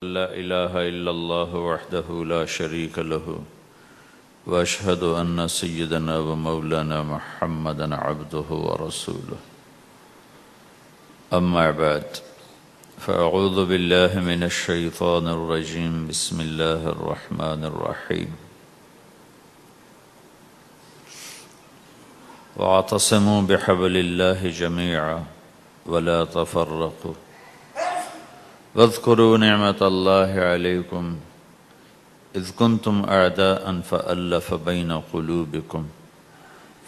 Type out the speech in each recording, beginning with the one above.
لا إله إلا الله وحده لا شريك له وأشهد أن سيدنا ومولانا محمدا عبده ورسوله أما بعد فأعوذ بالله من الشيطان الرجيم بسم الله الرحمن الرحيم واعتصموا بحبل الله جميعا ولا تفرقوا واذكروا نعمة الله عليكم إذ كنتم أعداء فألف بين قلوبكم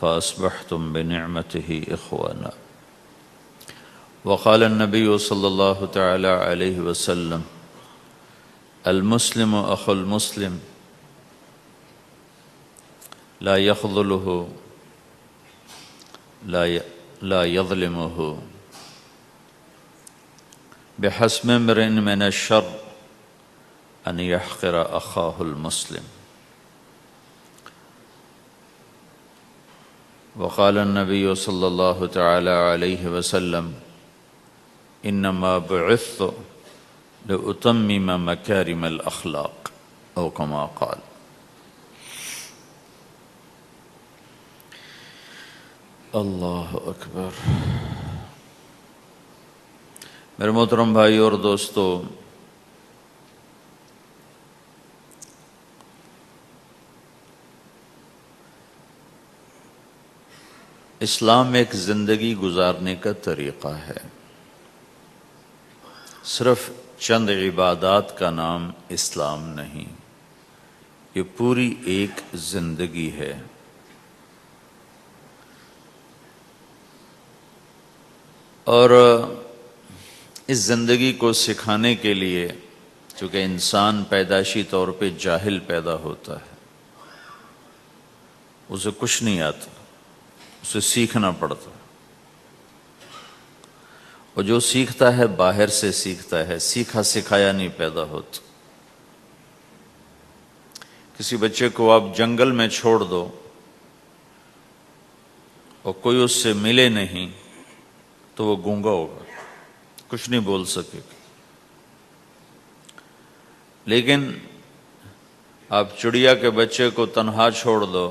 فأصبحتم بنعمته إخوانا وقال النبي صلى الله تعالى عليه وسلم المسلم أخو المسلم لا يخذله لا يظلمه بحسب امرئ من الشر أن يحقر أخاه المسلم وقال النبي صلى الله تعالى عليه وسلم إنما بعثت لأتمم مكارم الأخلاق أو كما قال. اللہ اکبر. میرے محترم بھائی اور دوستو، اسلام ایک زندگی گزارنے کا طریقہ ہے. صرف چند عبادات کا نام اسلام نہیں، یہ پوری ایک زندگی ہے. اور اس زندگی کو سکھانے کے لیے، چونکہ انسان پیدائشی طور پہ جاہل پیدا ہوتا ہے، اسے کچھ نہیں آتا، اسے سیکھنا پڑتا ہے. اور جو سیکھتا ہے باہر سے سیکھتا ہے، سیکھا سکھایا نہیں پیدا ہوتا. کسی بچے کو آپ جنگل میں چھوڑ دو اور کوئی اس سے ملے نہیں تو وہ گونگا ہوگا، کچھ نہیں بول سکے گا. لیکن آپ چڑیا کے بچے کو تنہا چھوڑ دو،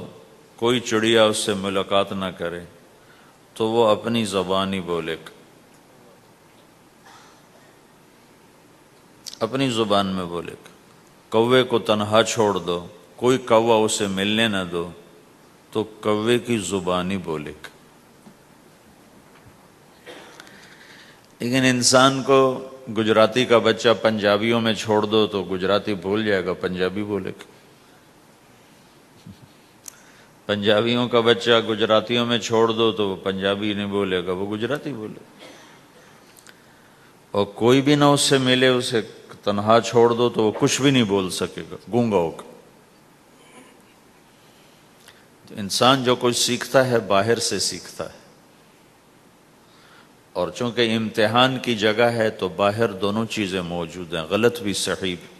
کوئی چڑیا اس سے ملاقات نہ کرے تو وہ اپنی زبان ہی بولے گا، اپنی زبان میں بولے گا. کوے کو تنہا چھوڑ دو، کوئی کوا اسے ملنے نہ دو تو کوے کی زبان ہی بولے گا. لیکن انسان کو گجراتی کا بچہ پنجابیوں میں چھوڑ دو تو گجراتی بھول جائے گا، پنجابی بولے گا. پنجابیوں کا بچہ گجراتیوں میں چھوڑ دو تو وہ پنجابی نہیں بولے گا، وہ گجراتی بولے گا. اور کوئی بھی نہ اس سے ملے، اسے تنہا چھوڑ دو تو وہ کچھ بھی نہیں بول سکے گا، گونگا ہوگا. تو انسان جو کچھ سیکھتا ہے باہر سے سیکھتا ہے، اور چونکہ امتحان کی جگہ ہے تو باہر دونوں چیزیں موجود ہیں، غلط بھی صحیح بھی.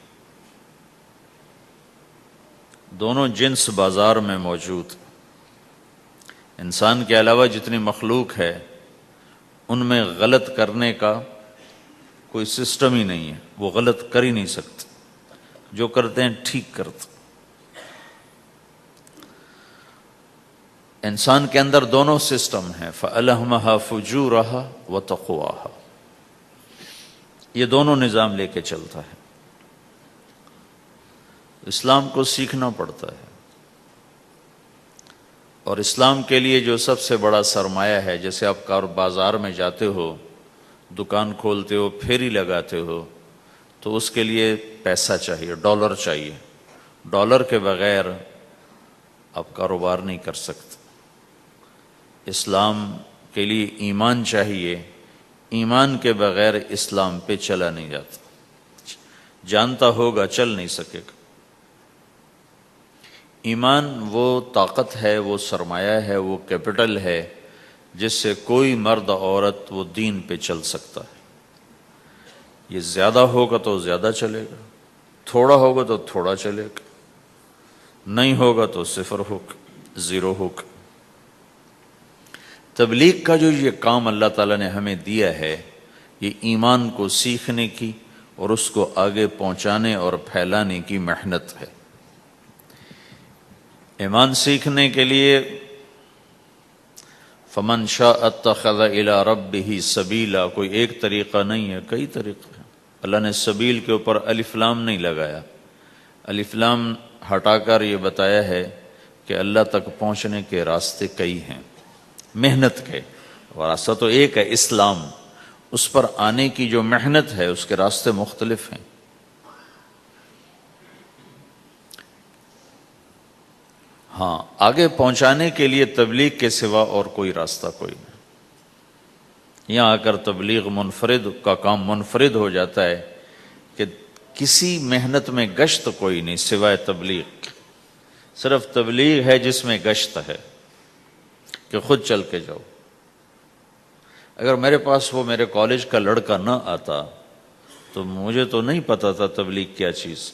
دونوں جنس بازار میں موجود. انسان کے علاوہ جتنی مخلوق ہے ان میں غلط کرنے کا کوئی سسٹم ہی نہیں ہے، وہ غلط کر ہی نہیں سکتے، جو کرتے ہیں ٹھیک کرتے. انسان کے اندر دونوں سسٹم ہیں، فَأَلْهَمَهَا فُجُورَهَا وَتَقْوَاهَا، یہ دونوں نظام لے کے چلتا ہے. اسلام کو سیکھنا پڑتا ہے. اور اسلام کے لیے جو سب سے بڑا سرمایہ ہے، جیسے آپ بازار میں جاتے ہو، دکان کھولتے ہو، پھیری لگاتے ہو، تو اس کے لیے پیسہ چاہیے، ڈالر چاہیے. ڈالر کے بغیر آپ کاروبار نہیں کر سکتے. اسلام کے لیے ایمان چاہیے، ایمان کے بغیر اسلام پہ چلا نہیں جاتا. جانتا ہوگا چل نہیں سکے گا. ایمان وہ طاقت ہے، وہ سرمایہ ہے، وہ کیپٹل ہے جس سے کوئی مرد عورت وہ دین پہ چل سکتا ہے. یہ زیادہ ہوگا تو زیادہ چلے گا، تھوڑا ہوگا تو تھوڑا چلے گا، نہیں ہوگا تو صفر ہوگا، زیرو ہوگا. تبلیغ کا جو یہ کام اللہ تعالیٰ نے ہمیں دیا ہے، یہ ایمان کو سیکھنے کی اور اس کو آگے پہنچانے اور پھیلانے کی محنت ہے۔ ایمان سیکھنے کے لیے فمن شاء اتخذ الی ربہ سبیلا، کوئی ایک طریقہ نہیں ہے، کئی طریقے ہیں۔ اللہ نے سبیل کے اوپر الف لام نہیں لگایا، الف لام ہٹا کر یہ بتایا ہے کہ اللہ تک پہنچنے کے راستے کئی ہیں، محنت کے۔ راستہ تو ایک ہے اسلام، اس پر آنے کی جو محنت ہے اس کے راستے مختلف ہیں۔ ہاں، آگے پہنچانے کے لیے تبلیغ کے سوا اور کوئی راستہ کوئی نہیں۔ یہاں آ کر تبلیغ منفرد کا کام منفرد ہو جاتا ہے کہ کسی محنت میں گشت کوئی نہیں سوائے تبلیغ، صرف تبلیغ ہے جس میں گشت ہے کہ خود چل کے جاؤ۔ اگر میرے پاس وہ میرے کالج کا لڑکا نہ آتا تو مجھے تو نہیں پتا تھا تبلیغ کیا چیز،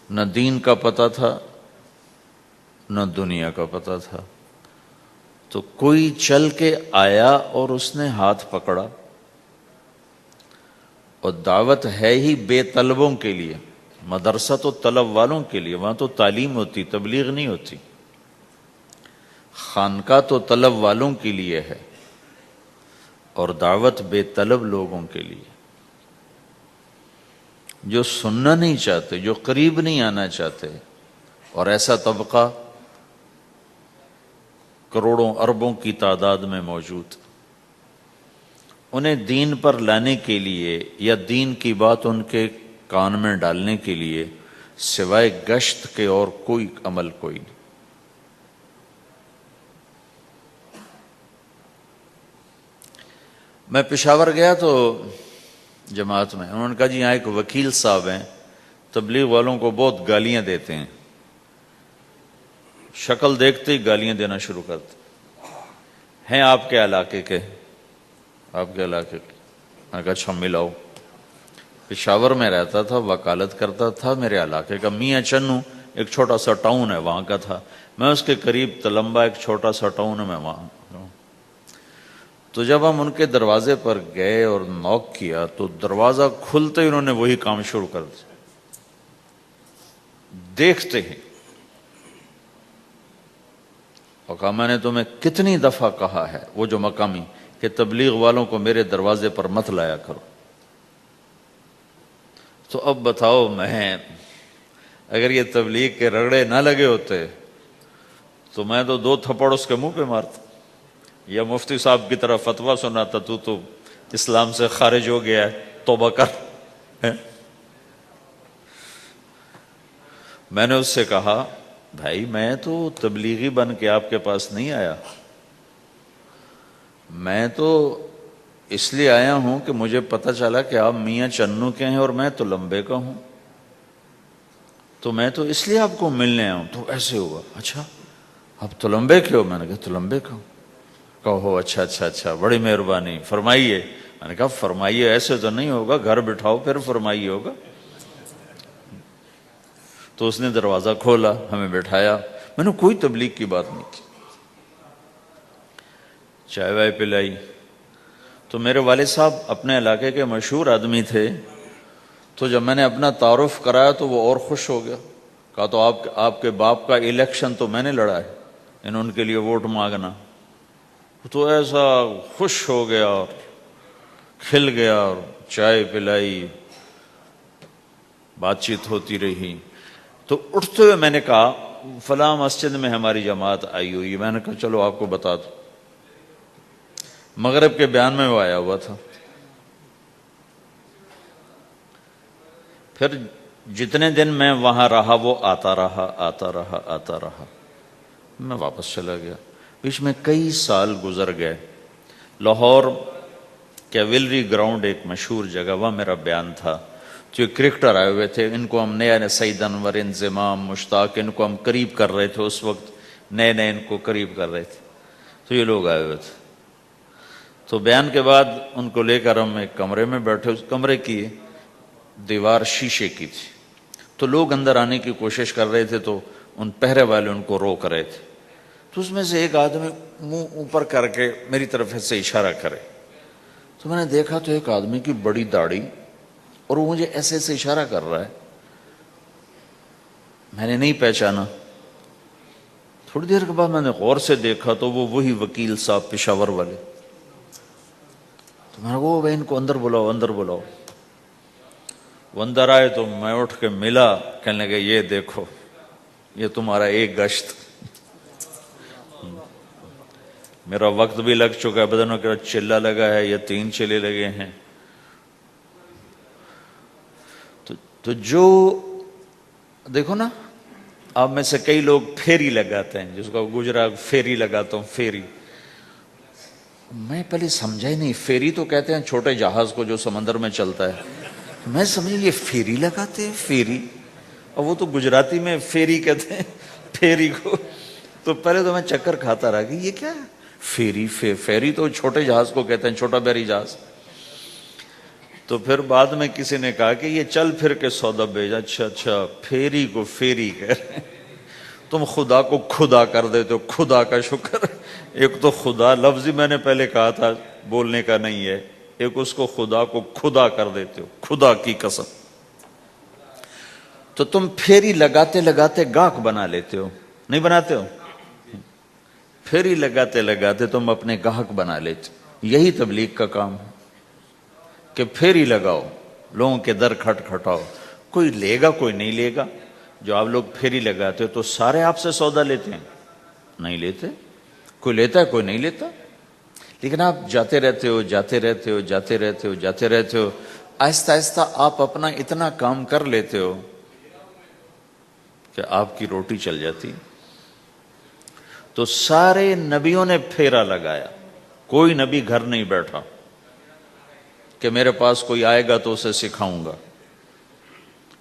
نہ دین کا پتہ تھا نہ دنیا کا پتہ تھا۔ تو کوئی چل کے آیا اور اس نے ہاتھ پکڑا، اور دعوت ہے ہی بے طلبوں کے لیے، مدرسہ تو طلب والوں کے لیے، وہاں تو تعلیم ہوتی، تبلیغ نہیں ہوتی۔ خانقاہ تو طلب والوں کے لیے ہے اور دعوت بے طلب لوگوں کے لیے، جو سننا نہیں چاہتے، جو قریب نہیں آنا چاہتے۔ اور ایسا طبقہ کروڑوں اربوں کی تعداد میں موجود، انہیں دین پر لانے کے لیے یا دین کی بات ان کے کان میں ڈالنے کے لیے سوائے گشت کے اور کوئی عمل کوئی نہیں۔ میں پشاور گیا تو جماعت میں انہوں نے کہا جی یہاں ایک وکیل صاحب ہیں، تبلیغ والوں کو بہت گالیاں دیتے ہیں، شکل دیکھتے ہی گالیاں دینا شروع کرتے ہیں۔ آپ کے علاقے کے؟ آپ کے علاقے کے؟ میں کہا اچھا ملاؤ۔ پشاور میں رہتا تھا، وکالت کرتا تھا، میرے علاقے کا میاں چنو ایک چھوٹا سا ٹاؤن ہے وہاں کا تھا، میں اس کے قریب تلمبا ایک چھوٹا سا ٹاؤن ہے، میں وہاں۔ تو جب ہم ان کے دروازے پر گئے اور نوک کیا تو دروازہ کھلتے ہی انہوں نے وہی کام شروع کر دیا، دیکھتے ہی۔ اور کہا میں نے تمہیں کتنی دفعہ کہا ہے، وہ جو مقامی، کہ تبلیغ والوں کو میرے دروازے پر مت لایا کرو۔ تو اب بتاؤ، میں اگر یہ تبلیغ کے رگڑے نہ لگے ہوتے تو میں تو 2 تھپڑ اس کے منہ پہ مارتا، یا مفتی صاحب کی طرف فتویٰ سناتا، تو اسلام سے خارج ہو گیا ہے، توبہ کر۔ میں نے اس سے کہا بھائی میں تو تبلیغی بن کے آپ کے پاس نہیں آیا، میں تو اس لیے آیا ہوں کہ مجھے پتہ چلا کہ آپ میاں چنو کے ہیں اور میں تو لمبے کا ہوں، تو میں تو اس لیے آپ کو ملنے آیا ہوں۔ تو ایسے ہوا، اچھا آپ تو لمبے کے ہو؟ میں نے کہا تو لمبے کا ہوں۔ کہو اچھا اچھا اچھا، بڑی مہربانی، فرمائیے۔ میں نے کہا فرمائیے ایسے تو نہیں ہوگا، گھر بٹھاؤ پھر فرمائیے ہوگا۔ تو اس نے دروازہ کھولا، ہمیں بٹھایا، میں نے کوئی تبلیغ کی بات نہیں کی، چائے وائے پلائی۔ تو میرے والد صاحب اپنے علاقے کے مشہور آدمی تھے، تو جب میں نے اپنا تعارف کرایا تو وہ اور خوش ہو گیا، کہا تو آپ کے باپ کا الیکشن تو میں نے لڑا ہے، ان کے لیے ووٹ مانگنا۔ تو ایسا خوش ہو گیا اور کھل گیا، اور چائے پلائی، بات چیت ہوتی رہی۔ تو اٹھتے ہوئے میں نے کہا فلاں مسجد میں ہماری جماعت آئی ہوئی ہے، میں نے کہا چلو آپ کو بتا دو۔ مغرب کے بیان میں وہ آیا ہوا تھا۔ پھر جتنے دن میں وہاں رہا وہ آتا رہا، میں واپس چلا گیا۔ بیچ میں کئی سال گزر گئے۔ لاہور کیولری گراؤنڈ ایک مشہور جگہ، وہاں میرا بیان تھا۔ جو کرکٹر آئے ہوئے تھے، ان کو ہم نئے سعید انور، انضمام، مشتاق، ان کو ہم قریب کر رہے تھے، اس وقت نئے ان کو قریب کر رہے تھے۔ تو یہ لوگ آئے ہوئے تھے۔ تو بیان کے بعد ان کو لے کر ہم ایک کمرے میں بیٹھے، اس کمرے کی دیوار شیشے کی تھی، تو لوگ اندر آنے کی کوشش کر رہے تھے، تو ان پہرے والے ان کو روک رہے تھے۔ تو اس میں سے ایک آدمی منہ اوپر کر کے میری طرف سے اشارہ کرے، تو میں نے دیکھا تو ایک آدمی کی بڑی داڑھی، اور وہ مجھے ایسے ایسے اشارہ کر رہا ہے، میں نے نہیں پہچانا۔ تھوڑی دیر کے بعد میں نے غور سے دیکھا تو وہ وہی وکیل صاحب پشاور والے۔ تو میں نے کہا بھائی ان کو اندر بلاؤ، اندر بلاؤ۔ وہ اندر آئے تو میں اٹھ کے ملا، کہنے لگے یہ دیکھو یہ تمہارا ایک گشت، میرا وقت بھی لگ چکا ہے، بدنوں کا چلہ لگا ہے یا 3 چلے لگے ہیں۔ تو جو دیکھو نا، آپ میں سے کئی لوگ پھیری لگاتے ہیں، جس کو گجرا پھیری لگاتا ہوں، پھیری۔ میں پہلے سمجھا ہی نہیں، پھیری تو کہتے ہیں چھوٹے جہاز کو جو سمندر میں چلتا ہے، میں سمجھا یہ پھیری لگاتے ہیں، پھیری، اور وہ تو گجراتی میں پھیری کہتے ہیں پھیری کو۔ تو پہلے تو میں چکر کھاتا رہا کہ یہ کیا ہے پھیری، پھیری تو چھوٹے جہاز کو کہتے ہیں، چھوٹا بحری جہاز۔ تو پھر بعد میں کسی نے کہا کہ یہ چل پھر کے سودا بھیجا، اچھا پھیری کو پھیری کہہ رہے ہیں، تم خدا کو خدا کر دیتے ہو، خدا کا شکر۔ ایک تو خدا لفظ ہی میں نے پہلے کہا تھا بولنے کا نہیں ہے، ایک اس کو خدا کو خدا کر دیتے ہو، خدا کی قسم۔ تو تم پھیری لگاتے لگاتے گاہک بنا لیتے ہو، نہیں بناتے ہو؟ پھیری لگاتے لگاتے تم اپنے گاہک بنا لیتے ہو۔ یہی تبلیغ کا کام ہے کہ پھیری لگاؤ، لوگوں کے در کھٹکھٹاؤ، کوئی لے گا کوئی نہیں لے گا۔ جو آپ لوگ پھیری لگاتے ہو تو سارے آپ سے سودا لیتے ہیں؟ نہیں لیتے، کوئی لیتا ہے کوئی نہیں لیتا، لیکن آپ جاتے رہتے ہو، جاتے رہتے ہو، جاتے رہتے ہو، جاتے رہتے ہو، آہستہ آہستہ آپ اپنا اتنا کام کر لیتے ہو کہ آپ کی روٹی چل جاتی۔ تو سارے نبیوں نے پھیرا لگایا، کوئی نبی گھر نہیں بیٹھا کہ میرے پاس کوئی آئے گا تو اسے سکھاؤں گا،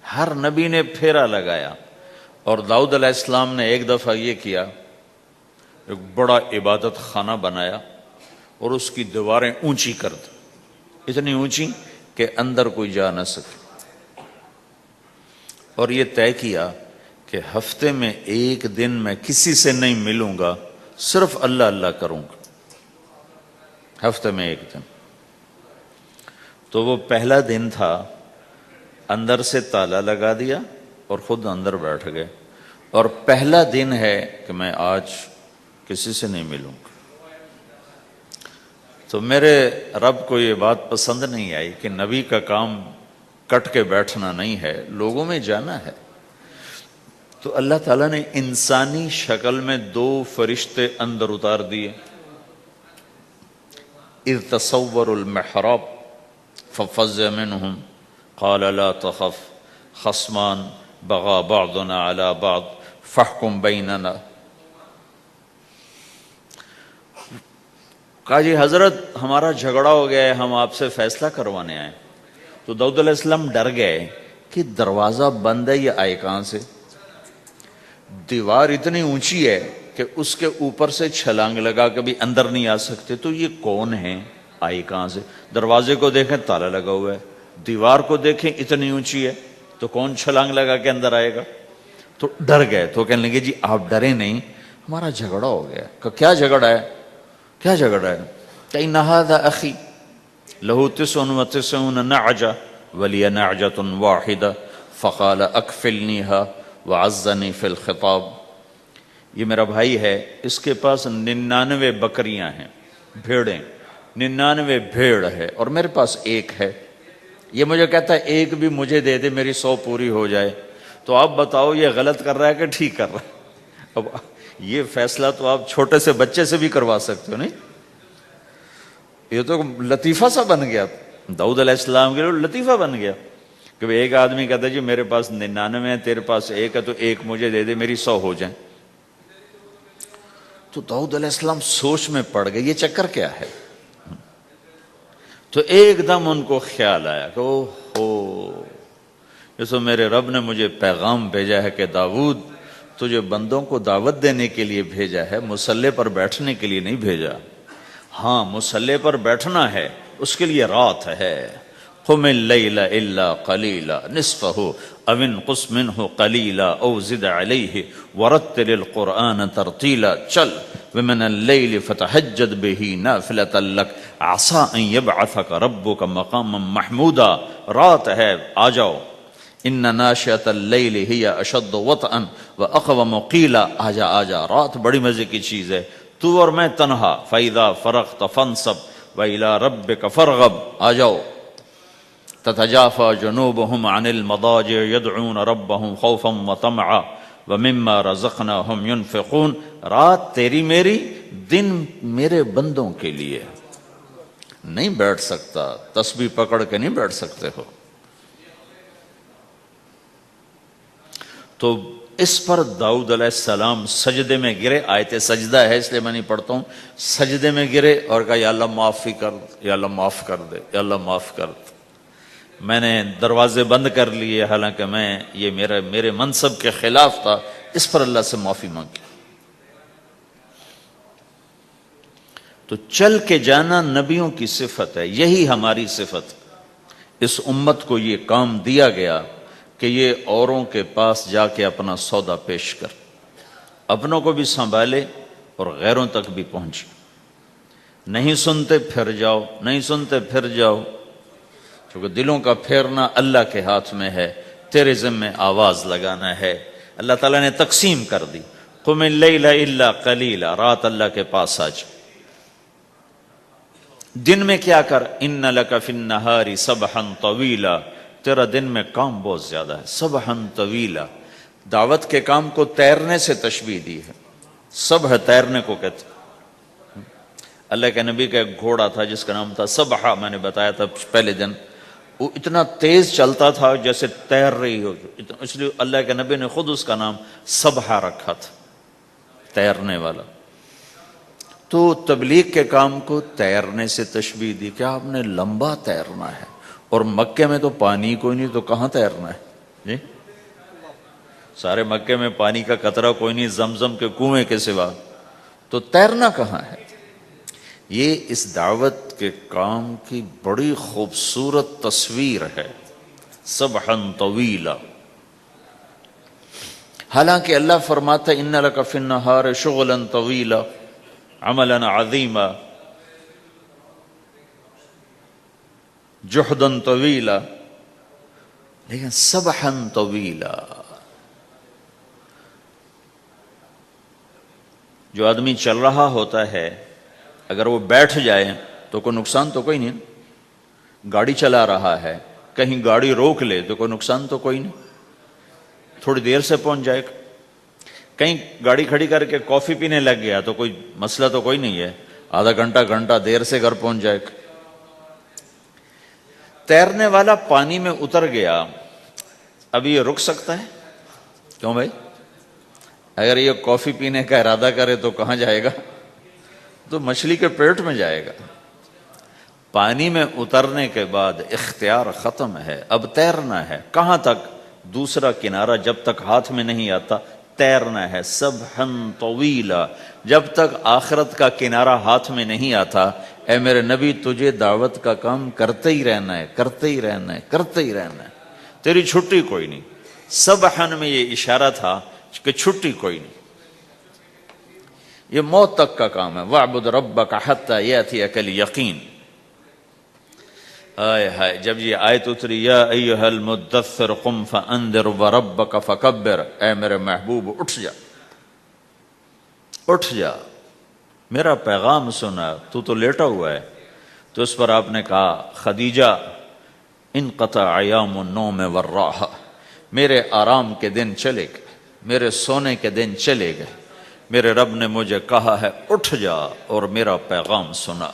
ہر نبی نے پھیرا لگایا۔ اور داؤد علیہ السلام نے ایک دفعہ یہ کیا، ایک بڑا عبادت خانہ بنایا اور اس کی دیواریں اونچی کر دی، اتنی اونچی کہ اندر کوئی جا نہ سکے، اور یہ طے کیا کہ ہفتے میں ایک دن میں کسی سے نہیں ملوں گا، صرف اللہ اللہ کروں گا، ہفتے میں ایک دن۔ تو وہ پہلا دن تھا، اندر سے تالا لگا دیا اور خود اندر بیٹھ گئے، اور پہلا دن ہے کہ میں آج کسی سے نہیں ملوں گا۔ تو میرے رب کو یہ بات پسند نہیں آئی کہ نبی کا کام کٹ کے بیٹھنا نہیں ہے، لوگوں میں جانا ہے۔ تو اللہ تعالیٰ نے انسانی شکل میں 2 فرشتے اندر اتار دیے۔ اذ تصوروا المحراب ففزع منهم قال لا تخف خصمان بغى بعضنا على بعض فاحكم بيننا۔ کہا جی حضرت ہمارا جھگڑا ہو گیا ہے، ہم آپ سے فیصلہ کروانے آئے۔ تو داؤد علیہ السلام ڈر گئے کہ دروازہ بند ہے، یہ آئے کہاں سے؟ دیوار اتنی اونچی ہے کہ اس کے اوپر سے چھلانگ لگا کے بھی اندر نہیں آ سکتے، تو یہ کون ہے، آئی کہاں سے؟ دروازے کو دیکھیں تالا لگا ہوا ہے، دیوار کو دیکھیں اتنی اونچی ہے، تو کون چھلانگ لگا کے اندر آئے گا؟ تو ڈر گئے۔ تو کہنے لگے جی آپ ڈرے نہیں، ہمارا جھگڑا ہو گیا۔ کہ کیا جھگڑا ہے؟ کیا جھگڑا ہے؟ کہ ان ھذا اخی لہ 99 نعجہ ولی نعجۃ واحدہ فقال اکفلنیھا وعزنی فی الخطاب۔ یہ میرا بھائی ہے، اس کے پاس 99 بکریاں ہیں، بھیڑیں، 99 بھیڑ ہے، اور میرے پاس ایک ہے۔ یہ مجھے کہتا ہے ایک بھی مجھے دے دے، میری 100 پوری ہو جائے۔ تو آپ بتاؤ یہ غلط کر رہا ہے کہ ٹھیک کر رہا ہے؟ اب یہ فیصلہ تو آپ چھوٹے سے بچے سے بھی کروا سکتے ہو، نہیں؟ یہ تو لطیفہ سا بن گیا، داؤد علیہ السلام کے لیے لطیفہ بن گیا کہ ایک آدمی کہتا ہے جی میرے پاس 99 ہے، تیرے پاس ایک ہے، تو ایک مجھے دے دے، میری 100 ہو جائیں۔ تو داؤد علیہ السلام سوچ میں پڑ گئے یہ چکر کیا ہے۔ تو ایک دم ان کو خیال آیا کہ اوہو، یہ تو میرے رب نے مجھے پیغام بھیجا ہے کہ داؤد تجھے بندوں کو دعوت دینے کے لیے بھیجا ہے، مسلح پر بیٹھنے کے لیے نہیں بھیجا۔ ہاں مسلح پر بیٹھنا ہے، اس کے لیے رات ہے، قم اللیل الا قلیلا نصفہ او انقص منه قلیلا او زد علیہ ورتل القرآن ترتیلا، چل ومن اللیل فتہجد بہ نافلۃ لک عسیٰ ان یبعثک ربک مقاما محمودا، رات ہے آ جاؤ، ان ناشئۃ اللیل ہی اشد وطئا واقوم قیلا، آجا آجا، رات بڑی مزے کی چیز ہے، تو اور میں تنہا، فَإِذَا فَرَغْتَ فَانصَبْ وَإِلَىٰ رَبِّكَ فَارْغَب، آ جاؤ، تتجافى جنوبهم عن المضاجع يدعون ربهم خوفا وطمعا ومما رزقناهم ينفقون، رات تیری میری، دن میرے بندوں کے لیے، نہیں بیٹھ سکتا، تسبیح پکڑ کے نہیں بیٹھ سکتے ہو۔ تو اس پر داؤد علیہ السلام سجدے میں گرے، آیت سجدہ ہے اس لیے میں نہیں پڑھتا ہوں، سجدے میں گرے اور کہا یا اللہ معافی کر، یا اللہ معاف کر دے، یا اللہ معاف کر دے، میں نے دروازے بند کر لیے، حالانکہ یہ میرے منصب کے خلاف تھا، اس پر اللہ سے معافی مانگی۔ تو چل کے جانا نبیوں کی صفت ہے، یہی ہماری صفت ہے۔ اس امت کو یہ کام دیا گیا کہ یہ اوروں کے پاس جا کے اپنا سودا پیش کر، اپنوں کو بھی سنبھالے اور غیروں تک بھی پہنچے۔ نہیں سنتے پھر جاؤ، نہیں سنتے پھر جاؤ، کیونکہ دلوں کا پھیرنا اللہ کے ہاتھ میں ہے، تیرے ذمہ آواز لگانا ہے۔ اللہ تعالیٰ نے تقسیم کر دی، قم اللیل الا قلیلا، رات اللہ کے پاس آ جا، دن میں کیا کر، ان لک فی النہار سبحا طویلا، تیرا دن میں کام بہت زیادہ ہے، سبحا طویلا، دعوت کے کام کو تیرنے سے تشبیہ دی ہے، سبح تیرنے کو کہتے ہیں۔ اللہ کے نبی کا ایک گھوڑا تھا جس کا نام تھا سبحہ، میں نے بتایا تھا پہلے دن، وہ اتنا تیز چلتا تھا جیسے تیر رہی ہو، اس لیے اللہ کے نبی نے خود اس کا نام سبحہ رکھا تھا، تیرنے والا۔ تو تبلیغ کے کام کو تیرنے سے تشبیہ دی کہ آپ نے لمبا تیرنا ہے، اور مکے میں تو پانی کوئی نہیں، تو کہاں تیرنا ہے جی؟ سارے مکے میں پانی کا قطرہ کوئی نہیں زمزم کے کنویں کے سوا، تو تیرنا کہاں ہے؟ یہ اس دعوت کے کام کی بڑی خوبصورت تصویر ہے، سبحا طویلا۔ حالانکہ اللہ فرماتا ہے ان لک فی النہار شغلا طویلا، عملا عظیما، جہدا طویلا، لیکن سبحا طویلا۔ جو آدمی چل رہا ہوتا ہے اگر وہ بیٹھ جائے تو کوئی نقصان تو کوئی نہیں، گاڑی چلا رہا ہے کہیں گاڑی روک لے تو کوئی نقصان تو کوئی نہیں، تھوڑی دیر سے پہنچ جائے گا۔ کہیں گاڑی کھڑی کر کے کافی پینے لگ گیا تو کوئی مسئلہ تو کوئی نہیں ہے، آدھا گھنٹہ دیر سے گھر پہنچ جائے گا۔ تیرنے والا پانی میں اتر گیا، اب یہ رک سکتا ہے؟ کیوں بھائی؟ اگر یہ کافی پینے کا ارادہ کرے تو کہاں جائے گا؟ تو مچھلی کے پیٹ میں جائے گا۔ پانی میں اترنے کے بعد اختیار ختم ہے، اب تیرنا ہے۔ کہاں تک؟ دوسرا کنارہ جب تک ہاتھ میں نہیں آتا تیرنا ہے، سبحا طویلا، جب تک آخرت کا کنارہ ہاتھ میں نہیں آتا۔ اے میرے نبی تجھے دعوت کا کام کرتے ہی رہنا ہے، کرتے ہی رہنا ہے، کرتے ہی رہنا ہے، تیری چھٹی کوئی نہیں۔ سبحن میں یہ اشارہ تھا کہ چھٹی کوئی نہیں، یہ موت تک کا کام ہے۔ وَاعْبُدْ رَبَّكَ حَتَّى يَأْتِيَكَ الْيَقِينُ۔ ہائے ہائے، جب یہ آیت اتری یا ایھا المدثر قم فانذر وربک فکبر، اے میرے محبوب اٹھ جا، اٹھ جا، میرا پیغام سنا، تو لیٹا ہوا ہے۔ تو اس پر آپ نے کہا خدیجہ انقطع ایام النوم والراحہ، میرے آرام کے دن چلے گئے، میرے سونے کے دن چلے گئے، میرے رب نے مجھے کہا ہے اٹھ جا اور میرا پیغام سنا۔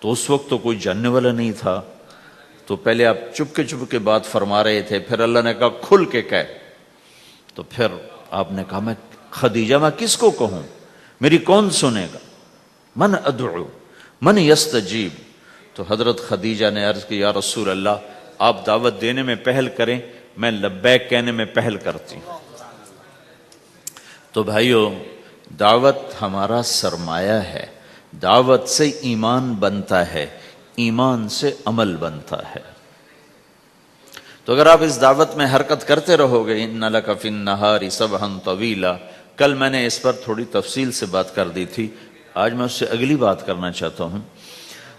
تو اس وقت تو کوئی جاننے والا نہیں تھا، تو پہلے آپ چپ کے بات فرما رہے تھے، پھر اللہ نے کہا کھل کے کہہ، تو پھر آپ نے کہا میں خدیجہ میں کس کو کہوں، میری کون سنے گا، من ادعو من یستجیب۔ تو حضرت خدیجہ نے عرض کی یا رسول اللہ آپ دعوت دینے میں پہل کریں، میں لبیک کہنے میں پہل کرتی ہوں۔ تو بھائیو دعوت ہمارا سرمایہ ہے، دعوت سے ایمان بنتا ہے، ایمان سے عمل بنتا ہے۔ تو اگر آپ اس دعوت میں حرکت کرتے رہو گے، ان لک فی النہار سبحا طویلا، کل میں نے اس پر تھوڑی تفصیل سے بات کر دی تھی، آج میں اس سے اگلی بات کرنا چاہتا ہوں،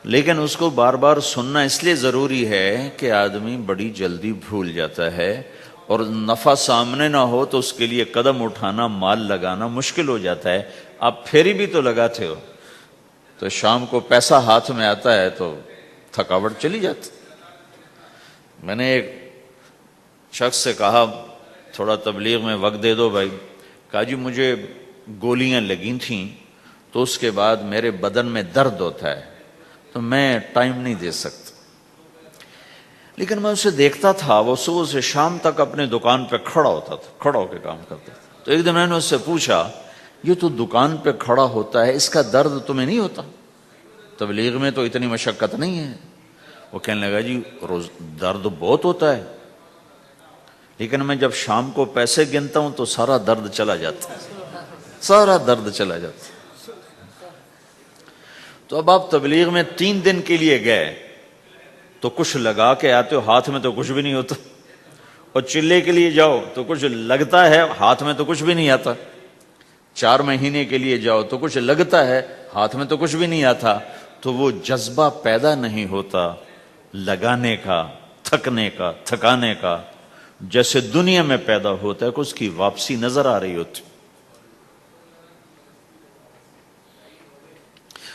لیکن اس کو بار بار سننا اس لیے ضروری ہے کہ آدمی بڑی جلدی بھول جاتا ہے، اور نفع سامنے نہ ہو تو اس کے لیے قدم اٹھانا، مال لگانا مشکل ہو جاتا ہے۔ آپ پھیری بھی تو لگاتے ہو، تو شام کو پیسہ ہاتھ میں آتا ہے تو تھکاوٹ چلی جاتی۔ میں نے ایک شخص سے کہا تھوڑا تبلیغ میں وقت دے دو بھائی، کہا جی مجھے گولیاں لگی تھیں تو اس کے بعد میرے بدن میں درد ہوتا ہے تو میں ٹائم نہیں دے سکتا، لیکن میں اسے دیکھتا تھا وہ صبح سے شام تک اپنے دکان پہ کھڑا ہوتا تھا، کھڑا ہو کے کام کرتا تھا۔ تو ایک دن میں نے اس سے پوچھا یہ تو دکان پہ کھڑا ہوتا ہے، اس کا درد تمہیں نہیں ہوتا؟ تبلیغ میں تو اتنی مشقت نہیں ہے۔ وہ کہنے لگا جی روز درد بہت ہوتا ہے، لیکن میں جب شام کو پیسے گنتا ہوں تو سارا درد چلا جاتا ہے، سارا درد چلا جاتا ہے۔ تو اب آپ تبلیغ میں 3 دن کے لیے گئے تو کچھ لگا کے آتے ہو، ہاتھ میں تو کچھ بھی نہیں ہوتا، اور چلے کے لیے جاؤ تو کچھ لگتا ہے، ہاتھ میں تو کچھ بھی نہیں آتا۔ 4 مہینے کے لیے جاؤ تو کچھ لگتا ہے، ہاتھ میں تو کچھ بھی نہیں آتا۔ تو وہ جذبہ پیدا نہیں ہوتا لگانے کا، تھکنے کا، تھکانے کا، جیسے دنیا میں پیدا ہوتا ہے کہ اس کی واپسی نظر آ رہی ہوتی۔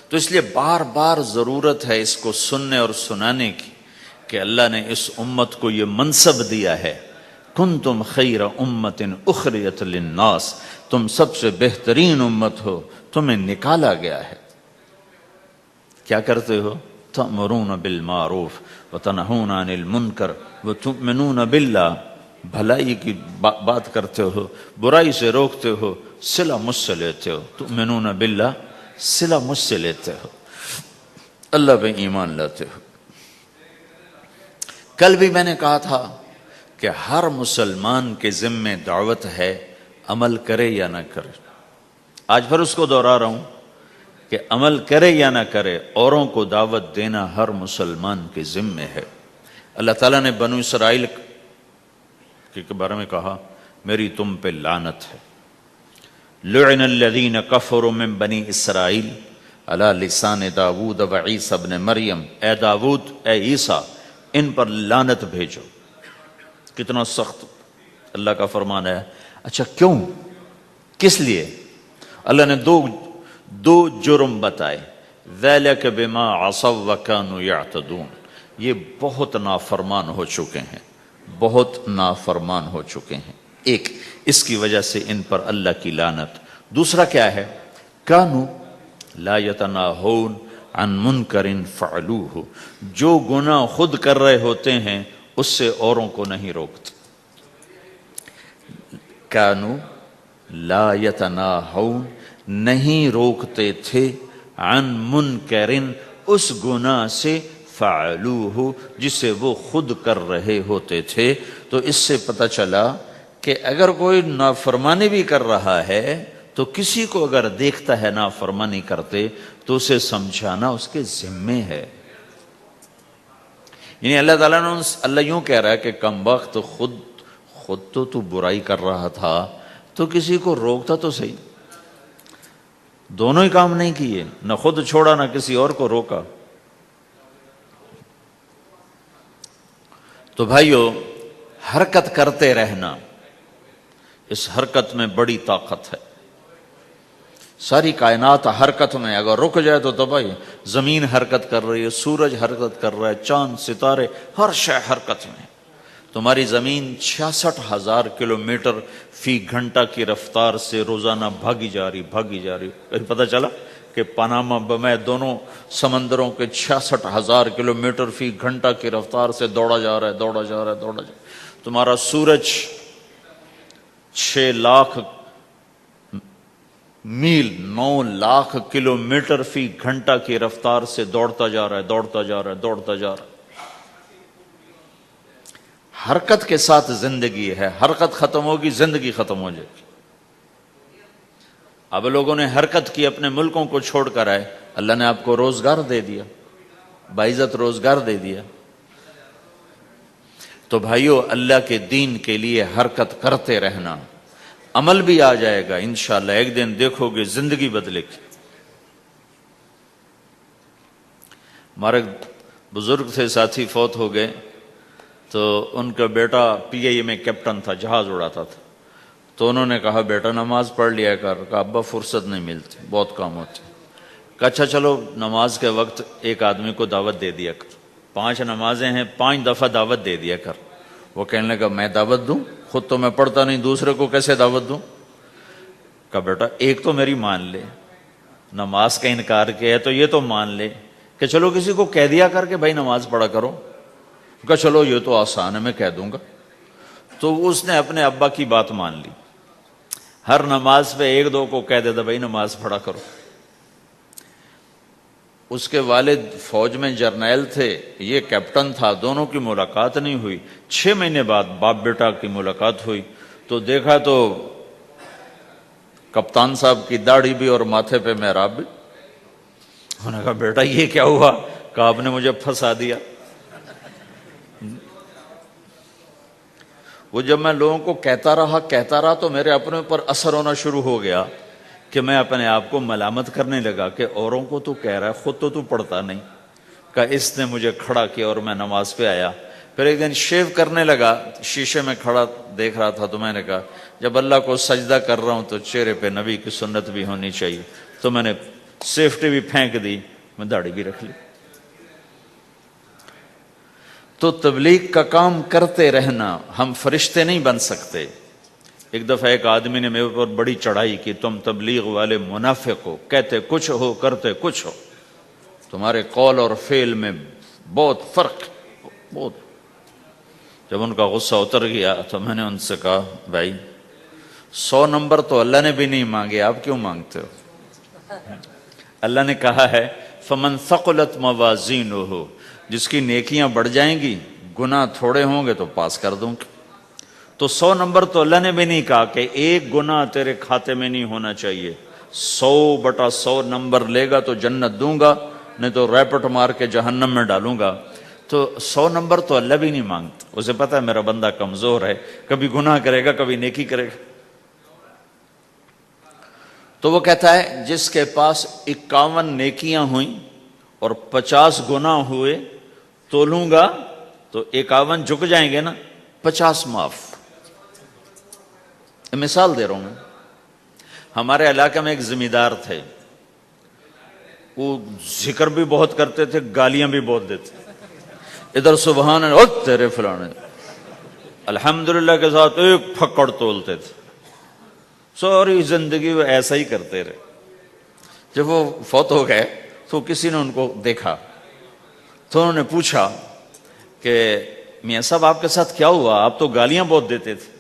تو اس لیے بار بار ضرورت ہے اس کو سننے اور سنانے کی کہ اللہ نے اس امت کو یہ منصب دیا ہے، کنتم خیر امت اخرجت للناس، تم سب سے بہترین امت ہو، تمہیں نکالا گیا ہے۔ کیا کرتے ہو؟ تأمرون بالمعروف وتنہون عن المنکر وتؤمنون باللہ، بھلائی کی بات کرتے ہو، برائی سے روکتے ہو، صلہ مجھ سے لیتے ہو، تؤمنون باللہ، صلہ مجھ سے لیتے ہو، اللہ پہ ایمان لاتے ہو۔ کل بھی میں نے کہا تھا کہ ہر مسلمان کے ذمہ دعوت ہے، عمل کرے یا نہ کرے۔ آج پھر اس کو دوہرا رہا ہوں کہ عمل کرے یا نہ کرے، اوروں کو دعوت دینا ہر مسلمان کے ذمہ ہے۔ اللہ تعالیٰ نے بنو اسرائیل کے بارے میں کہا میری تم پہ لعنت ہے، لعن الذین کفروا من بنی اسرائیل علی لسان داود و عیسیٰ ابن مریم، اے داود، اے عیسیٰ، ان پر لعنت بھیجو۔ کتنا سخت اللہ کا فرمان ہے۔ اچھا کیوں؟ کس لیے؟ اللہ نے دو جرم بتائے، ذَلِكَ بِمَا عَصَوْا وَكَانُوا يَعْتَدُونَ، یہ بہت نافرمان ہو چکے ہیں، بہت نافرمان ہو چکے ہیں۔ ایک اس کی وجہ سے ان پر اللہ کی لعنت۔ دوسرا کیا ہے؟ کانوا لا یتناہون عن منکر فعلوہ، جو گناہ خود کر رہے ہوتے ہیں اس سے اوروں کو نہیں روکتے۔ کانوا لا یتناہون، نہیں روکتے تھے، عن منکر، اس گناہ سے، فعلوہ، جسے وہ خود کر رہے ہوتے تھے۔ تو اس سے پتہ چلا کہ اگر کوئی نافرمانی بھی کر رہا ہے تو کسی کو اگر دیکھتا ہے نافرمانی کرتے تو اسے سمجھانا اس کے ذمے ہے۔ یعنی اللہ تعالیٰ نے اللہ یوں کہہ رہا ہے کہ کم وقت خود تو برائی کر رہا تھا تو کسی کو روکتا تو صحیح۔ دونوں ہی کام نہیں کیے، نہ خود چھوڑا نہ کسی اور کو روکا۔ تو بھائیو، حرکت کرتے رہنا، اس حرکت میں بڑی طاقت ہے۔ ساری کائنات حرکت میں، اگر رک جائے تو تباہی۔ زمین حرکت کر رہی ہے، سورج حرکت کر رہا ہے، چاند، ستارے، ہر شے حرکت میں۔ تمہاری زمین 66,000 کلومیٹر فی گھنٹہ کی رفتار سے روزانہ بھاگی جا رہی۔ پتہ چلا کہ پاناما میں دونوں سمندروں کے 66,000 کلومیٹر فی گھنٹہ کی رفتار سے دوڑا جا رہا ہے۔ تمہارا سورج 6 لاکھ میل، 9 لاکھ کلومیٹر فی گھنٹہ کی رفتار سے دوڑتا جا رہا ہے۔ حرکت کے ساتھ زندگی ہے، حرکت ختم ہوگی زندگی ختم ہو جائے گی۔ اب لوگوں نے حرکت کی، اپنے ملکوں کو چھوڑ کر آئے، اللہ نے آپ کو روزگار دے دیا، باعزت روزگار دے دیا، تو بھائیو اللہ کے دین کے لیے حرکت کرتے رہنا، عمل بھی آ جائے گا انشاءاللہ، ایک دن دیکھو گے زندگی بدلے گی۔ ہمارے بزرگ تھے، ساتھی فوت ہو گئے، تو ان کا بیٹا پی آئی اے میں کیپٹن تھا، جہاز اڑاتا تھا، تو انہوں نے کہا بیٹا نماز پڑھ لیا کر، کہا ابا فرصت نہیں ملتی، بہت کام ہوتے۔ کہا اچھا چلو نماز کے وقت ایک آدمی کو دعوت دے دیا کر، 5 نمازیں ہیں، 5 دفعہ دعوت دے دیا کر۔ وہ کہنے لگا میں دعوت دوں؟ خود تو میں پڑھتا نہیں، دوسرے کو کیسے دعوت دوں؟ کہا بیٹا ایک تو میری مان لے، نماز کا انکار کیا ہے تو یہ تو مان لے کہ چلو کسی کو کہہ دیا کر کہ بھائی نماز پڑھا کرو۔ کہا چلو یہ تو آسان ہے، میں کہہ دوں گا۔ تو اس نے اپنے ابا کی بات مان لی، ہر نماز پہ 1-2 کو کہہ دیتا بھائی نماز پڑھا کرو۔ اس کے والد فوج میں جرنیل تھے، یہ کیپٹن تھا، دونوں کی ملاقات نہیں ہوئی۔ 6 مہینے بعد باپ بیٹا کی ملاقات ہوئی تو دیکھا تو کپتان صاحب کی داڑھی بھی اور ماتھے پہ محراب بھی۔ انہوں نے کہا بیٹا یہ کیا ہوا؟ کہا آپ نے مجھے پھنسا دیا۔ وہ جب میں لوگوں کو کہتا رہا تو میرے اپنے اوپر اثر ہونا شروع ہو گیا کہ میں اپنے آپ کو ملامت کرنے لگا کہ اوروں کو تو کہہ رہا ہے، خود تو پڑھتا نہیں۔ کہا اس نے مجھے کھڑا کیا اور میں نماز پہ آیا۔ پھر ایک دن شیو کرنے لگا، شیشے میں کھڑا دیکھ رہا تھا، تو میں نے کہا جب اللہ کو سجدہ کر رہا ہوں تو چہرے پہ نبی کی سنت بھی ہونی چاہیے، تو میں نے سیفٹی بھی پھینک دی، میں داڑھی بھی رکھ لی۔ تو تبلیغ کا کام کرتے رہنا، ہم فرشتے نہیں بن سکتے۔ ایک دفعہ ایک آدمی نے میرے اوپر بڑی چڑھائی کی، تم تبلیغ والے منافق ہو، کہتے کچھ ہو کرتے کچھ ہو، تمہارے قول اور فعل میں بہت فرق، بہت۔ جب ان کا غصہ اتر گیا تو میں نے ان سے کہا بھائی 100 نمبر تو اللہ نے بھی نہیں مانگے، آپ کیوں مانگتے ہو؟ اللہ نے کہا ہے فمن ثقلت موازینہ، جس کی نیکیاں بڑھ جائیں گی گناہ تھوڑے ہوں گے تو پاس کر دوں گا۔ تو 100 نمبر تو اللہ نے بھی نہیں کہا کہ ایک گناہ تیرے کھاتے میں نہیں ہونا چاہیے، 100/100 نمبر لے گا تو جنت دوں گا، نہیں تو ریپٹ مار کے جہنم میں ڈالوں گا۔ تو 100 نمبر تو اللہ بھی نہیں مانگتا، اسے پتا ہے میرا بندہ کمزور ہے، کبھی گناہ کرے گا کبھی نیکی کرے گا۔ تو وہ کہتا ہے جس کے پاس 51 نیکیاں ہوئیں اور 50 گناہ ہوئے، تولوں گا تو 51 جھک جائیں گے نا، 50 معاف۔ مثال دے رہا ہوں میں، ہمارے علاقے میں ایک زمیندار تھے، وہ ذکر بھی بہت کرتے تھے، گالیاں بھی بہت دیتے، ادھر سبحان اللہ او تیرے فلانے، الحمدللہ کے ساتھ ایک پھکڑ تولتے تھے، ساری زندگی وہ ایسا ہی کرتے رہے۔ جب وہ فوت ہو گئے تو کسی نے ان کو دیکھا تو انہوں نے پوچھا کہ میاں صاحب آپ کے ساتھ کیا ہوا؟ آپ تو گالیاں بہت دیتے تھے۔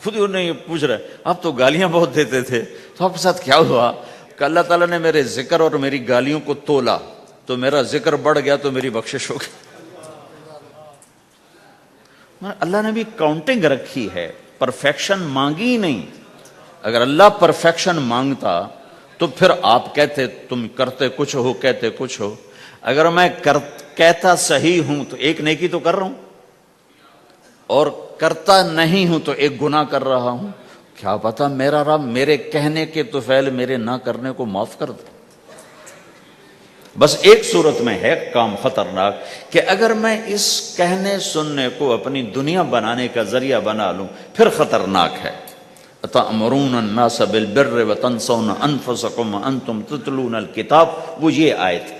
خود ہی انہیں یہ پوچھ رہے آپ تو گالیاں بہت دیتے تھے، تو آپ کے ساتھ کیا ہوا؟ کہ اللہ تعالیٰ نے میرے ذکر اور میری گالیوں کو تولا تو میرا ذکر بڑھ گیا تو میری بخشش ہو گئی۔ اللہ نے بھی کاؤنٹنگ رکھی ہے، پرفیکشن مانگی ہی نہیں۔ اگر اللہ پرفیکشن مانگتا تو پھر آپ کہتے تم کرتے کچھ ہو کہتے کچھ ہو۔ اگر میں کہتا صحیح ہوں تو ایک نیکی تو کر رہا ہوں، اور کرتا نہیں ہوں تو ایک گناہ کر رہا ہوں۔ کیا پتا میرا رب میرے کہنے کے طفیل میرے نہ کرنے کو معاف کر دے۔ بس ایک صورت میں ہے کام خطرناک کہ اگر میں اس کہنے سننے کو اپنی دنیا بنانے کا ذریعہ بنا لوں پھر خطرناک ہے۔ أَتَأْمُرُونَ النَّاسَ بِالْبِرِّ وَتَنْسَوْنَ أَنفُسَكُمْ وَأَنْتُمْ تُتْلُونَ الْكِتَابَ، وہ یہ آیت ہے۔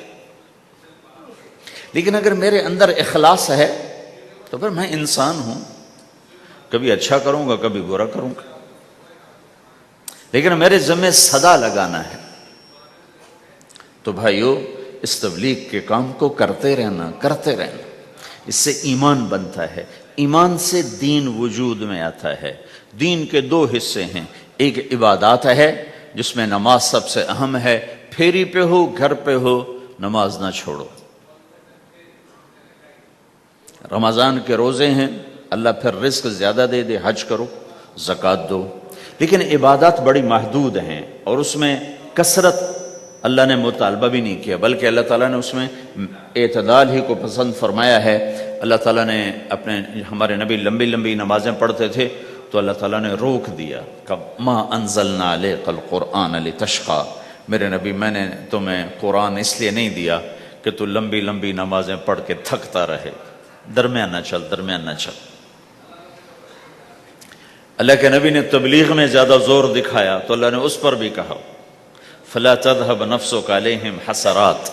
لیکن اگر میرے اندر اخلاص ہے تو پھر میں انسان ہوں، کبھی اچھا کروں گا کبھی برا کروں گا، لیکن میرے ذمہ صدا لگانا ہے۔ تو بھائیو اس تبلیغ کے کام کو کرتے رہنا، کرتے رہنا، اس سے ایمان بنتا ہے، ایمان سے دین وجود میں آتا ہے۔ دین کے 2 حصے ہیں، ایک عبادات ہے جس میں نماز سب سے اہم ہے، پھیری پہ ہو گھر پہ ہو نماز نہ چھوڑو۔ رمضان کے روزے ہیں، اللہ پھر رزق زیادہ دے دے، حج کرو، زکوٰۃ دو، لیکن عبادات بڑی محدود ہیں اور اس میں کثرت اللہ نے مطالبہ بھی نہیں کیا، بلکہ اللہ تعالیٰ نے اس میں اعتدال ہی کو پسند فرمایا ہے۔ اللہ تعالیٰ نے ہمارے نبی لمبی لمبی نمازیں پڑھتے تھے تو اللہ تعالیٰ نے روک دیا کہ ما انزلنا علیک القرآن لتشقی، میرے نبی میں نے تمہیں قرآن اس لیے نہیں دیا کہ تو لمبی لمبی نمازیں پڑھ کے تھکتا رہے، درمیان نہ چل۔ اللہ کے نبی نے تبلیغ میں زیادہ زور دکھایا تو اللہ نے اس پر بھی کہا فلا تذهب نفسك علیہم حسرات،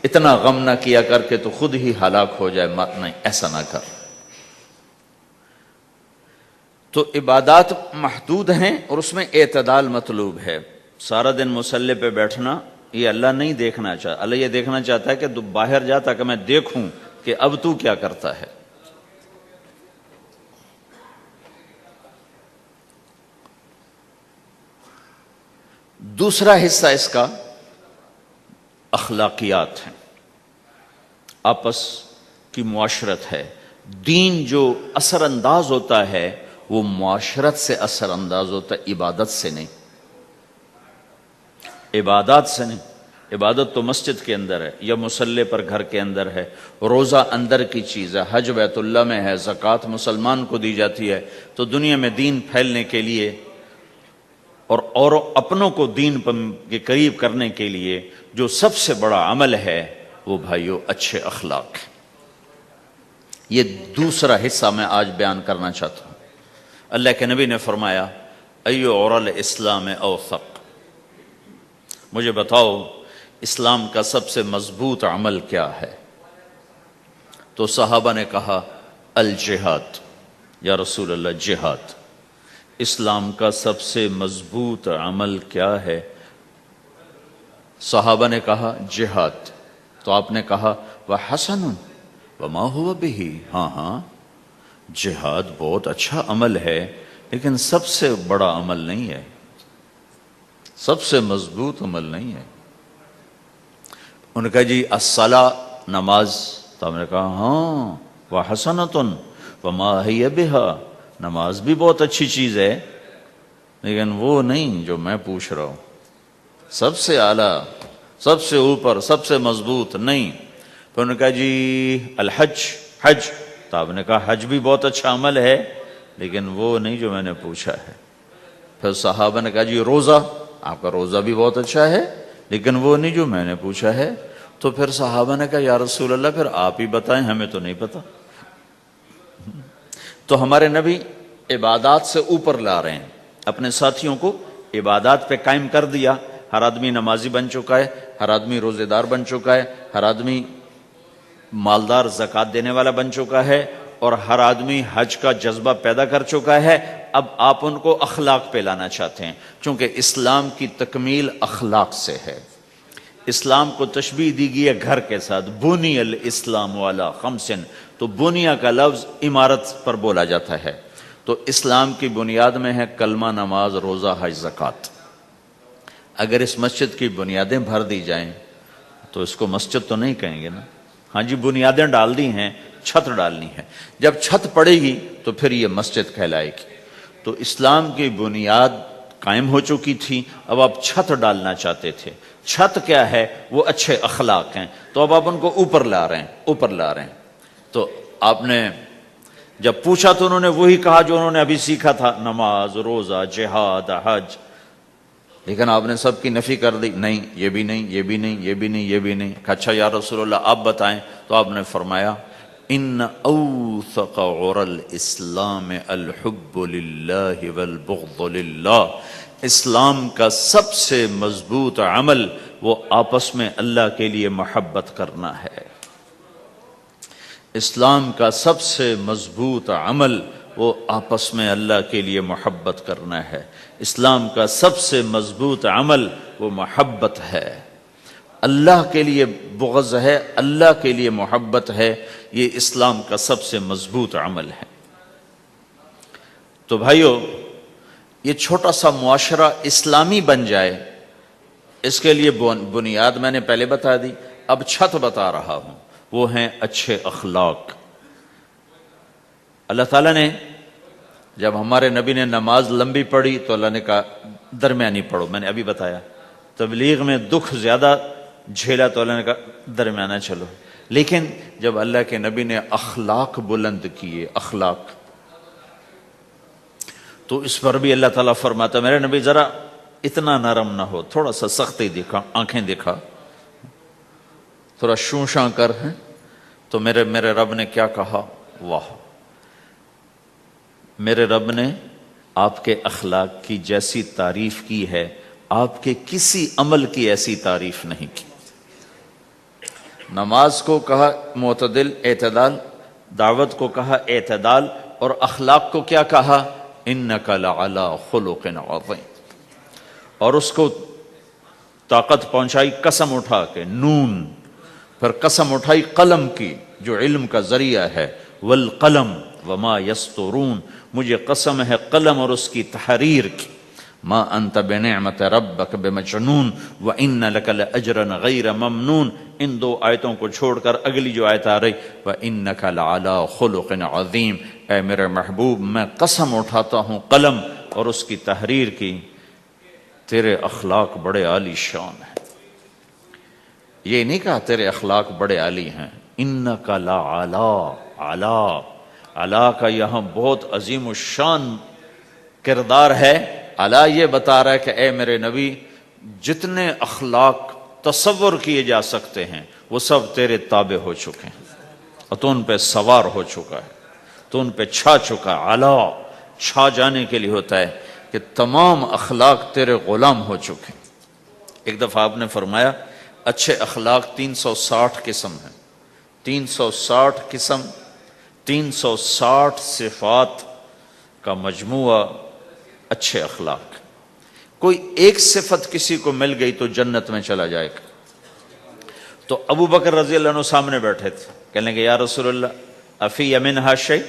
اتنا غم نہ کیا کر کے تو خود ہی ہلاک ہو جائے، نہیں ایسا نہ کر۔ تو عبادات محدود ہیں اور اس میں اعتدال مطلوب ہے۔ سارا دن مصلی پہ بیٹھنا یہ اللہ نہیں دیکھنا چاہتا، اللہ یہ دیکھنا چاہتا ہے کہ تو باہر جا تاکہ میں دیکھوں کہ اب تو کیا کرتا ہے۔ دوسرا حصہ اس کا اخلاقیات ہیں، آپس کی معاشرت ہے۔ دین جو اثر انداز ہوتا ہے وہ معاشرت سے اثر انداز ہوتا ہے، عبادت سے نہیں، عبادات سے نہیں۔ عبادت تو مسجد کے اندر ہے یا مصلی پر گھر کے اندر ہے، روزہ اندر کی چیز ہے، حج بیت اللہ میں ہے، زکوٰۃ مسلمان کو دی جاتی ہے۔ تو دنیا میں دین پھیلنے کے لیے اور اپنوں کو دین کے قریب کرنے کے لیے جو سب سے بڑا عمل ہے وہ بھائیو اچھے اخلاق ہے۔ یہ دوسرا حصہ میں آج بیان کرنا چاہتا ہوں۔ اللہ کے نبی نے فرمایا ایو عرل اسلام اوثق، مجھے بتاؤ اسلام کا سب سے مضبوط عمل کیا ہے؟ تو صحابہ نے کہا الجہاد، یا رسول اللہ جہاد۔ اسلام کا سب سے مضبوط عمل کیا ہے؟ صحابہ نے کہا جہاد۔ تو آپ نے کہا وحسن وما هو به، ہاں جہاد بہت اچھا عمل ہے لیکن سب سے بڑا عمل نہیں ہے، سب سے مضبوط عمل نہیں ہے۔ ان کا جی الصلاۃ، نماز۔ تو ہم نے کہا ہاں وحسنۃ وما هي بها، نماز بھی بہت اچھی چیز ہے لیکن وہ نہیں جو میں پوچھ رہا ہوں، سب سے اعلیٰ، سب سے اوپر، سب سے مضبوط نہیں۔ پھر انہوں نے کہا جی الحج، حج۔ تو آپ نے کہا حج بھی بہت اچھا عمل ہے لیکن وہ نہیں جو میں نے پوچھا ہے۔ پھر صحابہ نے کہا جی روزہ، آپ کا روزہ بھی بہت اچھا ہے لیکن وہ نہیں جو میں نے پوچھا ہے۔ تو پھر صحابہ نے کہا یا رسول اللہ پھر آپ ہی بتائیں، ہمیں تو نہیں پتا۔ تو ہمارے نبی عبادات سے اوپر لا رہے ہیں، اپنے ساتھیوں کو عبادات پہ قائم کر دیا۔ ہر آدمی نمازی بن چکا ہے، ہر آدمی روزے دار بن چکا ہے، ہر آدمی مالدار زکوٰۃ دینے والا بن چکا ہے، اور ہر آدمی حج کا جذبہ پیدا کر چکا ہے۔ اب آپ ان کو اخلاق پہ لانا چاہتے ہیں، چونکہ اسلام کی تکمیل اخلاق سے ہے۔ اسلام کو تشبیہ دی گئی ہے گھر کے ساتھ، بنی الاسلام علی خمس، تو بنیا کا لفظ عمارت پر بولا جاتا ہے۔ تو اسلام کی بنیاد میں ہے کلمہ، نماز، روزہ، حج، زکوٰۃ۔ اگر اس مسجد کی بنیادیں بھر دی جائیں تو اس کو مسجد تو نہیں کہیں گے نا۔ ہاں جی بنیادیں ڈال دی ہیں، چھت ڈالنی ہے، جب چھت پڑے گی تو پھر یہ مسجد کہلائے گی۔ تو اسلام کی بنیاد قائم ہو چکی تھی، اب آپ چھت ڈالنا چاہتے تھے۔ چھت کیا ہے؟ وہ اچھے اخلاق ہیں، تو اب آپ ان کو اوپر لا رہے ہیں۔ تو آپ نے جب پوچھا تو انہوں نے وہی کہا جو انہوں نے ابھی سیکھا تھا، نماز، روزہ، جہاد، حج، لیکن آپ نے سب کی نفی کر دی، نہیں یہ بھی نہیں، یہ بھی نہیں، یہ بھی نہیں، یہ بھی نہیں۔ اچھا یا رسول اللہ آپ بتائیں۔ تو آپ نے فرمایا ان اوثق عر الاسلام الحب للہ والبغض للہ، اسلام کا سب سے مضبوط عمل وہ آپس میں اللہ کے لیے محبت کرنا ہے۔ اسلام کا سب سے مضبوط عمل وہ آپس میں اللہ کے لیے محبت کرنا ہے۔ اسلام کا سب سے مضبوط عمل وہ محبت ہے، اللہ کے لیے بغض ہے، اللہ کے لیے محبت ہے، یہ اسلام کا سب سے مضبوط عمل ہے۔ تو بھائیو یہ چھوٹا سا معاشرہ اسلامی بن جائے، اس کے لیے بنیاد میں نے پہلے بتا دی، اب چھت بتا رہا ہوں، وہ ہیں اچھے اخلاق۔ اللہ تعالیٰ نے جب ہمارے نبی نے نماز لمبی پڑھی تو اللہ نے کہا درمیانی پڑھو، میں نے ابھی بتایا۔ تبلیغ میں دکھ زیادہ جھیلا تو اللہ نے کہا درمیانہ چلو، لیکن جب اللہ کے نبی نے اخلاق بلند کیے، اخلاق، تو اس پر بھی اللہ تعالیٰ فرماتا میرے نبی ذرا اتنا نرم نہ ہو، تھوڑا سا سختی دکھا، آنکھیں دکھا، تھوڑا شوں شاں کر ہیں۔ تو میرے رب نے کیا کہا؟ واہ، میرے رب نے آپ کے اخلاق کی جیسی تعریف کی ہے، آپ کے کسی عمل کی ایسی تعریف نہیں کی۔ نماز کو کہا معتدل، اعتدال، دعوت کو کہا اعتدال، اور اخلاق کو کیا کہا؟ انک لعلی خلق عظیم۔ اور اس کو طاقت پہنچائی قسم اٹھا کے، نون، پھر قسم اٹھائی قلم کی جو علم کا ذریعہ ہے، والقلم وما یسطرون، مجھے قسم ہے قلم اور اس کی تحریر کی، ما انت بنعمت ربک بمجنون وان لک لاجرا غیر ممنون۔ ان دو آیتوں کو چھوڑ کر اگلی جو آیت آ رہی، وانک لعلی خلق عظیم، اے میرے محبوب میں قسم اٹھاتا ہوں قلم اور اس کی تحریر کی، تیرے اخلاق بڑے عالی شان ہیں۔ یہ نہیں کہا تیرے اخلاق بڑے عالی ہیں، انک لعلی، علا، علا کا یہاں بہت عظیم الشان کردار ہے۔ علا یہ بتا رہا ہے کہ اے میرے نبی جتنے اخلاق تصور کیے جا سکتے ہیں وہ سب تیرے تابع ہو چکے ہیں، اور تو ان پہ سوار ہو چکا ہے، تو ان پہ چھا چکا ہے۔ علا چھا جانے کے لیے ہوتا ہے کہ تمام اخلاق تیرے غلام ہو چکے ہیں۔ ایک دفعہ آپ نے فرمایا اچھے اخلاق 360 قسم ہیں، 360 قسم، 360 صفات کا مجموعہ اچھے اخلاق۔ کوئی ایک صفت کسی کو مل گئی تو جنت میں چلا جائے گا۔ تو ابو بکر رضی اللہ عنہ سامنے بیٹھے تھے، کہنے لگے یا رسول اللہ افی منہا شیء،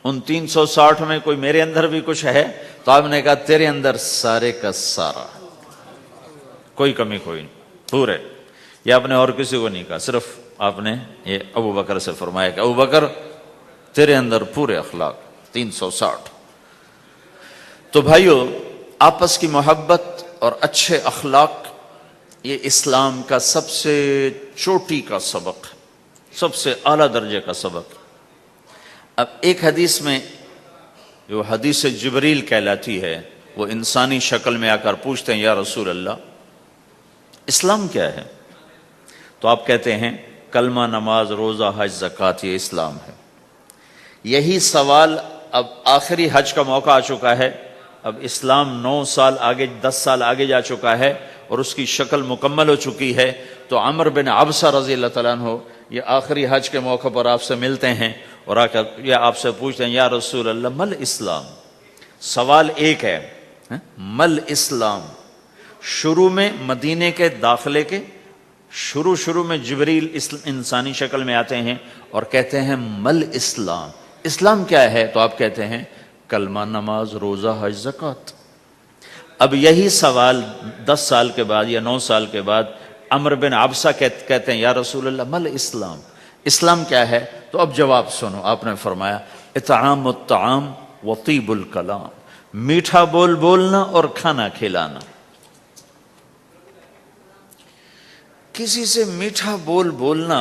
ان 360 میں کوئی میرے اندر بھی کچھ ہے؟ تو آپ نے کہا تیرے اندر سارے کا سارا، کوئی کمی کوئی نہیں، پورے۔ یہ آپ نے اور کسی کو نہیں کہا، صرف آپ نے یہ ابو بکر سے فرمایا کہ ابو بکر تیرے اندر پورے اخلاق 360۔ تو بھائیو، آپس کی محبت اور اچھے اخلاق یہ اسلام کا سب سے چوٹی کا سبق ہے، سب سے اعلیٰ درجے کا سبق۔ اب ایک حدیث میں جو حدیث جبریل کہلاتی ہے، وہ انسانی شکل میں آ کر پوچھتے ہیں یا رسول اللہ اسلام کیا ہے؟ تو آپ کہتے ہیں کلمہ، نماز، روزہ، حج، زکوٰۃ، یہ اسلام ہے۔ یہی سوال اب آخری حج کا موقع آ چکا ہے، اب اسلام 9 سال آگے، 10 سال آگے جا چکا ہے اور اس کی شکل مکمل ہو چکی ہے۔ تو عمر بن عبسہ رضی اللہ تعالیٰ عنہ یہ آخری حج کے موقع پر آپ سے ملتے ہیں اور آ کر یہ آپ سے پوچھتے ہیں یا رسول اللہ مل اسلام؟ سوال ایک ہے، مل اسلام؟ شروع میں مدینے کے داخلے کے شروع میں جبریل انسانی شکل میں آتے ہیں اور کہتے ہیں مل اسلام، اسلام کیا ہے؟ تو آپ کہتے ہیں کلمہ، نماز، روزہ، حج، زکوٰۃ۔ اب یہی سوال 10 سال کے بعد یا 9 سال کے بعد عمر بن عبسہ کہتے ہیں یا رسول اللہ مل اسلام؟ اسلام کیا ہے؟ تو اب جواب سنو، آپ نے فرمایا اطعام الطعام وطیب الکلام، میٹھا بول بولنا اور کھانا کھلانا۔ کسی سے میٹھا بول بولنا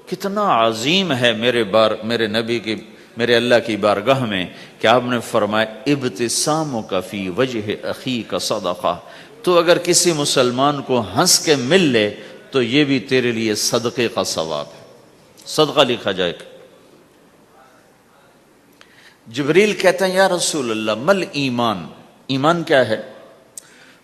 کتنا عظیم ہے میرے نبی کی، میرے اللہ کی بارگاہ میں، کہ آپ نے فرمایا ابتسامک فی وجہ اخیک صدقہ، تو اگر کسی مسلمان کو ہنس کے مل لے تو یہ بھی تیرے لیے صدقے کا ثواب ہے، صدقہ لکھا جائے گا۔ جبریل کہتے ہیں یا رسول اللہ مل ایمان؟ ایمان کیا ہے؟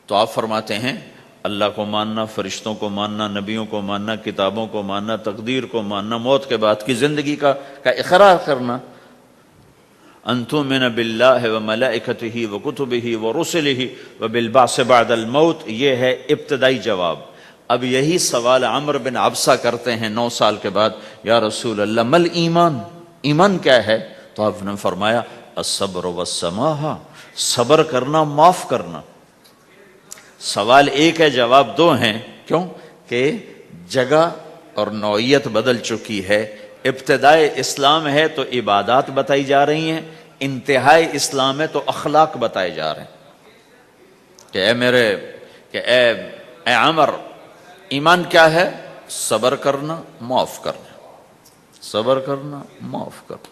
تو آپ فرماتے ہیں اللہ کو ماننا، فرشتوں کو ماننا، نبیوں کو ماننا، کتابوں کو ماننا، تقدیر کو ماننا، موت کے بعد کی زندگی کا اقرار کرنا۔ ان تؤمن باللہ وملائکتہ وکتبہ ورسلہ وبالبعث بعد الموت، یہ ہے ابتدائی جواب۔ اب یہی سوال عمر بن عبسہ کرتے ہیں 9 سال کے بعد، یا رسول اللہ مل ایمان؟ ایمان کیا ہے؟ تو آپ نے فرمایا الصبر والسماحہ، صبر کرنا، معاف کرنا۔ سوال ایک ہے، جواب 2 ہیں، کیوں کہ جگہ اور نوعیت بدل چکی ہے۔ ابتدائے اسلام ہے تو عبادات بتائی جا رہی ہیں، انتہائی اسلام ہے تو اخلاق بتائے جا رہے ہیں کہ اے عمر ایمان کیا ہے؟ صبر کرنا، معاف کرنا، صبر کرنا، معاف کرنا۔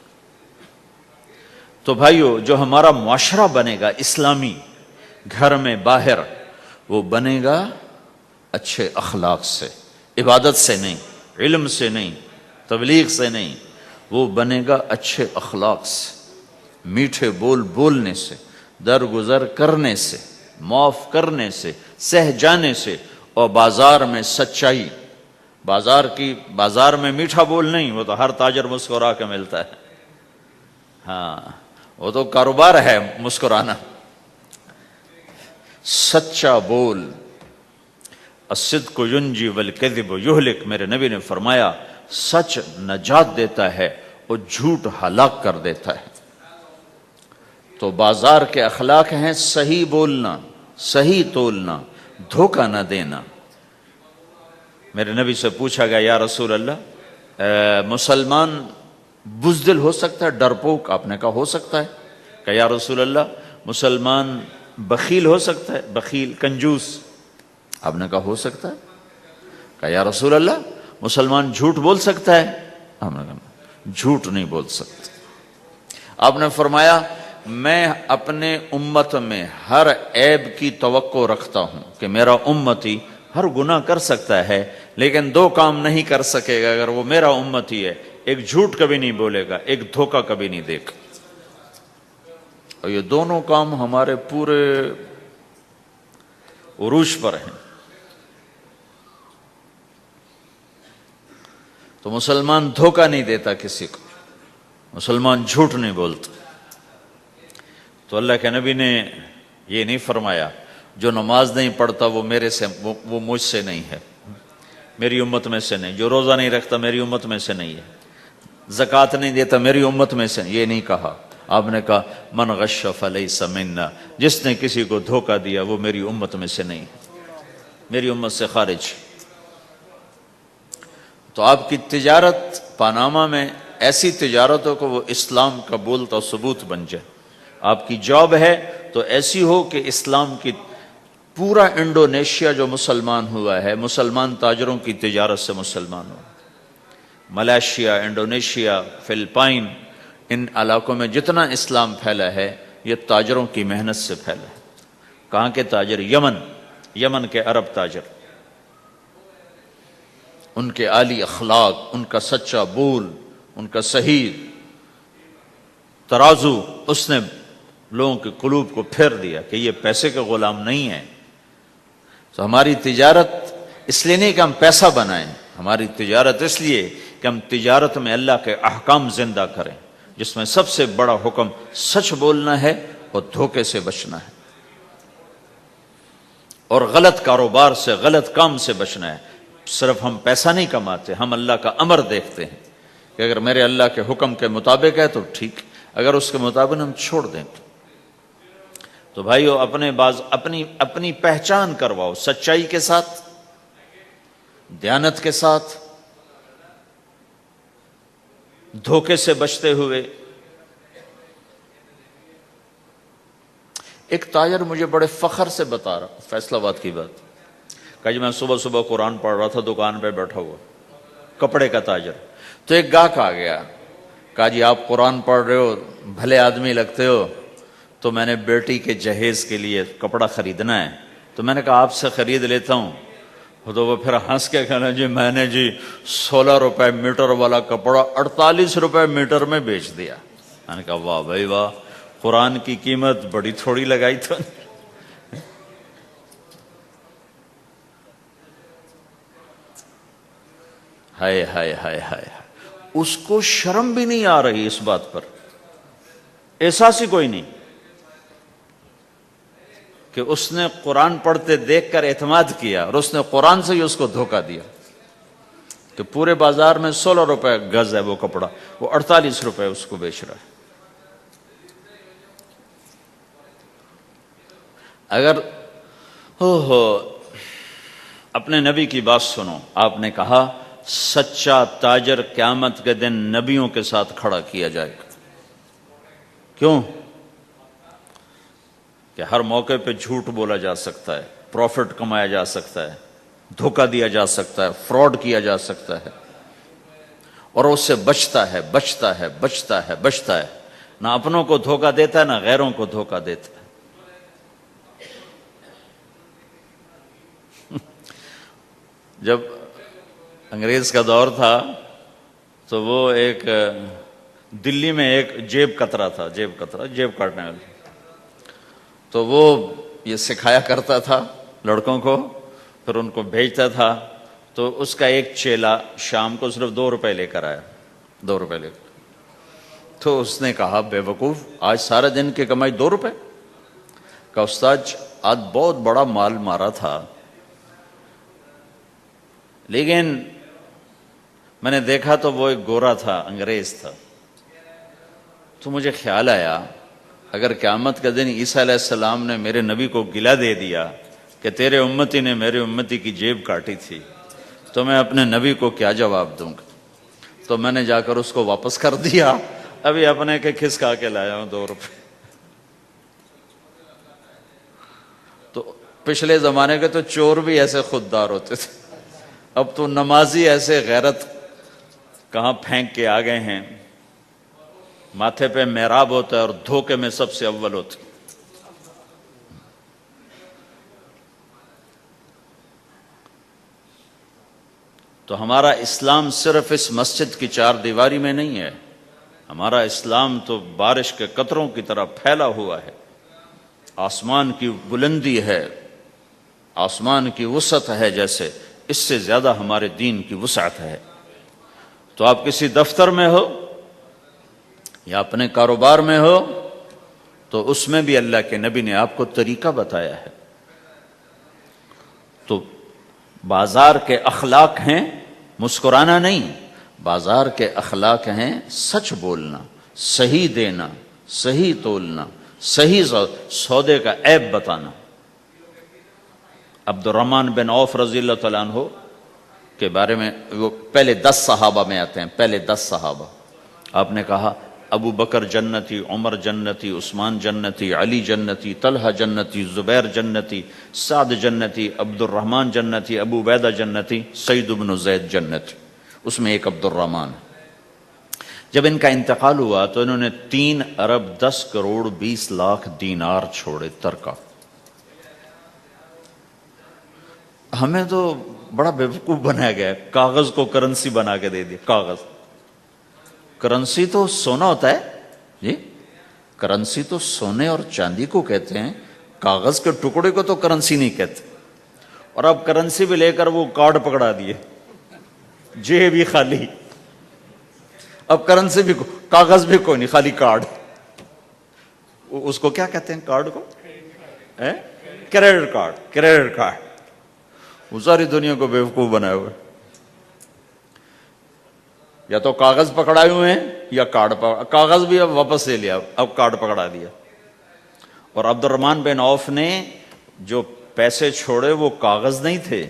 تو بھائیو، جو ہمارا معاشرہ بنے گا اسلامی، گھر میں باہر، وہ بنے گا اچھے اخلاق سے، عبادت سے نہیں، علم سے نہیں، تبلیغ سے نہیں، وہ بنے گا اچھے اخلاق سے، میٹھے بول بولنے سے، درگزر کرنے سے، معاف کرنے سے، سہ جانے سے، اور بازار میں سچائی۔ بازار میں میٹھا بول نہیں، وہ تو ہر تاجر مسکرا کے ملتا ہے، ہاں وہ تو کاروبار ہے مسکرانا۔ سچا بول، الصدق ینجی والکذب یہلک، میرے نبی نے فرمایا سچ نجات دیتا ہے اور جھوٹ ہلاک کر دیتا ہے۔ تو بازار کے اخلاق ہیں صحیح بولنا، صحیح تولنا، دھوکہ نہ دینا۔ میرے نبی سے پوچھا گیا یا رسول اللہ، مسلمان بزدل ہو سکتا ہے، ڈرپوک؟ آپ نے کہا ہو سکتا ہے۔ کہ یا رسول اللہ، مسلمان بخیل ہو سکتا ہے، بخیل کنجوس؟ آپ نے کہا ہو سکتا ہے۔ کہ یا رسول اللہ، مسلمان جھوٹ بول سکتا ہے؟ آپ نے کہا جھوٹ نہیں بول سکتا۔ آپ نے فرمایا میں اپنے امت میں ہر عیب کی توقع رکھتا ہوں کہ میرا امتی ہر گناہ کر سکتا ہے لیکن دو کام نہیں کر سکے گا اگر وہ میرا امتی ہے، ایک جھوٹ کبھی نہیں بولے گا، ایک دھوکہ کبھی نہیں دے گا۔ اور یہ دونوں کام ہمارے پورے عروج پر ہیں۔ تو مسلمان دھوکہ نہیں دیتا کسی کو، مسلمان جھوٹ نہیں بولتا۔ تو اللہ کے نبی نے یہ نہیں فرمایا جو نماز نہیں پڑھتا وہ مجھ سے نہیں ہے، میری امت میں سے نہیں، جو روزہ نہیں رکھتا میری امت میں سے نہیں ہے، زکوٰۃ نہیں دیتا میری امت میں سے، یہ نہیں کہا۔ آپ نے کہا من غش فلیس منا، جس نے کسی کو دھوکہ دیا وہ میری امت میں سے نہیں، میری امت سے خارج۔ تو آپ کی تجارت پاناما میں ایسی تجارتوں کو وہ اسلام کا بولتا ثبوت بن جائے۔ آپ کی جاب ہے تو ایسی ہو کہ اسلام کی پورا انڈونیشیا جو مسلمان ہوا ہے، مسلمان تاجروں کی تجارت سے مسلمان ہو۔ ملائیشیا، انڈونیشیا، فلپائن، ان علاقوں میں جتنا اسلام پھیلا ہے یہ تاجروں کی محنت سے پھیلا ہے۔ کہاں کے تاجر؟ یمن کے عرب تاجر، ان کے عالی اخلاق، ان کا سچا بول، ان کا صحیح ترازو، اس نے لوگوں کے قلوب کو پھیر دیا کہ یہ پیسے کے غلام نہیں ہیں۔ تو ہماری تجارت اس لیے نہیں کہ ہم پیسہ بنائیں، ہماری تجارت اس لیے کہ ہم تجارت میں اللہ کے احکام زندہ کریں، جس میں سب سے بڑا حکم سچ بولنا ہے اور دھوکے سے بچنا ہے، اور غلط کاروبار سے، غلط کام سے بچنا ہے۔ صرف ہم پیسہ نہیں کماتے، ہم اللہ کا امر دیکھتے ہیں کہ اگر میرے اللہ کے حکم کے مطابق ہے تو ٹھیک، اگر اس کے مطابق ہم چھوڑ دیں تو بھائیو اپنی پہچان کرواؤ سچائی کے ساتھ، دیانت کے ساتھ، دھوکے سے بچتے ہوئے۔ ایک تاجر مجھے بڑے فخر سے بتا رہا، فیصل آباد کی بات، کہ جی میں صبح صبح قرآن پڑھ رہا تھا دکان پہ بیٹھا ہوا، کپڑے کا تاجر، تو ایک گاہک آ گیا، کہا جی آپ قرآن پڑھ رہے ہو، بھلے آدمی لگتے ہو، تو میں نے بیٹی کے جہیز کے لیے کپڑا خریدنا ہے، تو میں نے کہا آپ سے خرید لیتا ہوں۔ تو وہ پھر ہنس کے کہنا جی میں نے 16 روپے میٹر والا کپڑا 48 روپے میٹر میں بیچ دیا۔ میں نے کہا واہ بھائی واہ، قرآن کی قیمت بڑی تھوڑی لگائی تو۔ ہائے ہائے ہائے ہائے، اس کو شرم بھی نہیں آ رہی اس بات پر، احساس ہی کوئی نہیں کہ اس نے قرآن پڑھتے دیکھ کر اعتماد کیا اور اس نے قرآن سے ہی اس کو دھوکہ دیا کہ پورے بازار میں 16 روپے گز ہے وہ کپڑا، وہ 48 روپے اس کو بیچ رہا ہے۔ اگر اپنے نبی کی بات سنو، آپ نے کہا سچا تاجر قیامت کے دن نبیوں کے ساتھ کھڑا کیا جائے گا۔ کیوں؟ کہ ہر موقع پہ جھوٹ بولا جا سکتا ہے، پروفٹ کمایا جا سکتا ہے، دھوکہ دیا جا سکتا ہے، فراڈ کیا جا سکتا ہے، اور اس سے بچتا ہے بچتا ہے بچتا ہے بچتا ہے، نہ اپنوں کو دھوکہ دیتا ہے نہ غیروں کو دھوکہ دیتا ہے۔ جب انگریز کا دور تھا تو وہ ایک دلی میں ایک جیب کترا تھا، جیب کاٹنے والا، تو وہ یہ سکھایا کرتا تھا لڑکوں کو، پھر ان کو بھیجتا تھا، تو اس کا ایک چیلا شام کو صرف 2 روپے لے کر آیا، 2 روپے لے کر، تو اس نے کہا بے وقوف، آج سارے دن کی کمائی 2 روپے؟ کہا استاد آج بہت بڑا مال مارا تھا، لیکن میں نے دیکھا تو وہ ایک گورا تھا، انگریز تھا، تو مجھے خیال آیا اگر قیامت کا دن عیسیٰ علیہ السلام نے میرے نبی کو گلہ دے دیا کہ تیرے امتی نے میرے امتی کی جیب کاٹی تھی، تو میں اپنے نبی کو کیا جواب دوں گا؟ تو میں نے جا کر اس کو واپس کر دیا، ابھی اپنے کے کھسکا کے لایا ہوں 2 روپے۔ تو پچھلے زمانے کے تو چور بھی ایسے خوددار ہوتے تھے، اب تو نمازی ایسے غیرت کہاں پھینک کے آ گئے ہیں، ماتھے پہ محراب ہوتا ہے اور دھوکے میں سب سے اول ہوتے۔ تو ہمارا اسلام صرف اس مسجد کی 4 دیواری میں نہیں ہے، ہمارا اسلام تو بارش کے قطروں کی طرح پھیلا ہوا ہے، آسمان کی بلندی ہے، آسمان کی وسعت ہے، جیسے اس سے زیادہ ہمارے دین کی وسعت ہے۔ تو آپ کسی دفتر میں ہو یا اپنے کاروبار میں ہو، تو اس میں بھی اللہ کے نبی نے آپ کو طریقہ بتایا ہے۔ تو بازار کے اخلاق ہیں مسکرانا نہیں، بازار کے اخلاق ہیں سچ بولنا، صحیح دینا، صحیح تولنا، صحیح سودے کا عیب بتانا۔ عبد الرحمن بن عوف رضی اللہ تعالیٰ عنہ کے بارے میں، وہ پہلے 10 صحابہ میں آتے ہیں، پہلے 10 صحابہ۔ آپ نے کہا ابو بکر جنتی، عمر جنتی، عثمان جنتی، علی جنتی، طلحہ جنتی، زبیر جنتی، سعد جنتی، عبد الرحمن جنتی، ابو عبیدہ جنتی، سعید بن زید جنتی، اس میں ایک عبد الرحمن ہے۔ جب ان کا انتقال ہوا تو انہوں نے 3 ارب 10 کروڑ 20 لاکھ دینار چھوڑے ترکہ۔ ہمیں تو بڑا بیوقوف بنایا گیا ہے، کاغذ کو کرنسی بنا کے دے دیا۔ کاغذ، کرنسی تو سونا ہوتا ہے جی، کرنسی تو سونے اور چاندی کو کہتے ہیں، کاغذ کے ٹکڑے کو تو کرنسی نہیں کہتے۔ اور اب کرنسی بھی لے کر وہ کارڈ پکڑا دیے، جیب بھی خالی، اب کرنسی بھی کاغذ بھی کوئی نہیں، خالی کارڈ۔ اس کو کیا کہتے ہیں کارڈ کو؟ Credit card, credit card. وہ ساری دنیا کو بیوقوف بنائے ہوئے، یا تو کاغذ پکڑائے ہوئے ہیں یا کارڈ کاغذ بھی اب واپس لے لیا، اب کارڈ پکڑا دیا۔ اور عبد الرحمن بن عوف نے جو پیسے چھوڑے وہ کاغذ نہیں تھے،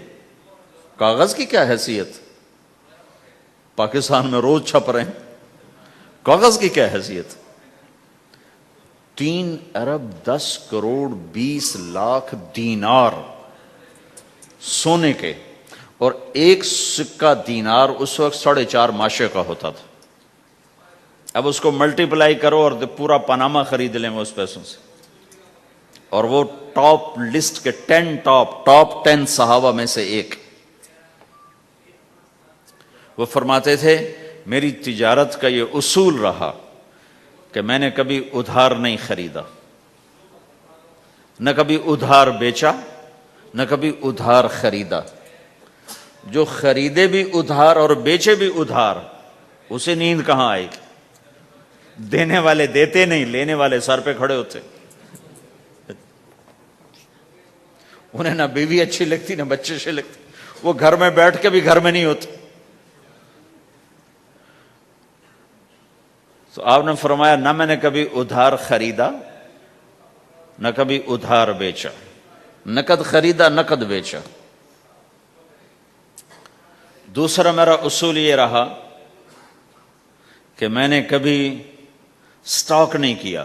کاغذ کی کیا حیثیت، پاکستان میں روز چھپ رہے ہیں، کاغذ کی کیا حیثیت۔ 3 ارب 10 کروڑ 20 لاکھ دینار سونے کے، اور ایک سکہ دینار اس وقت 4.5 ماشے کا ہوتا تھا۔ اب اس کو ملٹیپلائی کرو اور پورا پاناما خرید لیں وہ اس پیسوں سے۔ اور وہ ٹاپ لسٹ کے 10 10 صحابہ میں سے ایک۔ وہ فرماتے تھے میری تجارت کا یہ اصول رہا کہ میں نے کبھی ادھار نہیں خریدا، نہ کبھی ادھار بیچا، نہ کبھی ادھار خریدا۔ جو خریدے بھی ادھار اور بیچے بھی ادھار، اسے نیند کہاں آئے گی؟ دینے والے دیتے نہیں، لینے والے سر پہ کھڑے ہوتے۔ انہیں نہ بیوی اچھی لگتی نہ بچے اچھے لگتے، وہ گھر میں بیٹھ کے بھی گھر میں نہیں ہوتے۔ تو آپ نے فرمایا نہ میں نے کبھی ادھار خریدا نہ کبھی ادھار بیچا، نقد خریدا نقد بیچا۔ دوسرا میرا اصول یہ رہا کہ میں نے کبھی سٹاک نہیں کیا،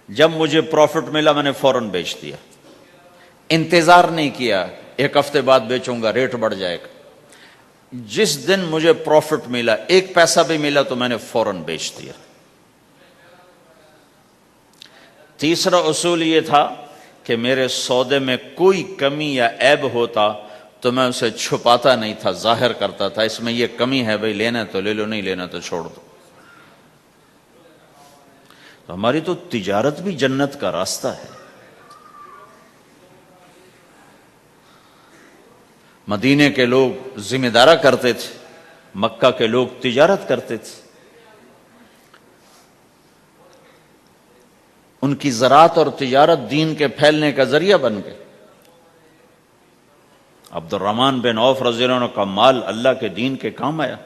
جب مجھے پروفٹ ملا میں نے فوراً بیچ دیا، انتظار نہیں کیا ایک ہفتے بعد بیچوں گا، ریٹ بڑھ جائے گا۔ جس دن مجھے پروفٹ ملا، ایک پیسہ بھی ملا تو میں نے فوراً بیچ دیا۔ تیسرا اصول یہ تھا کہ میرے سودے میں کوئی کمی یا عیب ہوتا تو میں اسے چھپاتا نہیں تھا، ظاہر کرتا تھا، اس میں یہ کمی ہے بھائی، لینا تو لے لو، نہیں لینا تو چھوڑ دو۔ تو ہماری تو تجارت بھی جنت کا راستہ ہے۔ مدینے کے لوگ ذمہ دارا کرتے تھے، مکہ کے لوگ تجارت کرتے تھے، ان کی زراعت اور تجارت دین کے پھیلنے کا ذریعہ بن گئے۔ عبد الرحمن بن عوف رضی اللہ عنہ کا مال اللہ کے دین کے کام آیا،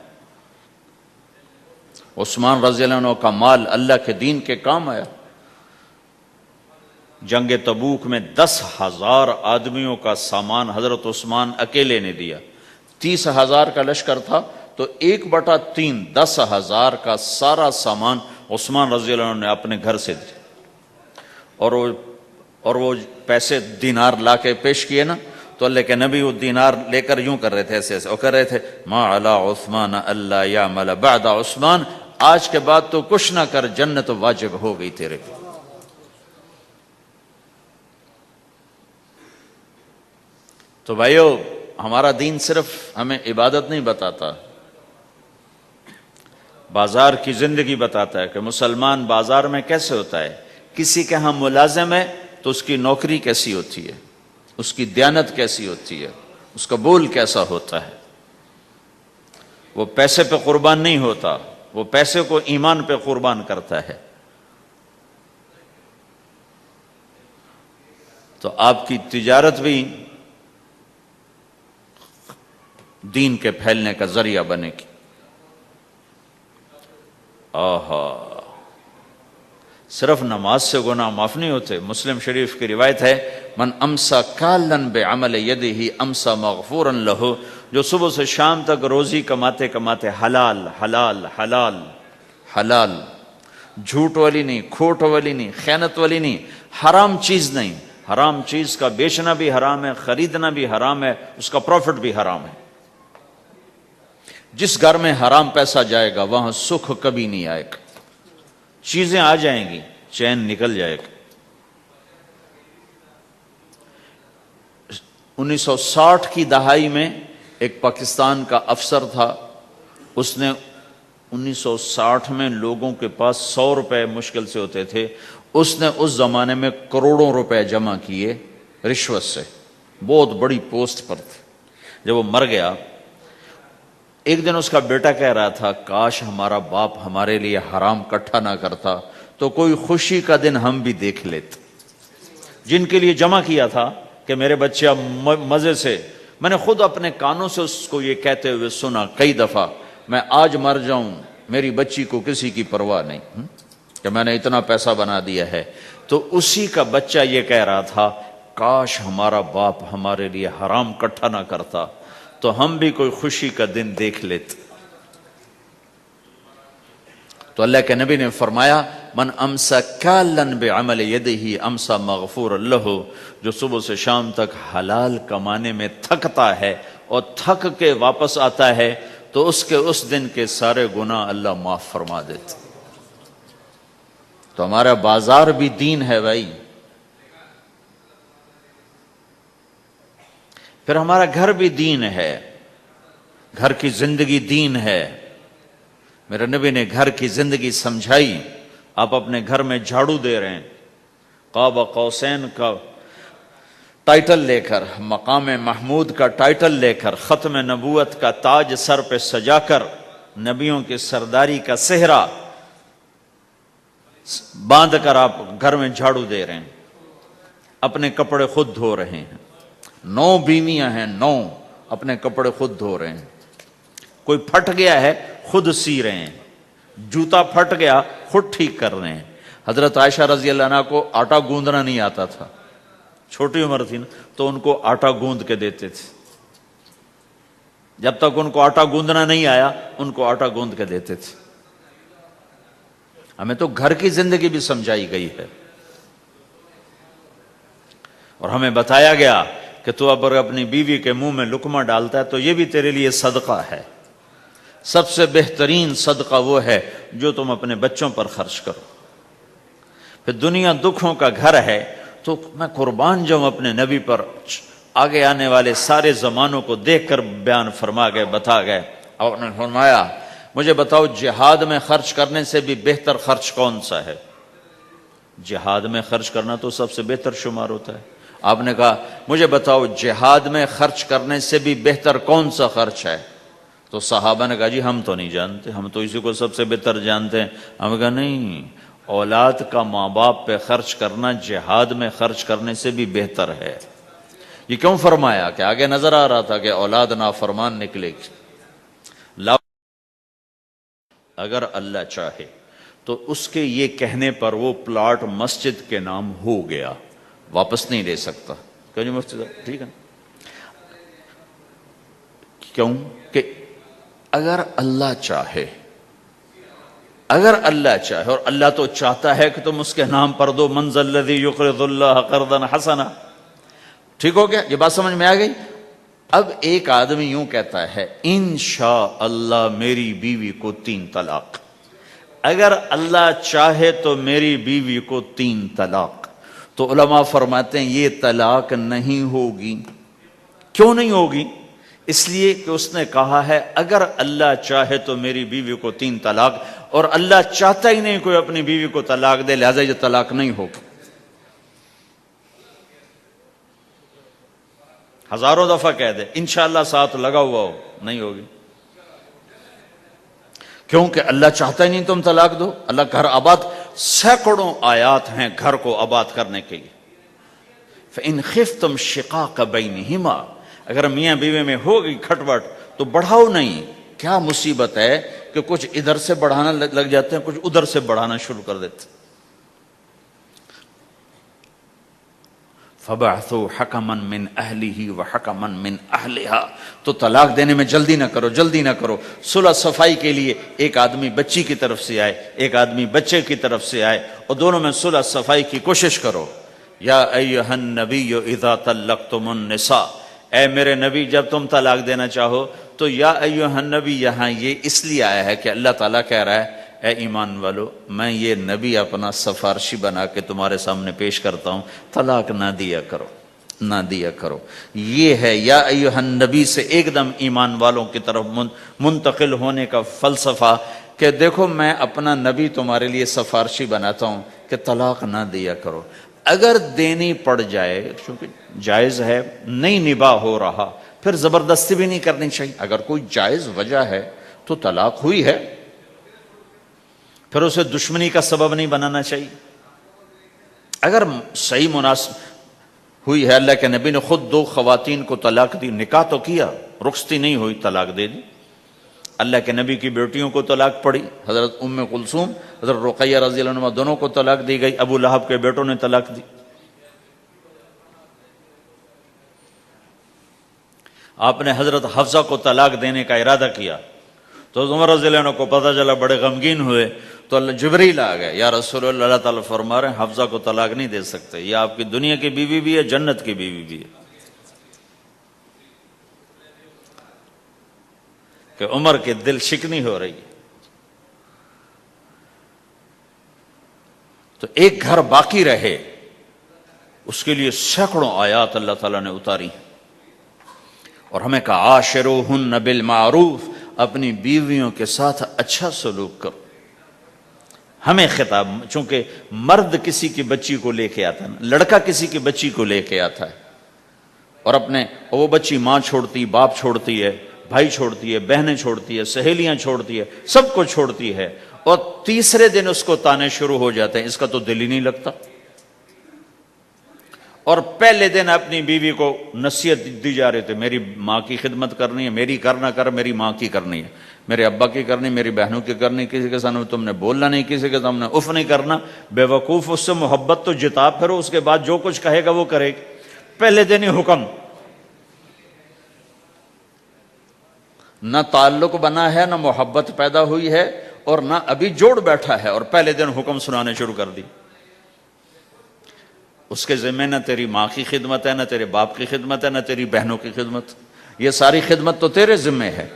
عثمان رضی اللہ عنہ کا مال اللہ کے دین کے کام آیا۔ جنگ تبوک میں 10,000 آدمیوں کا سامان حضرت عثمان اکیلے نے دیا۔ 30,000 کا لشکر تھا تو 1/3 10,000 کا سارا سامان عثمان رضی اللہ عنہ نے اپنے گھر سے دیا۔ اور وہ پیسے دینار لا کے پیش کیے نا، تو اللہ کے نبی وہ دینار لے کر یوں کر رہے تھے، ایسے ایسے، اور کر رہے تھے ما علی عثمان اللہ یعمل بعد عثمان، آج کے بعد تو کچھ نہ کر، جنت واجب ہو گئی تیرے پہ۔ تو بھائیو، ہمارا دین صرف ہمیں عبادت نہیں بتاتا، بازار کی زندگی بتاتا ہے کہ مسلمان بازار میں کیسے ہوتا ہے۔ کسی کے ہاں ملازم ہے تو اس کی نوکری کیسی ہوتی ہے، اس کی دیانت کیسی ہوتی ہے، اس کا بول کیسا ہوتا ہے۔ وہ پیسے پہ قربان نہیں ہوتا، وہ پیسے کو ایمان پہ قربان کرتا ہے۔ تو آپ کی تجارت بھی دین کے پھیلنے کا ذریعہ بنے گی۔ آہا، صرف نماز سے گناہ معاف نہیں ہوتے۔ مسلم شریف کی روایت ہے، من امسا کالن بعمل یدہ امسا مغفورا لہ، جو صبح سے شام تک روزی کماتے کماتے حلال حلال حلال حلال، جھوٹ والی نہیں، کھوٹ والی نہیں، خیانت والی نہیں، حرام چیز نہیں، حرام چیز کا بیچنا بھی حرام ہے، خریدنا بھی حرام ہے، اس کا پروفٹ بھی حرام ہے۔ جس گھر میں حرام پیسہ جائے گا وہاں سکھ کبھی نہیں آئے گا، چیزیں آ جائیں گی، چین نکل جائے گا۔ 1960 کی دہائی میں ایک پاکستان کا افسر تھا، اس نے 1960 میں لوگوں کے پاس 100 روپے مشکل سے ہوتے تھے، اس نے اس زمانے میں کروڑوں روپے جمع کیے رشوت سے، بہت بڑی پوسٹ پر تھے۔ جب وہ مر گیا، ایک دن اس کا بیٹا کہہ رہا تھا، کاش ہمارا باپ ہمارے لیے حرام کٹھا نہ کرتا تو کوئی خوشی کا دن ہم بھی دیکھ لیتے۔ جن کے لیے جمع کیا تھا کہ میرے بچے اب مزے سے، میں نے خود اپنے کانوں سے اس کو یہ کہتے ہوئے سنا کئی دفعہ، میں آج مر جاؤں میری بچی کو کسی کی پرواہ نہیں کہ میں نے اتنا پیسہ بنا دیا ہے۔ تو اسی کا بچہ یہ کہہ رہا تھا، کاش ہمارا باپ ہمارے لیے حرام کٹھا نہ کرتا تو ہم بھی کوئی خوشی کا دن دیکھ لیتے۔ تو اللہ کے نبی نے فرمایا، من امسا کالن بعمل یدہ امسا مغفور لہ، جو صبح سے شام تک حلال کمانے میں تھکتا ہے اور تھک کے واپس آتا ہے تو اس کے اس دن کے سارے گناہ اللہ معاف فرما دیتے۔ تو ہمارا بازار بھی دین ہے بھائی، پھر ہمارا گھر بھی دین ہے، گھر کی زندگی دین ہے۔ میرے نبی نے گھر کی زندگی سمجھائی۔ آپ اپنے گھر میں جھاڑو دے رہے ہیں، قاب قوسین کا ٹائٹل لے کر، مقام محمود کا ٹائٹل لے کر، ختم نبوت کا تاج سر پہ سجا کر، نبیوں کی سرداری کا صحرا باندھ کر آپ گھر میں جھاڑو دے رہے ہیں، اپنے کپڑے خود دھو رہے ہیں۔ 9 بیویاں ہیں، 9 اپنے کپڑے خود دھو رہے ہیں۔ کوئی پھٹ گیا ہے خود سی رہے ہیں، جوتا پھٹ گیا خود ٹھیک کر رہے ہیں۔ حضرت عائشہ رضی اللہ عنہا کو آٹا گوندنا نہیں آتا تھا، چھوٹی عمر تھی نا، تو ان کو آٹا گوند کے دیتے تھے۔ جب تک ان کو آٹا گوندنا نہیں آیا ان کو آٹا گوند کے دیتے تھے۔ ہمیں تو گھر کی زندگی بھی سمجھائی گئی ہے، اور ہمیں بتایا گیا کہ تو اب اپنی بیوی کے منہ میں لقمہ ڈالتا ہے تو یہ بھی تیرے لیے صدقہ ہے. سب سے بہترین صدقہ وہ ہے جو تم اپنے بچوں پر خرچ کرو. پھر دنیا دکھوں کا گھر ہے تو میں قربان جاؤں اپنے نبی پر. آگے آنے والے سارے زمانوں کو دیکھ کر بیان فرما گئے، بتا گئے. اور نے فرمایا مجھے بتاؤ جہاد میں خرچ کرنے سے بھی بہتر خرچ کون سا ہے؟ جہاد میں خرچ کرنا تو سب سے بہتر شمار ہوتا ہے. آپ نے کہا مجھے بتاؤ جہاد میں خرچ کرنے سے بھی بہتر کون سا خرچ ہے؟ تو صحابہ نے کہا جی ہم تو نہیں جانتے، ہم تو اسی کو سب سے بہتر جانتے ہیں. ہم نے کہا نہیں، اولاد کا ماں باپ پہ خرچ کرنا جہاد میں خرچ کرنے سے بھی بہتر ہے. یہ کیوں فرمایا؟ کہ آگے نظر آ رہا تھا کہ اولاد نافرمان نکلے گی. اگر اللہ چاہے تو اس کے یہ کہنے پر وہ پلاٹ مسجد کے نام ہو گیا، واپس نہیں لے سکتا. کہ جی مفتی صاحب ٹھیک ہے. کیوں؟ کہ اگر اللہ چاہے، اگر اللہ چاہے، اور اللہ تو چاہتا ہے کہ تم اس کے نام پر دو. من ذا الذی یقرض اللہ قرضا حسنا. ٹھیک ہو گیا؟ یہ بات سمجھ میں آ گئی؟ اب ایک آدمی یوں کہتا ہے انشاءاللہ میری بیوی کو 3 طلاق، اگر اللہ چاہے تو میری بیوی کو 3 طلاق. تو علماء فرماتے ہیں یہ طلاق نہیں ہوگی. کیوں نہیں ہوگی؟ اس لیے کہ اس نے کہا ہے اگر اللہ چاہے تو میری بیوی کو 3 طلاق، اور اللہ چاہتا ہی نہیں کوئی اپنی بیوی کو طلاق دے، لہذا یہ طلاق نہیں ہوگی. ہزاروں دفعہ کہہ دے انشاءاللہ ساتھ لگا ہوا ہو، نہیں ہوگی. کیونکہ اللہ چاہتا ہی نہیں تم طلاق دو. اللہ گھر آباد، سینکڑوں آیات ہیں گھر کو آباد کرنے کے لیے. فَإِنْ خِفْتُمْ شِقَاقَ بَيْنِهِمَا، اگر میاں بیوی میں ہو گئی کھٹپٹ تو بڑھاؤ نہیں. کیا مصیبت ہے کہ کچھ ادھر سے بڑھانا لگ جاتے ہیں، کچھ ادھر سے بڑھانا شروع کر دیتے. فَبَعْثُوا حَكَمًا مِّنْ أَهْلِهِ وَحَكَمًا مِّنْ أَهْلِهَا. تو طلاق دینے میں جلدی نہ کرو، جلدی نہ کرو. صلح صفائی کے لیے ایک آدمی بچی کی طرف سے آئے، ایک آدمی بچے کی طرف سے آئے، اور دونوں میں صلح صفائی کی کوشش کرو. یا ایھا النبی اذا طلقتم النساء، اے میرے نبی جب تم طلاق دینا چاہو تو یا ایھا النبی یہاں یہ اس لیے آیا ہے کہ اللہ تعالیٰ کہہ رہا ہے اے ایمان والو میں یہ نبی اپنا سفارشی بنا کے تمہارے سامنے پیش کرتا ہوں، طلاق نہ دیا کرو، نہ دیا کرو. یہ ہے یا ایھا النبی سے ایک دم ایمان والوں کی طرف منتقل ہونے کا فلسفہ کہ دیکھو میں اپنا نبی تمہارے لیے سفارشی بناتا ہوں کہ طلاق نہ دیا کرو. اگر دینی پڑ جائے چونکہ جائز ہے، نہیں نباہ ہو رہا، پھر زبردستی بھی نہیں کرنی چاہیے. اگر کوئی جائز وجہ ہے تو طلاق ہوئی ہے، پھر اسے دشمنی کا سبب نہیں بنانا چاہیے. اگر صحیح مناسب ہوئی ہے، اللہ کے نبی نے خود 2 خواتین کو طلاق دی، نکاح تو کیا، رخصتی نہیں ہوئی، طلاق دے دی. اللہ کے نبی کی بیٹیوں کو طلاق پڑی، حضرت ام کلثوم، حضرت رقیہ رضی اللہ عنہ دونوں کو طلاق دی گئی. ابو لہب کے بیٹوں نے طلاق دی. آپ نے حضرت حفصہ کو طلاق دینے کا ارادہ کیا تو عمر رضی اللہ عنہ کو پتہ چلا، بڑے غمگین ہوئے. تو اللہ جبریل آ گئے، یا رسول اللہ، اللہ تعالیٰ فرما رہے ہیں حفصہ کو طلاق نہیں دے سکتے، یہ آپ کی دنیا کی بیوی بھی ہے، جنت کی بیوی بھی ہے. کہ عمر کے دل شکنی ہو رہی ہے. تو ایک گھر باقی رہے اس کے لیے سینکڑوں آیات اللہ تعالیٰ نے اتاری، اور ہمیں کہا عاشروہن بالمعروف، اپنی بیویوں کے ساتھ اچھا سلوک کرو. ہمیں خطاب، چونکہ مرد کسی کی بچی کو لے کے آتا ہے، لڑکا کسی کی بچی کو لے کے آتا ہے، اور وہ بچی ماں چھوڑتی، باپ چھوڑتی ہے، بھائی چھوڑتی ہے، بہنیں چھوڑتی ہے، سہیلیاں چھوڑتی ہے، سب کو چھوڑتی ہے، اور تیسرے دن اس کو تانے شروع ہو جاتے ہیں، اس کا تو دل ہی نہیں لگتا. اور پہلے دن اپنی بیوی کو نصیحت دی جا رہی تھی، میری ماں کی خدمت کرنی ہے، میری کرنا کر، میری ماں کی کرنی ہے، میرے ابا کی کرنی، میری بہنوں کی کرنی، کسی کے سامنے تم نے بولنا نہیں، کسی کے سامنے اف نہیں کرنا. بے وقوف، اس سے محبت تو جتا پھرو، اس کے بعد جو کچھ کہے گا وہ کرے گا. پہلے دن ہی حکم، نہ تعلق بنا ہے، نہ محبت پیدا ہوئی ہے، اور نہ ابھی جوڑ بیٹھا ہے، اور پہلے دن حکم سنانے شروع کر دی. اس کے ذمہ نہ تیری ماں کی خدمت ہے، نہ تیرے باپ کی خدمت ہے، نہ تیری بہنوں کی خدمت، یہ ساری خدمت تو تیرے ذمہ ہے۔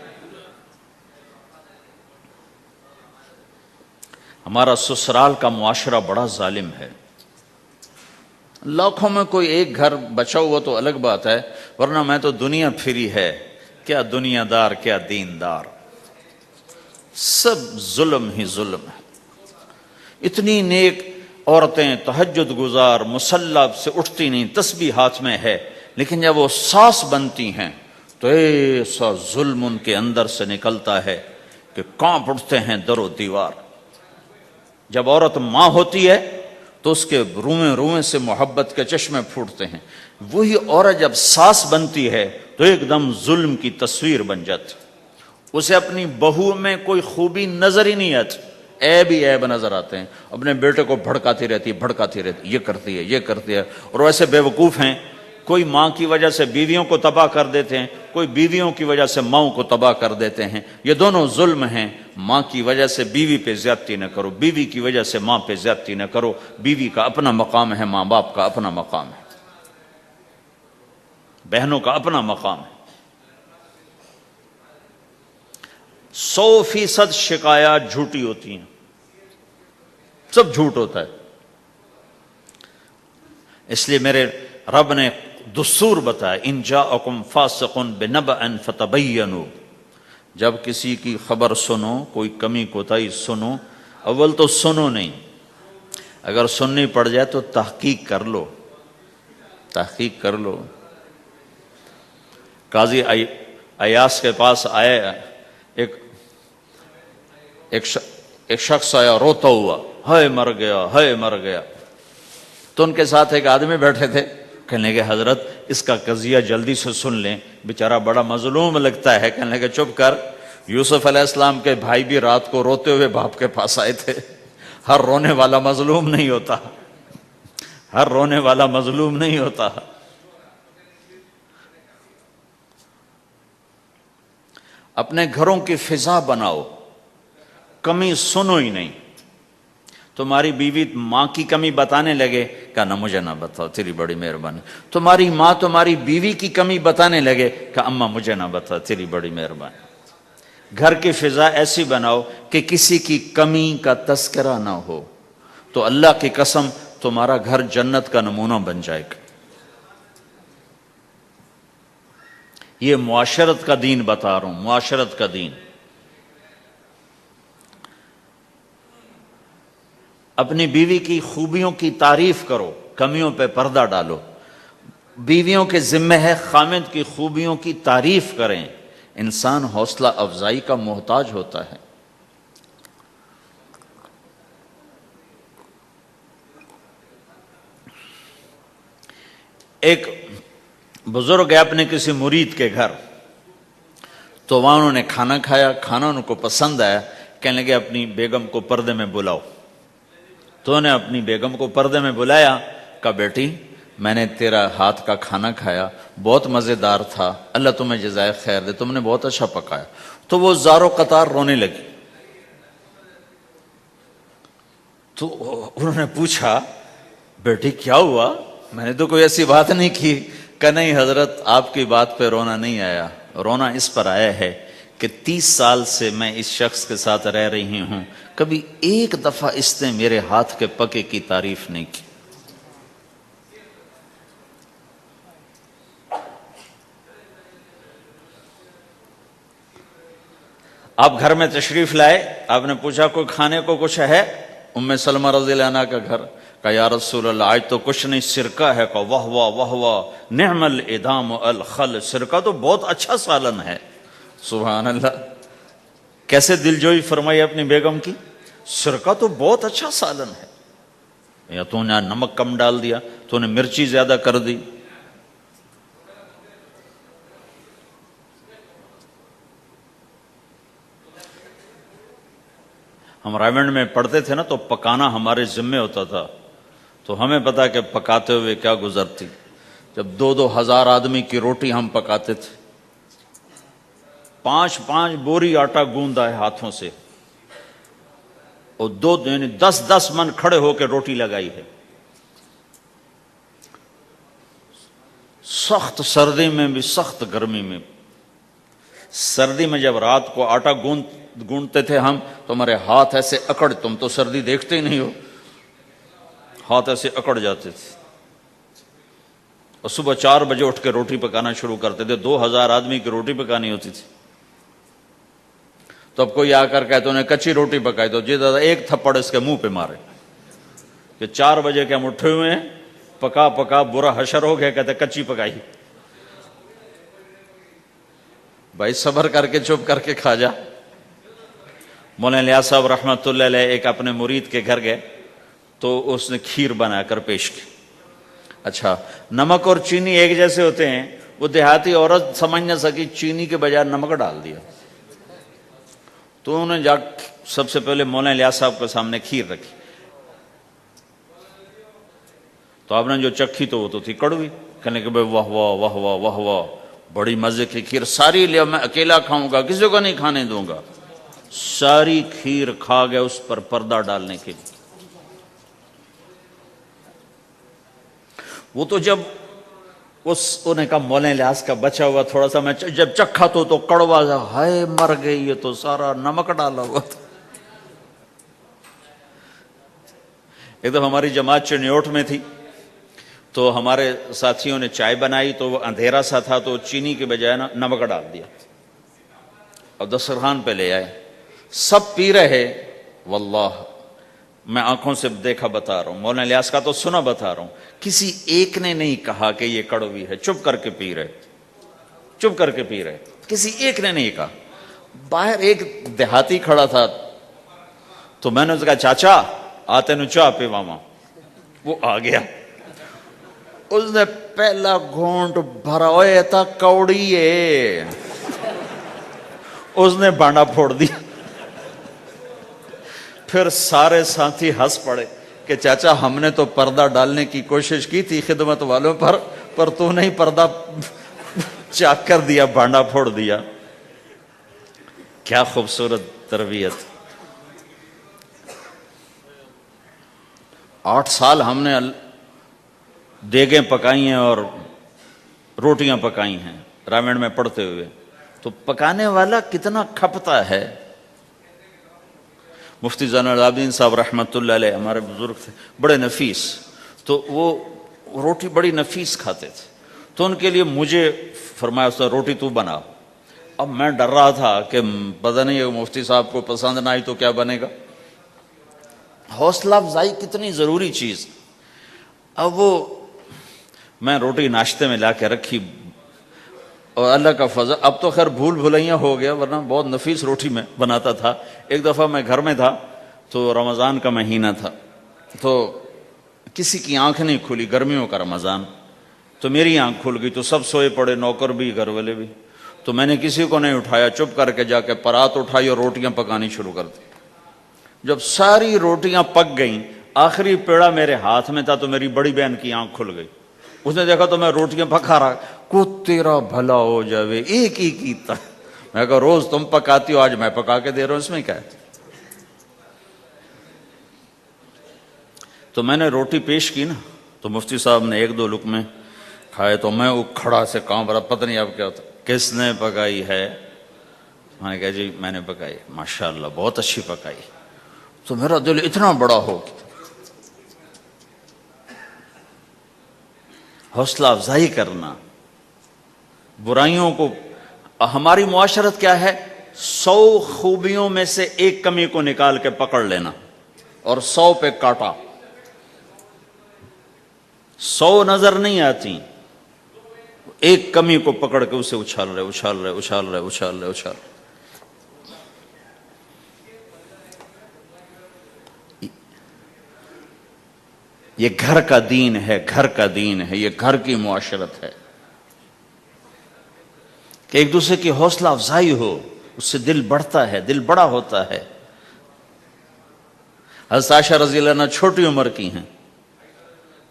ہمارا سسرال کا معاشرہ بڑا ظالم ہے، لاکھوں میں کوئی ایک گھر بچا ہوا تو الگ بات ہے، ورنہ میں تو دنیا پھری ہے، کیا دنیا دار کیا دین دار، سب ظلم ہی ظلم ہے۔ اتنی نیک عورتیں تہجد گزار مصلی سے اٹھتی نہیں، تسبیح ہاتھ میں ہے، لیکن جب وہ ساس بنتی ہیں تو ایسا ظلم ان کے اندر سے نکلتا ہے کہ کانپ اٹھتے ہیں در و دیوار۔ جب عورت ماں ہوتی ہے تو اس کے روئیں روئیں سے محبت کے چشمے پھوٹتے ہیں، وہی عورت جب ساس بنتی ہے تو ایک دم ظلم کی تصویر بن جاتی، اسے اپنی بہو میں کوئی خوبی نظر ہی نہیں آتی، عیب ہی عیب نظر آتے ہیں، اپنے بیٹے کو بھڑکاتی رہتی ہے، یہ کرتی ہے، اور ویسے بے وقوف ہیں، کوئی ماں کی وجہ سے بیویوں کو تباہ کر دیتے ہیں، کوئی بیویوں کی وجہ سے ماؤں کو تباہ کر دیتے ہیں، یہ دونوں ظلم ہیں۔ ماں کی وجہ سے بیوی پہ زیادتی نہ کرو، بیوی کی وجہ سے ماں پہ زیادتی نہ کرو، بیوی کا اپنا مقام ہے، ماں باپ کا اپنا مقام ہے، بہنوں کا اپنا مقام ہے۔ 100% شکایات جھوٹی ہوتی ہیں، سب جھوٹ ہوتا ہے، اس لیے میرے رب نے دستور بتایا، ان جاءکم فاسق بنبأ فتبینوا، جب کسی کی خبر سنو، کوئی کمی کوتاہی سنو، اول تو سنو نہیں، اگر سننی پڑ جائے تو تحقیق کر لو، تحقیق کر لو۔ قاضی ایاس کے پاس آئے، ایک شخص آیا روتا ہوا، ہائے مر گیا، ہائے مر گیا، تو ان کے ساتھ ایک آدمی بیٹھے تھے، کہنے لگے حضرت اس کا قضیہ جلدی سے سن لیں، بیچارہ بڑا مظلوم لگتا ہے۔ کہنے لگے چپ کر، یوسف علیہ السلام کے بھائی بھی رات کو روتے ہوئے باپ کے پاس آئے تھے، ہر رونے والا مظلوم نہیں ہوتا، ہر رونے والا مظلوم نہیں ہوتا۔ اپنے گھروں کی فضا بناؤ، کمی سنو ہی نہیں۔ تمہاری بیوی ماں کی کمی بتانے لگے، کہا نہ مجھے نہ بتاؤ، تیری بڑی مہربانی۔ تمہاری ماں تمہاری بیوی کی کمی بتانے لگے، کہا اماں مجھے نہ بتاؤ، تیری بڑی مہربانی۔ گھر کی فضا ایسی بناؤ کہ کسی کی کمی کا تذکرہ نہ ہو، تو اللہ کی قسم تمہارا گھر جنت کا نمونہ بن جائے گا۔ یہ معاشرت کا دین بتا رہا ہوں، معاشرت کا دین۔ اپنی بیوی کی خوبیوں کی تعریف کرو، کمیوں پہ پردہ ڈالو۔ بیویوں کے ذمہ ہے خامد کی خوبیوں کی تعریف کریں، انسان حوصلہ افزائی کا محتاج ہوتا ہے۔ ایک بزرگ ہے اپنے کسی مرید کے گھر، تو وہاں انہوں نے کھانا کھایا، کھانا ان کو پسند آیا، کہنے لگے اپنی بیگم کو پردے میں بلاؤ۔ تو انہوں نے اپنی بیگم کو پردے میں بلایا، کہا بیٹی میں نے تیرا ہاتھ کا کھانا کھایا، بہت مزیدار تھا، اللہ تمہیں جزائے خیر دے، تم نے بہت اچھا پکایا۔ تو وہ زارو قطار رونے لگی۔ تو انہوں نے پوچھا بیٹی کیا ہوا، میں نے تو کوئی ایسی بات نہیں کی۔ کہ نہیں حضرت آپ کی بات پہ رونا نہیں آیا، رونا اس پر آیا ہے کہ 30 سال سے میں اس شخص کے ساتھ رہ رہی ہوں، کبھی ایک دفعہ اس نے میرے ہاتھ کے پکے کی تعریف نہیں کی۔ آپ گھر میں تشریف لائے، آپ نے پوچھا کوئی کھانے کو کچھ ہے؟ ام سلمہ رضی اللہ عنہ کا گھر، کہا یا رسول اللہ آج تو کچھ نہیں، سرکہ ہے۔ کہا واہ واہ واہ واہ، نعم الادام الخل، سرکہ تو بہت اچھا سالن ہے۔ سبحان اللہ، کیسے دلجوئی فرمائی اپنی بیگم کی، سرکہ تو بہت اچھا سالن ہے، یا تو نے نمک کم ڈال دیا، تو نے مرچی زیادہ کر دی۔ ہم رائمنڈ میں پڑھتے تھے نا، تو پکانا ہمارے ذمے ہوتا تھا، تو ہمیں پتا کہ پکاتے ہوئے کیا گزرتی۔ جب 2-2 ہزار آدمی کی روٹی ہم پکاتے تھے، 5-5 بوری آٹا گوندا ہے ہاتھوں سے، اور 10-10 من کھڑے ہو کے روٹی لگائی ہے۔ سخت سردی میں بھی، سخت گرمی میں بھی۔ سردی میں جب رات کو آٹا گوندتے تھے ہم تو ہمارے ہاتھ ایسے اکڑ، تم تو سردی دیکھتے ہی نہیں ہو، ہاتھ ایسے اکڑ جاتے تھے، اور صبح 4 بجے اٹھ کے روٹی پکانا شروع کرتے تھے، 2000 آدمی کی روٹی پکانی ہوتی تھی۔ تو اب کوئی آ کر کہتے انہیں کچی روٹی پکائی، تو جی دادا ایک تھپڑ اس کے منہ پہ مارے کہ 4 بجے کے ہم اٹھے ہوئے ہیں، پکا پکا برا حشر ہو گیا، کہتے کچی پکائی۔ بھائی صبر کر کے چپ کر کے کھا جا۔ مولانا الیاس صاحب رحمۃ اللہ علیہ ایک اپنے مرید کے گھر گئے تو اس نے کھیر بنا کر پیش کی۔ اچھا، نمک اور چینی ایک جیسے ہوتے ہیں، وہ دیہاتی عورت سمجھ نہ سکی، چینی کے بجائے نمک ڈال دیا، تو انہوں نے جا سب سے پہلے مولانا الیاس صاحب کے سامنے کھیر رکھی، تو آپ نے جو چکھی تو وہ تو تھی کڑوی، کہنے کہ بھائی واہ واہ واہ واہ واہ واہ، بڑی مزے کی کھیر، ساری لیا میں اکیلا کھاؤں گا، کسی کو نہیں کھانے دوں گا۔ ساری کھیر کھا گئے، اس پر پردہ ڈالنے کے لیے۔ وہ تو جب انہوں نے کہا مولانا الیاس کا بچا ہوا تھوڑا سا میں جب چکھا تو کڑوا سا، ہائے مر گئی، یہ تو سارا نمک ڈالا ہوا تھا۔ ایک دفعہ ہماری جماعت چنیوٹ میں تھی تو ہمارے ساتھیوں نے چائے بنائی تو وہ اندھیرا سا تھا تو چینی کے بجائے نمک ڈال دیا اور دسترخوان پہ لے آئے، سب پی رہے، واللہ میں آنکھوں سے دیکھا بتا رہا ہوں، مولانا الیاس کا تو سنا بتا رہا ہوں، کسی ایک نے نہیں کہا کہ یہ کڑوی ہے، چپ کر کے پی رہے، چپ کر کے پی رہے، کسی ایک نے نہیں کہا۔ باہر ایک دیہاتی کھڑا تھا تو میں نے اس کہا چاچا آتے نو چاہ پی ماما، وہ آ گیا، اس نے پہلا گھونٹ بھرا، ہوئے تھا کوڑی ہے، اس نے بانڈا پھوڑ دیا۔ پھر سارے ساتھی ہنس پڑے کہ چاچا ہم نے تو پردہ ڈالنے کی کوشش کی تھی خدمت والوں پر تو نہیں پردہ چاک کر دیا، بانڈا پھوڑ دیا۔ کیا خوبصورت تربیت۔ 8 سال ہم نے دیگیں پکائی ہیں اور روٹیاں پکائی ہیں رامین میں پڑھتے ہوئے، تو پکانے والا کتنا کھپتا ہے۔ مفتی زین العابدین صاحب رحمۃ اللہ علیہ ہمارے بزرگ تھے، بڑے نفیس، تو وہ روٹی بڑی نفیس کھاتے تھے، تو ان کے لیے مجھے فرمایا اس نے روٹی تو بنا۔ اب میں ڈر رہا تھا کہ پتہ نہیں مفتی صاحب کو پسند نہ آئی تو کیا بنے گا۔ حوصلہ افزائی کتنی ضروری چیز۔ اب وہ میں روٹی ناشتے میں لا کے رکھی اور اللہ کا فضل، اب تو خیر بھول بھلائیاں ہو گیا ورنہ بہت نفیس روٹی میں بناتا تھا۔ ایک دفعہ میں گھر میں تھا تو رمضان کا مہینہ تھا، تو کسی کی آنکھ نہیں کھلی، گرمیوں کا رمضان، تو میری آنکھ کھل گئی، تو سب سوئے پڑے، نوکر بھی گھر والے بھی، تو میں نے کسی کو نہیں اٹھایا، چپ کر کے جا کے پرات اٹھائی اور روٹیاں پکانی شروع کر دی۔ جب ساری روٹیاں پک گئیں، آخری پیڑا میرے ہاتھ میں تھا تو میری بڑی بہن کی آنکھ کھل گئی، اس نے دیکھا تو میں روٹیاں پکا رہا، کو تیرا بھلا ہو جاوے، ایک ہی کیتا۔ میں کہا روز تم پکاتی ہو، آج میں پکا کے دے رہا ہوں، اس میں کیا ہے۔ تو میں نے روٹی پیش کی نا، تو مفتی صاحب نے 1-2 لقمے کھائے تو میں کھڑا سے کانپ رہا، پتہ نہیں اب کیا ہوتا، کس نے پکائی ہے؟ میں نے کہا جی میں نے پکائی، ماشاءاللہ بہت اچھی پکائی۔ تو میرا دل اتنا بڑا ہو گیا۔ حوصلہ افزائی کرنا، برائیوں کو، ہماری معاشرت کیا ہے، 100 خوبیوں میں سے ایک کمی کو نکال کے پکڑ لینا اور 100 پہ کاٹا۔ 100 نظر نہیں آتی، ایک کمی کو پکڑ کے اسے اچھال رہے اچھال رہے اچھال رہے اچھال رہے اچھال رہے۔ یہ گھر کا دین ہے، گھر کا دین ہے، یہ گھر کی معاشرت ہے کہ ایک دوسرے کی حوصلہ افزائی ہو، اس سے دل بڑھتا ہے، دل بڑا ہوتا ہے۔ حضرت عائشہ رضی اللہ عنہ چھوٹی عمر کی ہیں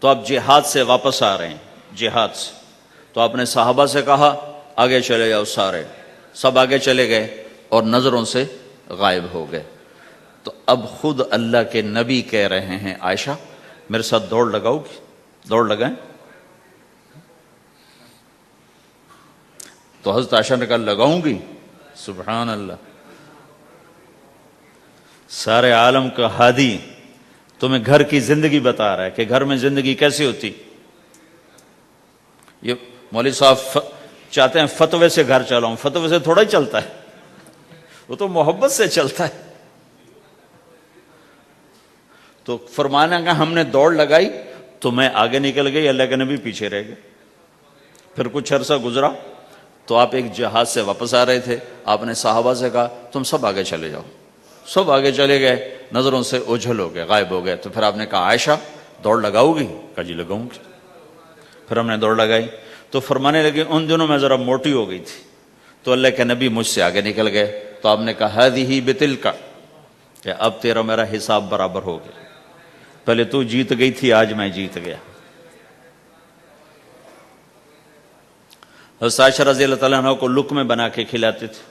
تو اب جہاد سے واپس آ رہے ہیں، جہاد سے، تو آپ نے صحابہ سے کہا آگے چلے جاؤ، سارے سب آگے چلے گئے اور نظروں سے غائب ہو گئے۔ تو اب خود اللہ کے نبی کہہ رہے ہیں عائشہ میرے ساتھ دوڑ لگاؤ گی؟ دوڑ لگائیں؟ تو حضرت عائشہ نے کہا لگاؤں گی؟ سبحان اللہ، سارے عالم کا ہادی تمہیں گھر کی زندگی بتا رہا ہے کہ گھر میں زندگی کیسی ہوتی۔ یہ مولوی صاحب چاہتے ہیں فتوے سے گھر چلاؤں، فتوے سے تھوڑا ہی چلتا ہے، وہ تو محبت سے چلتا ہے۔ تو فرمانا کہ ہم نے دوڑ لگائی تو میں آگے نکل گئی، اللہ کے نبی پیچھے رہ گئے۔ پھر کچھ عرصہ گزرا تو آپ ایک جہاز سے واپس آ رہے تھے، آپ نے صحابہ سے کہا تم سب آگے چلے جاؤ، سب آگے چلے گئے، نظروں سے اوجھل ہو گئے، غائب ہو گئے۔ تو پھر آپ نے کہا عائشہ دوڑ لگاؤ گی؟ کہا جی لگاؤں گی۔ پھر ہم نے دوڑ لگائی تو فرمانے لگے ان دنوں میں ذرا موٹی ہو گئی تھی، تو اللہ کے نبی مجھ سے آگے نکل گئے، تو آپ نے کہا ہذہ بتلک، کہ اب تیرا میرا حساب برابر ہو گیا، پہلے تو جیت گئی تھی، آج میں جیت گیا۔ حضرت عائشہ رضی اللہ تعالیٰ عنہ کو لقمے بنا کے کھلاتے تھے،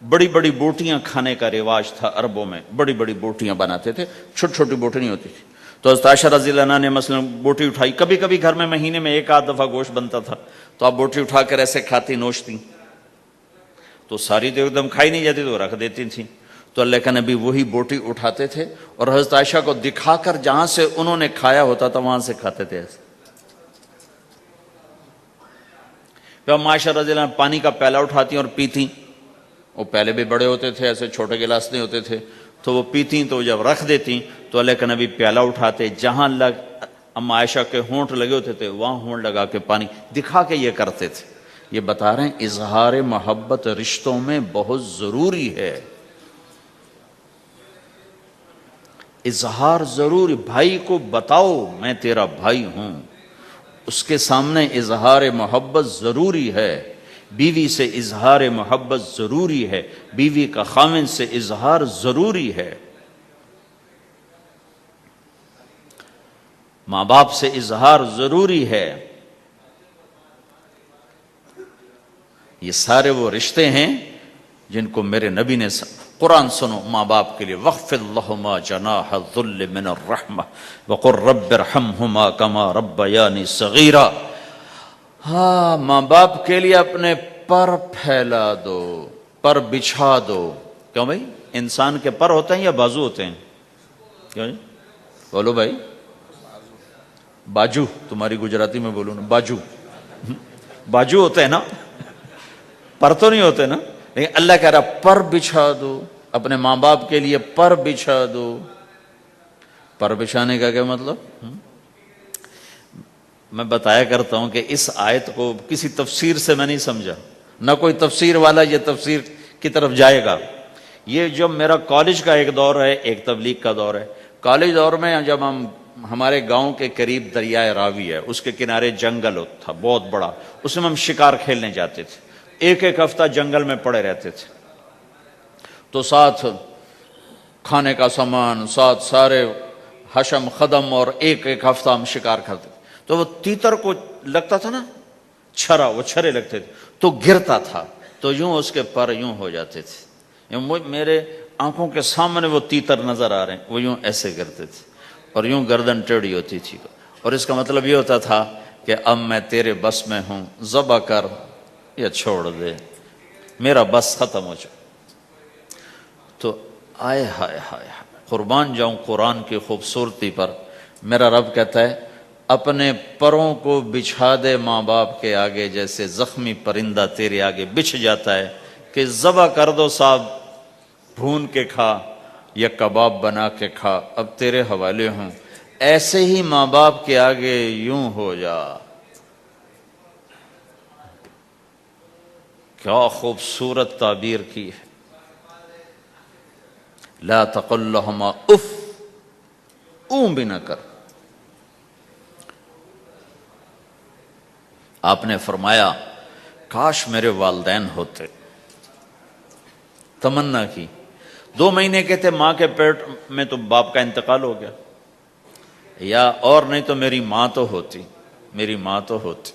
بڑی بڑی بوٹیاں کھانے کا رواج تھا عربوں میں، بڑی بڑی بوٹیاں بناتے تھے، چھوٹی چھوٹی بوٹی نہیں ہوتی تھی۔ تو حضرت عائشہ رضی اللہ عنہ نے مثلا بوٹی اٹھائی، کبھی کبھی گھر میں مہینے میں ایک آدھ دفعہ گوشت بنتا تھا، تو آپ بوٹی اٹھا کر ایسے کھاتی نوچتی، تو ساری تو ایک دم کھائی نہیں جاتی تو رکھ دیتی تھیں۔ تو اللہ کا نبی وہی بوٹی اٹھاتے تھے اور حضرت عائشہ کو دکھا کر جہاں سے انہوں نے کھایا ہوتا تھا وہاں سے کھاتے تھے ایسے۔ پھر عائشہ رضی اللہ عنہ پانی کا پیالہ اٹھاتی اور پیتی، وہ پہلے بھی بڑے ہوتے تھے، ایسے چھوٹے گلاس نہیں ہوتے تھے، تو وہ پیتی، تو جب رکھ دیتی تو اللہ کے نبی پیالہ اٹھاتے، جہاں اما عائشہ کے ہونٹ لگے ہوتے تھے وہاں ہونٹ لگا کے پانی دکھا کے یہ کرتے تھے۔ یہ بتا رہے ہیں اظہار محبت رشتوں میں بہت ضروری ہے، اظہار ضروری، بھائی کو بتاؤ میں تیرا بھائی ہوں، اس کے سامنے اظہار محبت ضروری ہے، بیوی سے اظہار محبت ضروری ہے، بیوی کا خاوند سے اظہار ضروری ہے، ماں باپ سے اظہار ضروری ہے۔ یہ سارے وہ رشتے ہیں جن کو میرے نبی نے قرآن سنو ماں باپ کے لیے، وَاخْفِضْ لَهُمَا جَنَاحَ الذُّلِّ مِنَ الرَّحْمَةِ وَقُلْ رَبِّ ارْحَمْهُمَا كَمَا رَبَّيَانِي صَغِيرًا۔ ہاں ماں باپ کے لیے اپنے پر پھیلا دو، پر بچھا دو۔ کیوں بھائی؟ انسان کے پر ہوتے ہیں یا بازو ہوتے ہیں؟ کیوں جی؟ بولو بھائی، باجو، تمہاری گجراتی میں بولو نا، باجو، باجو ہوتے ہیں نا، پر تو نہیں ہوتے نا، لیکن اللہ کہہ رہا پر بچھا دو، اپنے ماں باپ کے لیے پر بچھا دو۔ پر بچھانے کا کیا مطلب؟ میں بتایا کرتا ہوں کہ اس آیت کو کسی تفسیر سے میں نہیں سمجھا، نہ کوئی تفسیر والا یہ تفسیر کی طرف جائے گا۔ یہ جو میرا کالج کا ایک دور ہے، ایک تبلیغ کا دور ہے، کالج دور میں جب ہمارے گاؤں کے قریب دریائے راوی ہے، اس کے کنارے جنگل تھا بہت بڑا، اس میں ہم شکار کھیلنے جاتے تھے، ایک ایک ہفتہ جنگل میں پڑے رہتے تھے، تو ساتھ کھانے کا سامان، ساتھ سارے حشم خدم، اور ایک ایک ہفتہ ہم شکار کرتے تھے۔ تو وہ تیتر کو لگتا تھا نا چھرا، وہ چھرے لگتے تھے تو گرتا تھا، تو یوں اس کے پر یوں ہو جاتے تھے، میرے آنکھوں کے سامنے وہ تیتر نظر آ رہے ہیں، وہ یوں ایسے کرتے تھے اور یوں گردن ٹیڑھی ہوتی تھی، اور اس کا مطلب یہ ہوتا تھا کہ اب میں تیرے بس میں ہوں، ذبح کر یا چھوڑ دے، میرا بس ختم ہو چکا۔ تو آئے ہائے ہائے، قربان جاؤں قرآن کی خوبصورتی پر۔ میرا رب کہتا ہے اپنے پروں کو بچھا دے ماں باپ کے آگے، جیسے زخمی پرندہ تیرے آگے بچھ جاتا ہے، کہ ذبح کر دو صاحب، بھون کے کھا یا کباب بنا کے کھا، اب تیرے حوالے ہوں، ایسے ہی ماں باپ کے آگے یوں ہو جا۔ کیا خوبصورت تعبیر کی ہے، لا تقل لہما اف، اون بھی نہ کر۔ آپ نے فرمایا کاش میرے والدین ہوتے، تمنا کی، 2 مہینے کے تھے ماں کے پیٹ میں تو باپ کا انتقال ہو گیا، یا اور نہیں تو میری ماں تو ہوتی، میری ماں تو ہوتی۔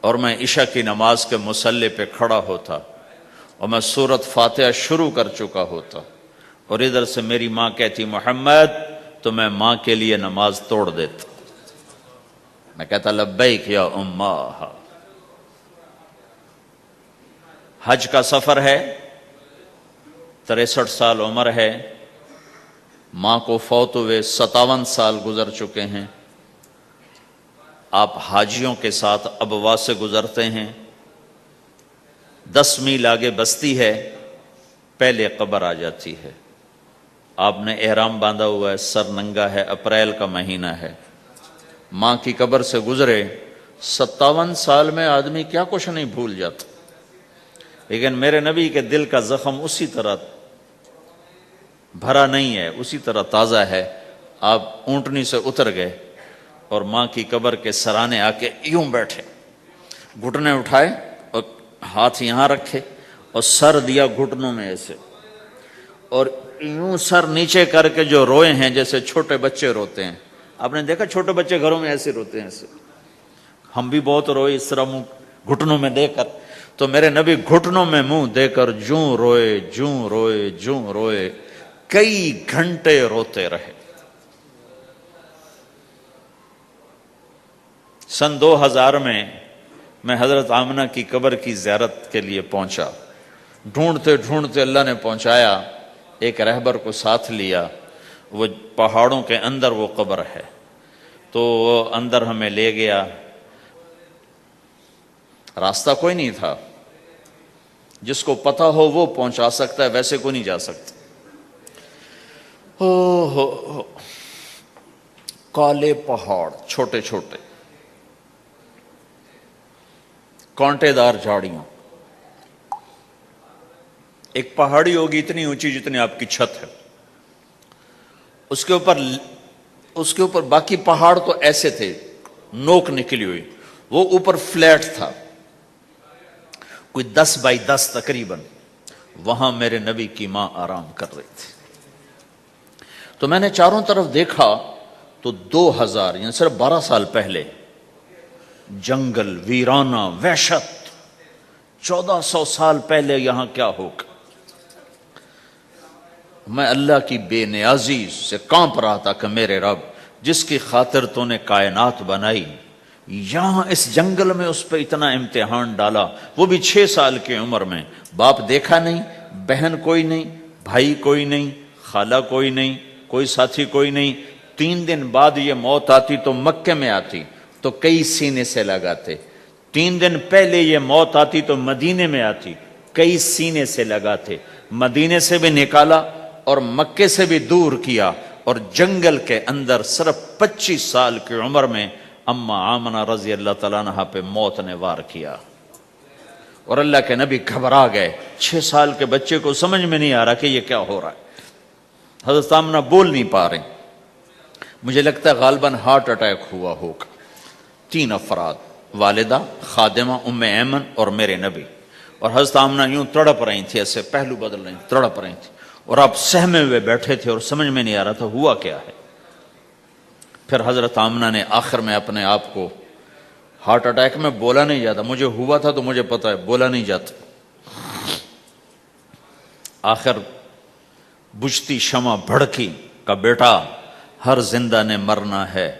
اور میں عشاء کی نماز کے مصلی پہ کھڑا ہوتا اور میں سورۃ فاتحہ شروع کر چکا ہوتا، اور ادھر سے میری ماں کہتی محمد، تو میں ماں کے لیے نماز توڑ دیتا۔ میں کہتا لبیک یا امہ. حج کا سفر ہے، 63 سال عمر ہے، ماں کو فوت ہوئے 57 سال گزر چکے ہیں. آپ حاجیوں کے ساتھ ابوا سے گزرتے ہیں، 10 میل آگے بستی ہے، پہلے قبر آ جاتی ہے. آپ نے احرام باندھا ہوا ہے، سر ننگا ہے، اپریل کا مہینہ ہے، ماں کی قبر سے گزرے. 57 سال میں آدمی کیا کچھ نہیں بھول جاتا، لیکن میرے نبی کے دل کا زخم اسی طرح بھرا نہیں ہے، اسی طرح تازہ ہے. آپ اونٹنی سے اتر گئے اور ماں کی قبر کے سرانے آ کے یوں بیٹھے، گھٹنے اٹھائے اور ہاتھ یہاں رکھے اور سر دیا گھٹنوں میں ایسے، اور یوں سر نیچے کر کے جو روئے ہیں جیسے چھوٹے بچے روتے ہیں. آپ نے دیکھا چھوٹے بچے گھروں میں ایسے روتے ہیں ایسے. ہم بھی بہت روئے اس طرح منہ گھٹنوں میں دے کر، تو میرے نبی گھٹنوں میں منہ دے کر جوں روئے جوں روئے جوں روئے، کئی گھنٹے روتے رہے. سن 2000 میں حضرت آمنہ کی قبر کی زیارت کے لیے پہنچا. ڈھونڈتے ڈھونڈتے اللہ نے پہنچایا، ایک رہبر کو ساتھ لیا. وہ پہاڑوں کے اندر وہ قبر ہے، تو وہ اندر ہمیں لے گیا. راستہ کوئی نہیں تھا، جس کو پتہ ہو وہ پہنچا سکتا ہے، ویسے کوئی نہیں جا سکتا. ہو کالے پہاڑ، چھوٹے چھوٹے کانٹے دار جھاڑیاں. ایک پہاڑی ہوگی اتنی اونچی جتنی آپ کی چھت ہے، اس کے اوپر باقی پہاڑ تو ایسے تھے، نوک نکلی ہوئی. وہ اوپر فلیٹ تھا، کوئی 10 بائی 10 تقریباً. وہاں میرے نبی کی ماں آرام کر رہی تھی. تو میں نے چاروں طرف دیکھا تو 2000 یعنی صرف 12 سال پہلے جنگل، ویرانہ، وحشت. 1400 سال پہلے یہاں کیا ہوگا. میں اللہ کی بے نیازی سے کانپ رہا تھا کہ میرے رب، جس کی خاطر تو نے کائنات بنائی، یہاں اس جنگل میں اس پہ اتنا امتحان ڈالا، وہ بھی 6 سال کی عمر میں. باپ دیکھا نہیں، بہن کوئی نہیں، بھائی کوئی نہیں، خالہ کوئی نہیں، کوئی ساتھی کوئی نہیں. 3 دن بعد یہ موت آتی تو مکے میں آتی تو کئی سینے سے لگاتے. 3 دن پہلے یہ موت آتی تو مدینے میں آتی، کئی سینے سے لگاتے. مدینے سے بھی نکالا اور مکے سے بھی دور کیا، اور جنگل کے اندر صرف 25 سال کی عمر میں اما آمنہ رضی اللہ تعالیٰ عنہ پہ موت نے وار کیا. اور اللہ کے نبی گھبرا گئے. 6 سال کے بچے کو سمجھ میں نہیں آ رہا کہ یہ کیا ہو رہا ہے. حضرت آمنہ بول نہیں پا رہے. مجھے لگتا ہے غالباً ہارٹ اٹیک ہوا ہوگا. 3 افراد، والدہ، خادمہ ام ایمن اور میرے نبی. اور حضرت آمنہ یوں تڑپ رہی تھی، ایسے پہلو بدل رہی تھی، تڑپ رہی تھی، اور آپ سہمے ہوئے بیٹھے تھے اور سمجھ میں نہیں آ رہا تھا ہوا کیا ہے. پھر حضرت آمنہ نے آخر میں اپنے آپ کو، ہارٹ اٹیک میں بولا نہیں جاتا، مجھے ہوا تھا تو مجھے پتا ہے بولا نہیں جاتا. آخر بجھتی شمع بھڑکی کا بیٹا، ہر زندہ نے مرنا ہے،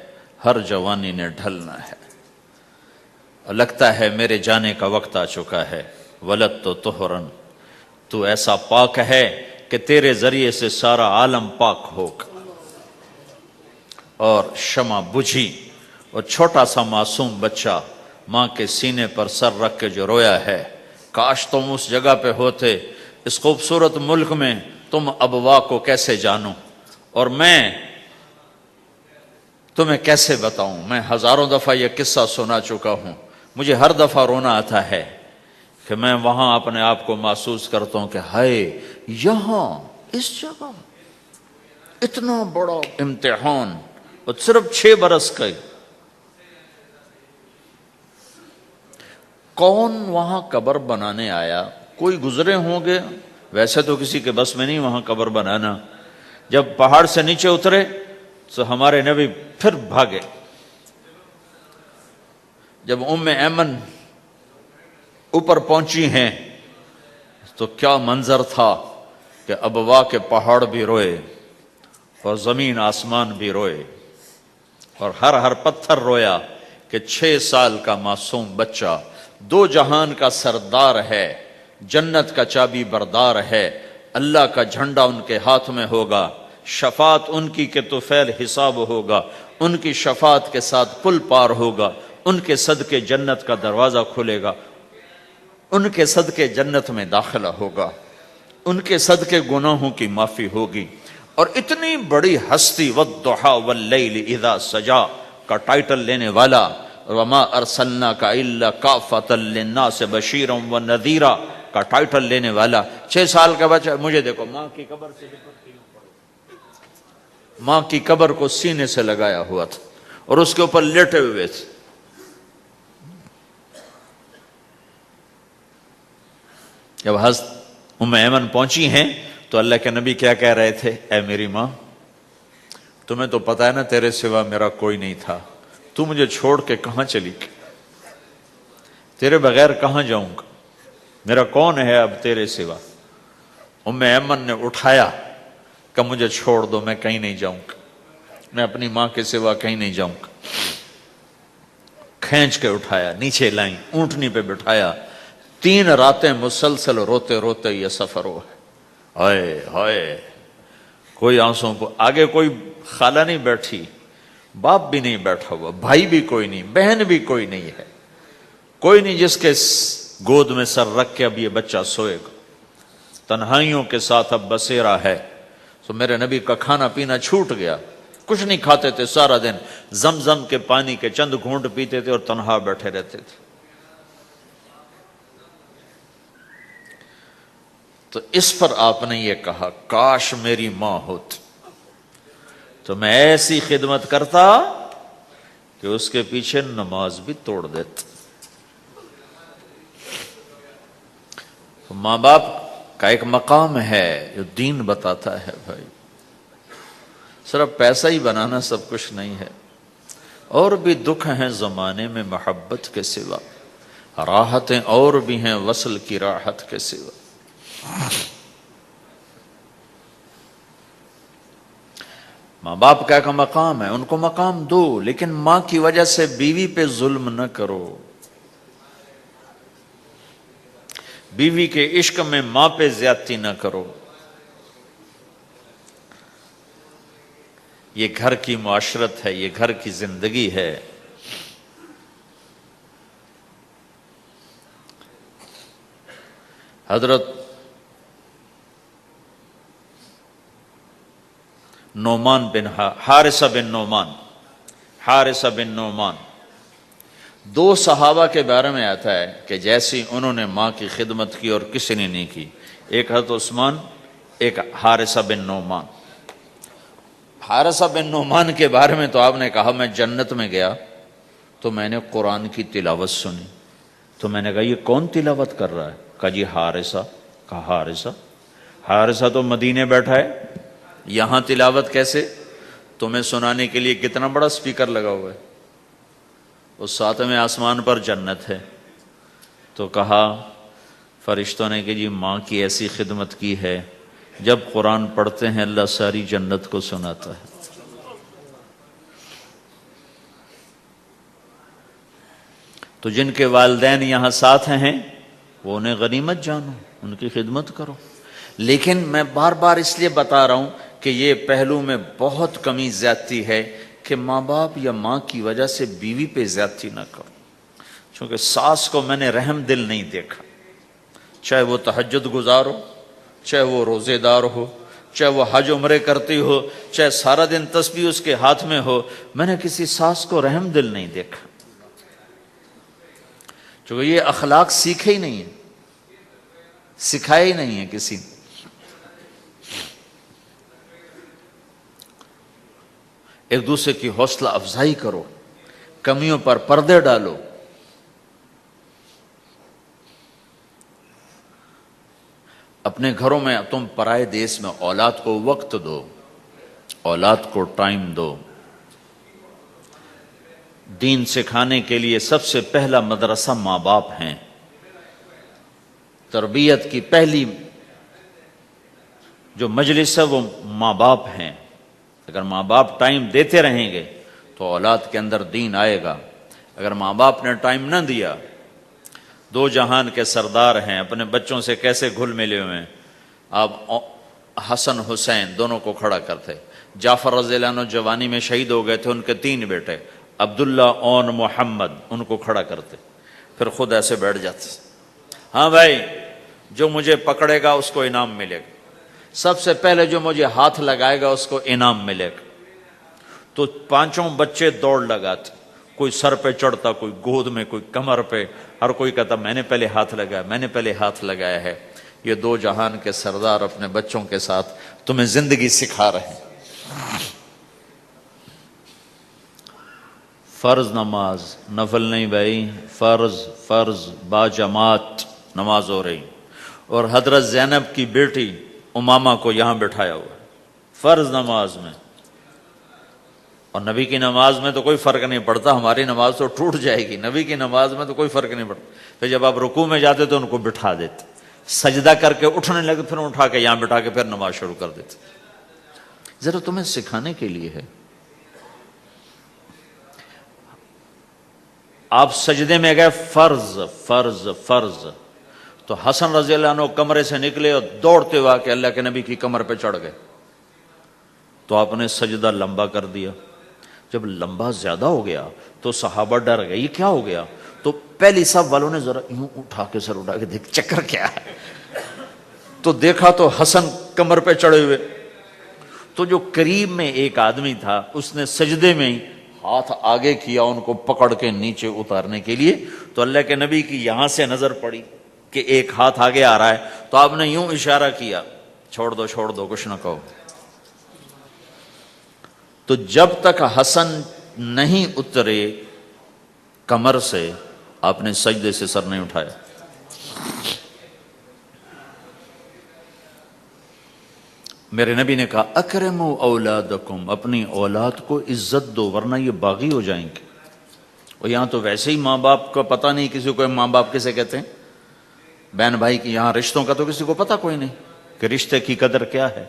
ہر جوانی نے ڈھلنا ہے. لگتا ہے میرے جانے کا وقت آ چکا ہے. ولد تو طہرن، تو ایسا پاک ہے کہ تیرے ذریعے سے سارا عالم پاک ہوگا. اور شمع بجھی اور چھوٹا سا معصوم بچہ ماں کے سینے پر سر رکھ کے جو رویا ہے. کاش تم اس جگہ پہ ہوتے. اس خوبصورت ملک میں تم ابوا کو کیسے جانو، اور میں تمہیں کیسے بتاؤں. میں ہزاروں دفعہ یہ قصہ سنا چکا ہوں. مجھے ہر دفعہ رونا آتا ہے کہ میں وہاں اپنے آپ کو محسوس کرتا ہوں کہ ہائے، یہاں اس جگہ اتنا بڑا امتحان، اور صرف 6 برس کا. کون وہاں قبر بنانے آیا؟ کوئی گزرے ہوں گے، ویسے تو کسی کے بس میں نہیں وہاں قبر بنانا. جب پہاڑ سے نیچے اترے تو ہمارے نبی پھر بھاگے. جب ام ایمن اوپر پہنچی ہیں تو کیا منظر تھا کہ ابوا کے پہاڑ بھی روئے اور زمین آسمان بھی روئے اور ہر پتھر رویا کہ 6 سال کا معصوم بچہ 2 جہان کا سردار ہے، جنت کا چابی بردار ہے، اللہ کا جھنڈا ان کے ہاتھ میں ہوگا، شفاعت ان کی کہ طفیل حساب ہوگا، ان کی شفاعت کے ساتھ پل پار ہوگا، ان کے صدقے جنت کا دروازہ کھلے گا، ان کے صدقے جنت میں داخلہ ہوگا، ان کے صدقے گناہوں کی معافی ہوگی۔ اور اتنی بڑی ہستی والضحیٰ واللیل اذا سجا کا ٹائٹل لینے والا، وما ارسلناک الا کافۃ للناس بشیرا ونذیرا کا ٹائٹل لینے والا 6 سال کا بچہ، مجھے دیکھو ماں کی قبر سے ماں کی قبر کو سینے سے لگایا ہوا تھا اور اس کے اوپر لیٹے ہوئے تھے۔ جب حضرت ام ایمن پہنچی ہیں تو اللہ کے نبی کیا کہہ رہے تھے؟ اے میری ماں، تمہیں تو پتا ہے نا تیرے سوا میرا کوئی نہیں تھا، تو مجھے چھوڑ کے کہاں چلی گئی؟ تیرے بغیر کہاں جاؤں گا؟ میرا کون ہے اب تیرے سوا؟ ام ایمن نے اٹھایا کہ مجھے چھوڑ دو، میں کہیں نہیں جاؤں گا، میں اپنی ماں کے سوا کہیں نہیں جاؤں گا۔ کھینچ کے اٹھایا، نیچے لائیں، اونٹنی پہ بٹھایا، 3 راتیں مسلسل روتے روتے یہ سفر ہوا ہے۔ ہائے ہائے، کوئی آنسوں کو آگے، کوئی خالہ نہیں بیٹھی، باپ بھی نہیں بیٹھا ہوا، بھائی بھی کوئی نہیں، بہن بھی کوئی نہیں ہے، کوئی نہیں جس کے گود میں سر رکھ کے اب یہ بچہ سوئے گا۔ تنہائیوں کے ساتھ اب بسیرا ہے۔ تو میرے نبی کا کھانا پینا چھوٹ گیا، کچھ نہیں کھاتے تھے سارا دن، زمزم کے پانی کے چند گھونٹ پیتے تھے اور تنہا بیٹھے رہتے تھے۔ تو اس پر آپ نے یہ کہا کاش میری ماں ہوتی تو میں ایسی خدمت کرتا کہ اس کے پیچھے نماز بھی توڑ دیتا۔ ماں باپ کا ایک مقام ہے جو دین بتاتا ہے بھائی، صرف پیسہ ہی بنانا سب کچھ نہیں ہے، اور بھی دکھ ہیں زمانے میں محبت کے سوا، راحتیں اور بھی ہیں وصل کی راحت کے سوا۔ ماں باپ کا ایک مقام ہے، ان کو مقام دو، لیکن ماں کی وجہ سے بیوی پہ ظلم نہ کرو، بیوی کے عشق میں ماں پہ زیادتی نہ کرو۔ یہ گھر کی معاشرت ہے، یہ گھر کی زندگی ہے۔ حضرت نعمان بن حارثہ بن نعمان 2 صحابہ کے بارے میں آتا ہے کہ جیسی انہوں نے ماں کی خدمت کی اور کسی نے نہیں کی، ایک حضرت عثمان، ایک حارثہ بن نعمان۔ حارثہ بن نعمان کے بارے میں تو آپ نے کہا میں جنت میں گیا تو میں نے قرآن کی تلاوت سنی، تو میں نے کہا یہ کون تلاوت کر رہا ہے؟ کہا جی حارثہ۔ کہا حارثہ تو مدینے بیٹھا ہے، یہاں تلاوت کیسے؟ تمہیں سنانے کے لیے کتنا بڑا سپیکر لگا ہوا ہے، اس 7ویں آسمان پر جنت ہے۔ تو کہا فرشتوں نے کہ جی ماں کی ایسی خدمت کی ہے، جب قرآن پڑھتے ہیں اللہ ساری جنت کو سناتا ہے۔ تو جن کے والدین یہاں ساتھ ہیں وہ انہیں غنیمت جانو، ان کی خدمت کرو۔ لیکن میں بار بار اس لیے بتا رہا ہوں کہ یہ پہلو میں بہت کمی زیادتی ہے کہ ماں باپ یا ماں کی وجہ سے بیوی پہ زیادتی نہ کرو، چونکہ ساس کو میں نے رحم دل نہیں دیکھا، چاہے وہ تہجد گزار ہو، چاہے وہ روزے دار ہو، چاہے وہ حج عمرے کرتی ہو، چاہے سارا دن تسبیح اس کے ہاتھ میں ہو، میں نے کسی ساس کو رحم دل نہیں دیکھا، چونکہ یہ اخلاق سیکھے ہی نہیں ہے، سکھائے ہی نہیں ہے کسی نے۔ ایک دوسرے کی حوصلہ افزائی کرو، کمیوں پر پردے ڈالو۔ اپنے گھروں میں تم پرائے دیس میں اولاد کو وقت دو، اولاد کو ٹائم دو۔ دین سکھانے کے لیے سب سے پہلا مدرسہ ماں باپ ہیں، تربیت کی پہلی جو مجلس ہے وہ ماں باپ ہیں۔ اگر ماں باپ ٹائم دیتے رہیں گے تو اولاد کے اندر دین آئے گا۔ اگر ماں باپ نے ٹائم نہ دیا، دو جہان کے سردار ہیں، اپنے بچوں سے کیسے گھل ملے ہوئے ہیں، آپ حسن حسین دونوں کو کھڑا کرتے۔ جعفر رضی اللہ عنہ جوانی میں شہید ہو گئے تھے، ان کے 3 بیٹے عبداللہ اور محمد، ان کو کھڑا کرتے، پھر خود ایسے بیٹھ جاتے، ہاں بھائی جو مجھے پکڑے گا اس کو انعام ملے گا، سب سے پہلے جو مجھے ہاتھ لگائے گا اس کو انعام ملے گا۔ تو 5 بچے دوڑ لگاتے، کوئی سر پہ چڑھتا، کوئی گود میں، کوئی کمر پہ، ہر کوئی کہتا میں نے پہلے ہاتھ لگایا، میں نے پہلے ہاتھ لگایا ہے۔ یہ 2 جہان کے سردار اپنے بچوں کے ساتھ تمہیں زندگی سکھا رہے ہیں۔ فرض نماز، نفل نہیں بھائی، فرض با جماعت نماز ہو رہی، اور حضرت زینب کی بیٹی امامہ کو یہاں بٹھایا ہوا فرض نماز میں، اور نبی کی نماز میں تو کوئی فرق نہیں پڑتا، ہماری نماز تو ٹوٹ جائے گی، نبی کی نماز میں تو کوئی فرق نہیں پڑتا۔ پھر جب آپ رکوع میں جاتے تو ان کو بٹھا دیتے، سجدہ کر کے اٹھنے لگے پھر اٹھا کے یہاں بٹھا کے پھر نماز شروع کر دیتے، ذرا تمہیں سکھانے کے لیے ہے۔ آپ سجدے میں گئے، فرض، تو حسن رضی اللہ عنہ کمرے سے نکلے اور دوڑتے ہوا کہ اللہ کے نبی کی کمر پہ چڑھ گئے، تو آپ نے سجدہ لمبا کر دیا۔ جب لمبا زیادہ ہو گیا تو صحابہ ڈر گئے، یہ کیا ہو گیا؟ تو پہلی صف والوں نے ذرا یوں اٹھا کے سر اٹھا کے دیکھ چکر کیا ہے، تو دیکھا تو حسن کمر پہ چڑھے ہوئے۔ تو جو قریب میں ایک آدمی تھا اس نے سجدے میں ہی ہاتھ آگے کیا ان کو پکڑ کے نیچے اتارنے کے لیے، تو اللہ کے نبی کی یہاں سے نظر پڑی کہ ایک ہاتھ آگے آ رہا ہے، تو آپ نے یوں اشارہ کیا، چھوڑ دو کچھ نہ کہو۔ تو جب تک حسن نہیں اترے کمر سے آپ نے سجدے سے سر نہیں اٹھایا۔ میرے نبی نے کہا اکرموا اولادکم، اپنی اولاد کو عزت دو ورنہ یہ باغی ہو جائیں گے۔ اور یہاں تو ویسے ہی ماں باپ کا پتہ نہیں کسی کو ماں باپ کسے کہتے ہیں، بہن بھائی کی یہاں رشتوں کا تو کسی کو پتہ کوئی نہیں کہ رشتے کی قدر کیا ہے۔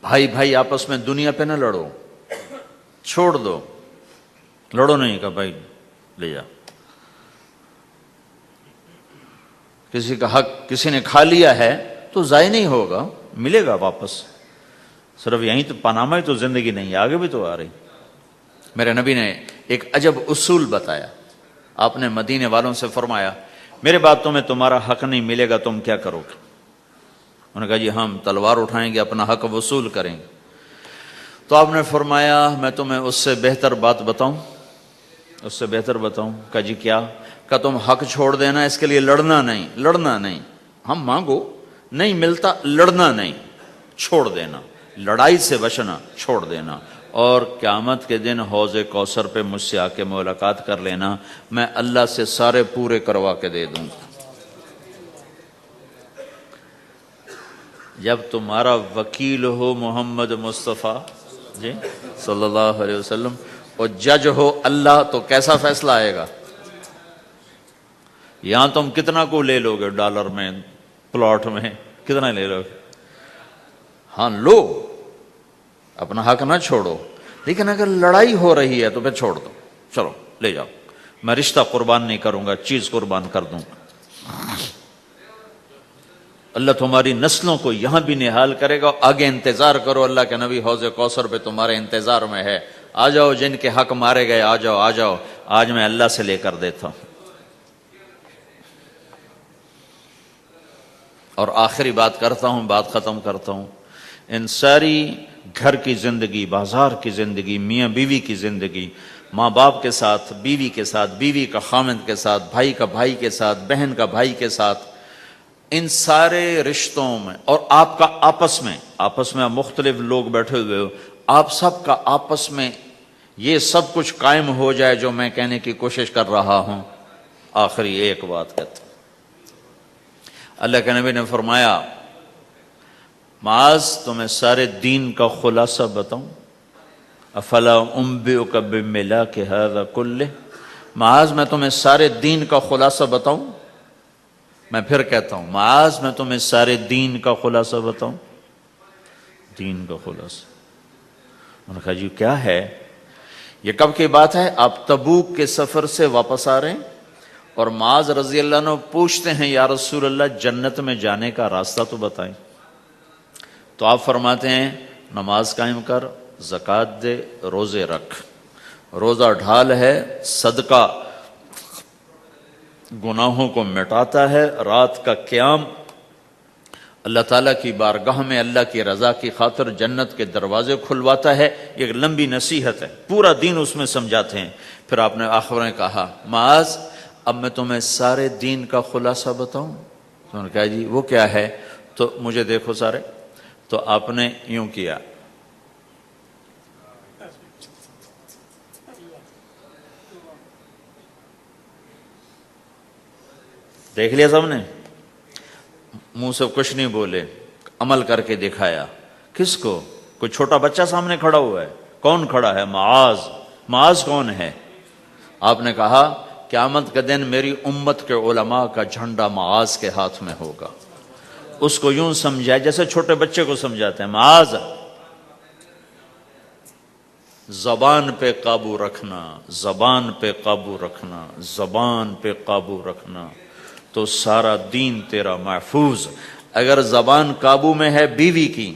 بھائی آپس میں دنیا پہ نہ لڑو، چھوڑ دو، لڑو نہیں، کہا بھائی لے جا، کسی کا حق کسی نے کھا لیا ہے تو ضائع نہیں ہوگا، ملے گا واپس، صرف یہیں تو پاناما ہی تو زندگی نہیں ہے، آگے بھی تو آ رہی۔ میرے نبی نے ایک عجب اصول بتایا، آپ نے مدینے والوں سے فرمایا میرے بعد تمہیں تمہارا حق نہیں ملے گا تم کیا کرو گے؟ انہوں نے کہا جی ہم تلوار اٹھائیں گے، اپنا حق وصول کریں گے۔ تو آپ نے فرمایا میں تمہیں اس سے بہتر بات بتاؤں، اس سے بہتر بتاؤں؟ کہا جی کیا؟ کہ تم حق چھوڑ دینا، اس کے لیے لڑنا نہیں، ہم مانگو نہیں ملتا، لڑنا نہیں، چھوڑ دینا، لڑائی سے بچنا، چھوڑ دینا، اور قیامت کے دن حوض کوثر پہ مجھ سے آ کے ملاقات کر لینا، میں اللہ سے سارے پورے کروا کے دے دوں گا۔ جب تمہارا وکیل ہو محمد مصطفیٰ جی صلی اللہ علیہ وسلم اور جج ہو اللہ، تو کیسا فیصلہ آئے گا؟ یہاں تم کتنا کو لے لو گے ڈالر میں، پلاٹ میں کتنا لے لو گے؟ ہاں لو، اپنا حق نہ چھوڑو، لیکن اگر لڑائی ہو رہی ہے تو پھر چھوڑ دو، چلو لے جاؤ، میں رشتہ قربان نہیں کروں گا، چیز قربان کر دوں گا۔ اللہ تمہاری نسلوں کو یہاں بھی نہال کرے گا، آگے انتظار کرو، اللہ کے نبی حوض کوثر پہ تمہارے انتظار میں ہے، آ جاؤ، جن کے حق مارے گئے آ جاؤ، آج میں اللہ سے لے کر دیتا ہوں۔ اور آخری بات کرتا ہوں، بات ختم کرتا ہوں، ان ساری گھر کی زندگی، بازار کی زندگی، میاں بیوی کی زندگی، ماں باپ کے ساتھ، بیوی کے ساتھ، بیوی کا خامند کے ساتھ، بھائی کا بھائی کے ساتھ، بہن کا بھائی کے ساتھ، ان سارے رشتوں میں اور آپ کا آپس میں آپ مختلف لوگ بیٹھے ہوئے ہو، آپ سب کا آپس میں یہ سب کچھ قائم ہو جائے جو میں کہنے کی کوشش کر رہا ہوں۔ آخری ایک بات کہتا ہوں، اللہ کے نبی نے فرمایا معاذ تمہیں سارے دین کا خلاصہ بتاؤں؟ افلا انبئک بملاک ھذا کلہ، معاذ میں تمہیں سارے دین کا خلاصہ بتاؤں؟ میں پھر کہتا ہوں معاذ میں تمہیں سارے دین کا خلاصہ بتاؤں؟ دین کا خلاصہ۔ انہوں نے کہا جی کیا ہے؟ یہ کب کی بات ہے؟ آپ تبوک کے سفر سے واپس آ رہے ہیں اور معاذ رضی اللہ عنہ پوچھتے ہیں یا رسول اللہ جنت میں جانے کا راستہ تو بتائیں. تو آپ فرماتے ہیں نماز قائم کر، زکوٰۃ دے، روزے رکھ. روزہ ڈھال ہے، صدقہ گناہوں کو مٹاتا ہے، رات کا قیام اللہ تعالیٰ کی بارگاہ میں اللہ کی رضا کی خاطر جنت کے دروازے کھلواتا ہے. یہ ایک لمبی نصیحت ہے، پورا دین اس میں سمجھاتے ہیں. پھر آپ نے آخر میں کہا معاذ اب میں تمہیں سارے دین کا خلاصہ بتاؤں؟ تو انہوں نے کہا جی وہ کیا ہے؟ تو مجھے دیکھو سارے. تو آپ نے یوں کیا، دیکھ لیا سب نے، منہ سے کچھ نہیں بولے، عمل کر کے دکھایا. کس کو؟ کوئی چھوٹا بچہ سامنے کھڑا ہوا ہے. کون کھڑا ہے؟ معاذ. معاذ کون ہے؟ آپ نے کہا قیامت کے دن میری امت کے علماء کا جھنڈا معاذ کے ہاتھ میں ہوگا. اس کو یوں سمجھا جیسے چھوٹے بچے کو سمجھاتے ہیں. معاذ زبان پہ قابو رکھنا، زبان پہ قابو رکھنا، زبان پہ قابو رکھنا تو سارا دین تیرا محفوظ. اگر زبان قابو میں ہے بیوی کی،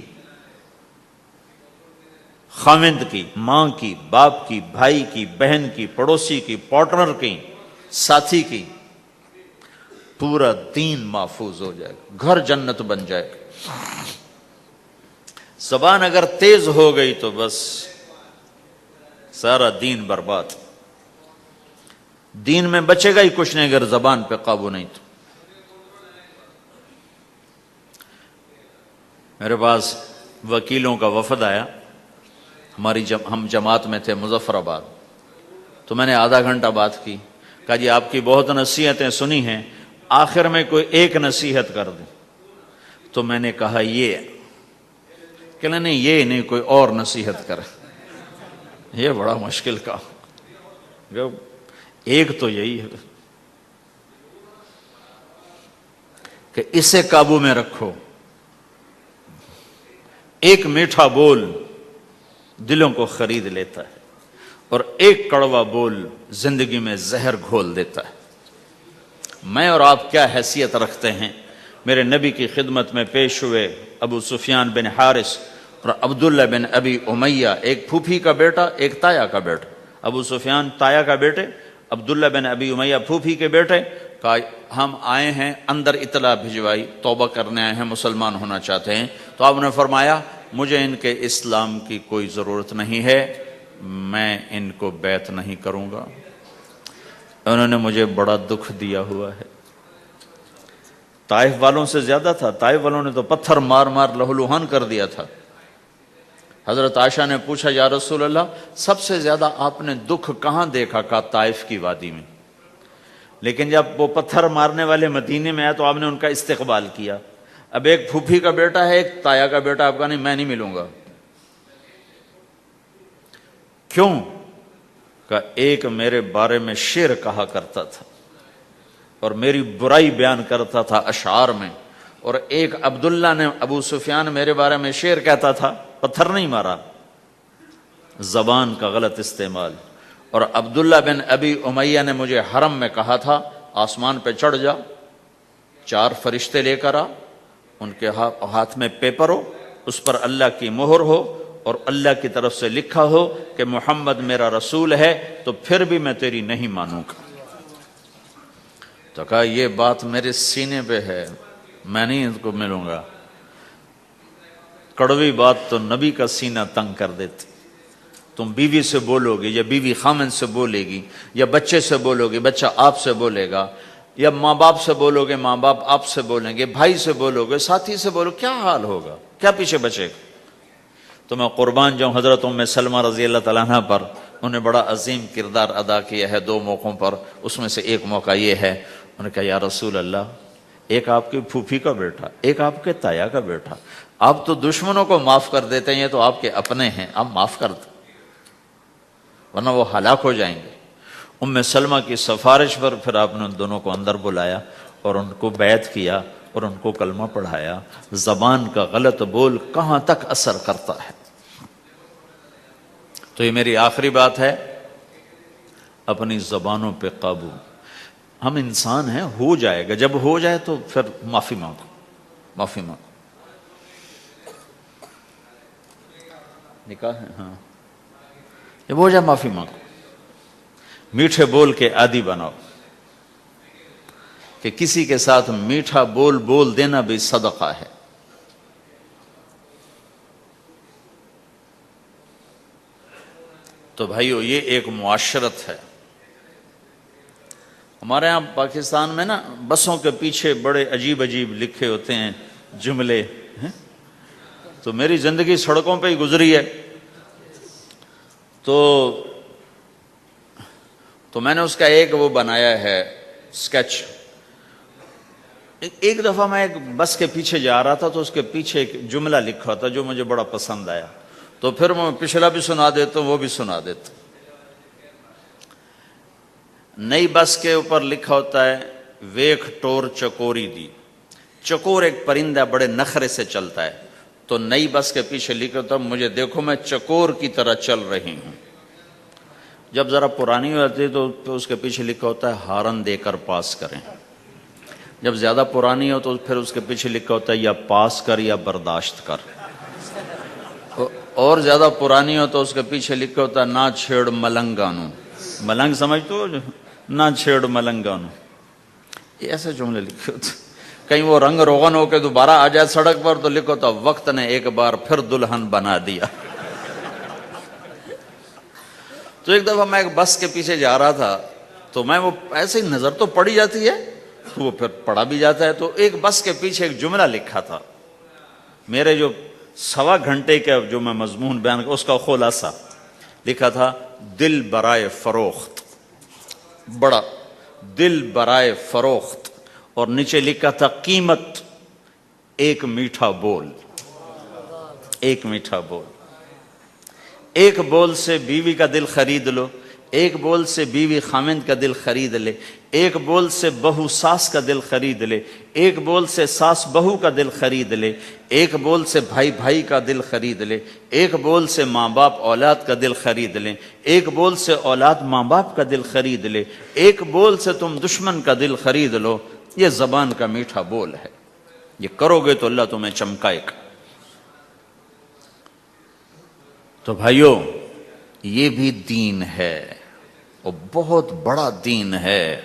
خاوند کی، ماں کی، باپ کی، بھائی کی، بہن کی، پڑوسی کی، پارٹنر کی، ساتھی کی، پورا دین محفوظ ہو جائے گا، گھر جنت بن جائے گا. زبان اگر تیز ہو گئی تو بس سارا دین برباد. دین میں بچے گا ہی کچھ نہیں اگر زبان پہ قابو نہیں. تو میرے پاس وکیلوں کا وفد آیا، ہم جماعت میں تھے مظفر آباد. تو میں نے آدھا گھنٹہ بات کی. کہا جی آپ کی بہت نصیحتیں سنی ہیں، آخر میں کوئی ایک نصیحت کر دیں. تو میں نے کہا یہ کہ نہیں یہ نہیں، کوئی اور نصیحت کرے. یہ بڑا مشکل کام، ایک تو یہی ہے کہ اسے قابو میں رکھو. ایک میٹھا بول دلوں کو خرید لیتا ہے اور ایک کڑوا بول زندگی میں زہر گھول دیتا ہے. میں اور آپ کیا حیثیت رکھتے ہیں؟ میرے نبی کی خدمت میں پیش ہوئے ابو سفیان بن حارث اور عبداللہ بن ابی امیہ، ایک پھوپھی کا بیٹا ایک تایا کا بیٹا. ابو سفیان تایا کا بیٹے، عبداللہ بن ابی امیہ پھوپھی کے بیٹے. کہا ہم آئے ہیں، اندر اطلاع بھجوائی، توبہ کرنے آئے ہیں، مسلمان ہونا چاہتے ہیں. تو آپ نے فرمایا مجھے ان کے اسلام کی کوئی ضرورت نہیں ہے، میں ان کو بیعت نہیں کروں گا. انہوں نے مجھے بڑا دکھ دیا ہوا ہے. طائف والوں سے زیادہ تھا، طائف والوں نے تو پتھر مار مار لہولوہان کر دیا تھا. حضرت عائشہ نے پوچھا یا رسول اللہ سب سے زیادہ آپ نے دکھ کہاں دیکھا؟ کہا طائف کی وادی میں. لیکن جب وہ پتھر مارنے والے مدینے میں آئے تو آپ نے ان کا استقبال کیا. اب ایک پھوپھی کا بیٹا ہے، ایک تایا کا بیٹا، آپ کا نہیں، میں نہیں ملوں گا. کیوں؟ کہ ایک میرے بارے میں شعر کہا کرتا تھا اور میری برائی بیان کرتا تھا اشعار میں، اور ایک عبداللہ نے، ابو سفیان میرے بارے میں شعر کہتا تھا، پتھر نہیں مارا، زبان کا غلط استعمال. اور عبداللہ بن ابی امیہ نے مجھے حرم میں کہا تھا آسمان پہ چڑھ جا، 4 فرشتے لے کر آ، ان کے ہاتھ میں پیپر ہو، اس پر اللہ کی مہر ہو اور اللہ کی طرف سے لکھا ہو کہ محمد میرا رسول ہے، تو پھر بھی میں تیری نہیں مانوں گا. تو کہا یہ بات میرے سینے پہ ہے، میں نہیں ان کو ملوں گا. کڑوی بات تو نبی کا سینہ تنگ کر دیتی. تم بیوی سے بولو گے یا بیوی خامن سے بولے گی، یا بچے سے بولو گے بچہ آپ سے بولے گا، یا ماں باپ سے بولو گے ماں باپ آپ سے بولیں گے، بھائی سے بولو گے، ساتھی سے بولو، کیا حال ہوگا؟ کیا پیچھے بچے گا؟ تو میں قربان جاؤں حضرت ام سلمہ رضی اللہ تعالیٰ عنہ پر. انہوں نے بڑا عظیم کردار ادا کیا ہے 2 موقعوں پر. اس میں سے ایک موقع یہ ہے، انہوں نے کہا یا رسول اللہ ایک آپ کی پھوپھی کا بیٹا، ایک آپ کے تایا کا بیٹا، آپ تو دشمنوں کو معاف کر دیتے ہیں، یہ تو آپ کے اپنے ہیں، آپ معاف کر دیں ورنہ وہ ہلاک ہو جائیں گے. ام سلمہ کی سفارش پر پھر آپ نے ان دونوں کو اندر بلایا اور ان کو بیعت کیا اور ان کو کلمہ پڑھایا. زبان کا غلط بول کہاں تک اثر کرتا ہے. تو یہ میری آخری بات ہے اپنی زبانوں پہ قابو. ہم انسان ہیں، ہو جائے گا، جب ہو جائے تو پھر معافی مانگو، معافی مانگو. نکاح ہے، ہاں، جب ہو جائے معافی مانگو. میٹھے بول کے عادی بناؤ کہ کسی کے ساتھ میٹھا بول بول دینا بھی صدقہ ہے. تو بھائیو یہ ایک معاشرت ہے. ہمارے ہاں پاکستان میں نا بسوں کے پیچھے بڑے عجیب عجیب لکھے ہوتے ہیں جملے. تو میری زندگی سڑکوں پہ ہی گزری ہے، تو میں نے اس کا ایک وہ بنایا ہے سکیچ. ایک دفعہ میں ایک بس کے پیچھے جا رہا تھا تو اس کے پیچھے ایک جملہ لکھا تھا جو مجھے بڑا پسند آیا، تو پھر میں پچھلا بھی سنا دیتا ہوں، وہ بھی سنا دیتا ہوں. نئی بس کے اوپر لکھا ہوتا ہے ویکھ ٹور چکوری دی. چکور ایک پرندہ بڑے نخرے سے چلتا ہے، تو نئی بس کے پیچھے لکھا ہوتا ہے مجھے دیکھو میں چکور کی طرح چل رہی ہوں. جب ذرا پرانی ہو جاتی ہے تو اس کے پیچھے لکھا ہوتا ہے ہارن دے کر پاس کریں. جب زیادہ پرانی ہو تو پھر اس کے پیچھے لکھا ہوتا ہے یا پاس کر یا برداشت کر. اور زیادہ پرانی ہو تو اس کے پیچھے لکھا ہوتا ہے نہ چھیڑ ملنگانو. ملنگ سمجھتے ہو، نہ چھیڑ ملنگانو. یہ ایسے جملے لکھے ہوتے. کہیں وہ رنگ روغن ہو کے دوبارہ آ جائے سڑک پر تو لکھو تو وقت نے ایک بار پھر دلہن بنا دیا. تو ایک دفعہ میں ایک بس کے پیچھے جا رہا تھا تو میں وہ ایسے ہی نظر تو پڑی جاتی ہے تو وہ پھر پڑھا بھی جاتا ہے. تو ایک بس کے پیچھے ایک جملہ لکھا تھا، میرے جو 1.25 گھنٹے کا جو میں مضمون بیان کر اس کا خلاصہ لکھا تھا دل برائے فروخت، بڑا دل برائے فروخت، اور نیچے لکھا تھا قیمت ایک میٹھا بول. ایک میٹھا بول. ایک بول سے بیوی کا دل خرید لو، ایک بول سے بیوی خامند کا دل خرید لے، ایک بول سے بہو ساس کا دل خرید لے، ایک بول سے ساس بہو کا دل خرید لے، ایک بول سے بھائی بھائی کا دل خرید لے، ایک بول سے ماں باپ اولاد کا دل خرید لیں، ایک بول سے اولاد ماں باپ کا دل خرید لے، ایک بول سے تم دشمن کا دل خرید لو. یہ زبان کا میٹھا بول ہے. یہ کرو گے تو اللہ تمہیں چمکائے گا. تو بھائیو یہ بھی دین ہے اور بہت بڑا دین ہے.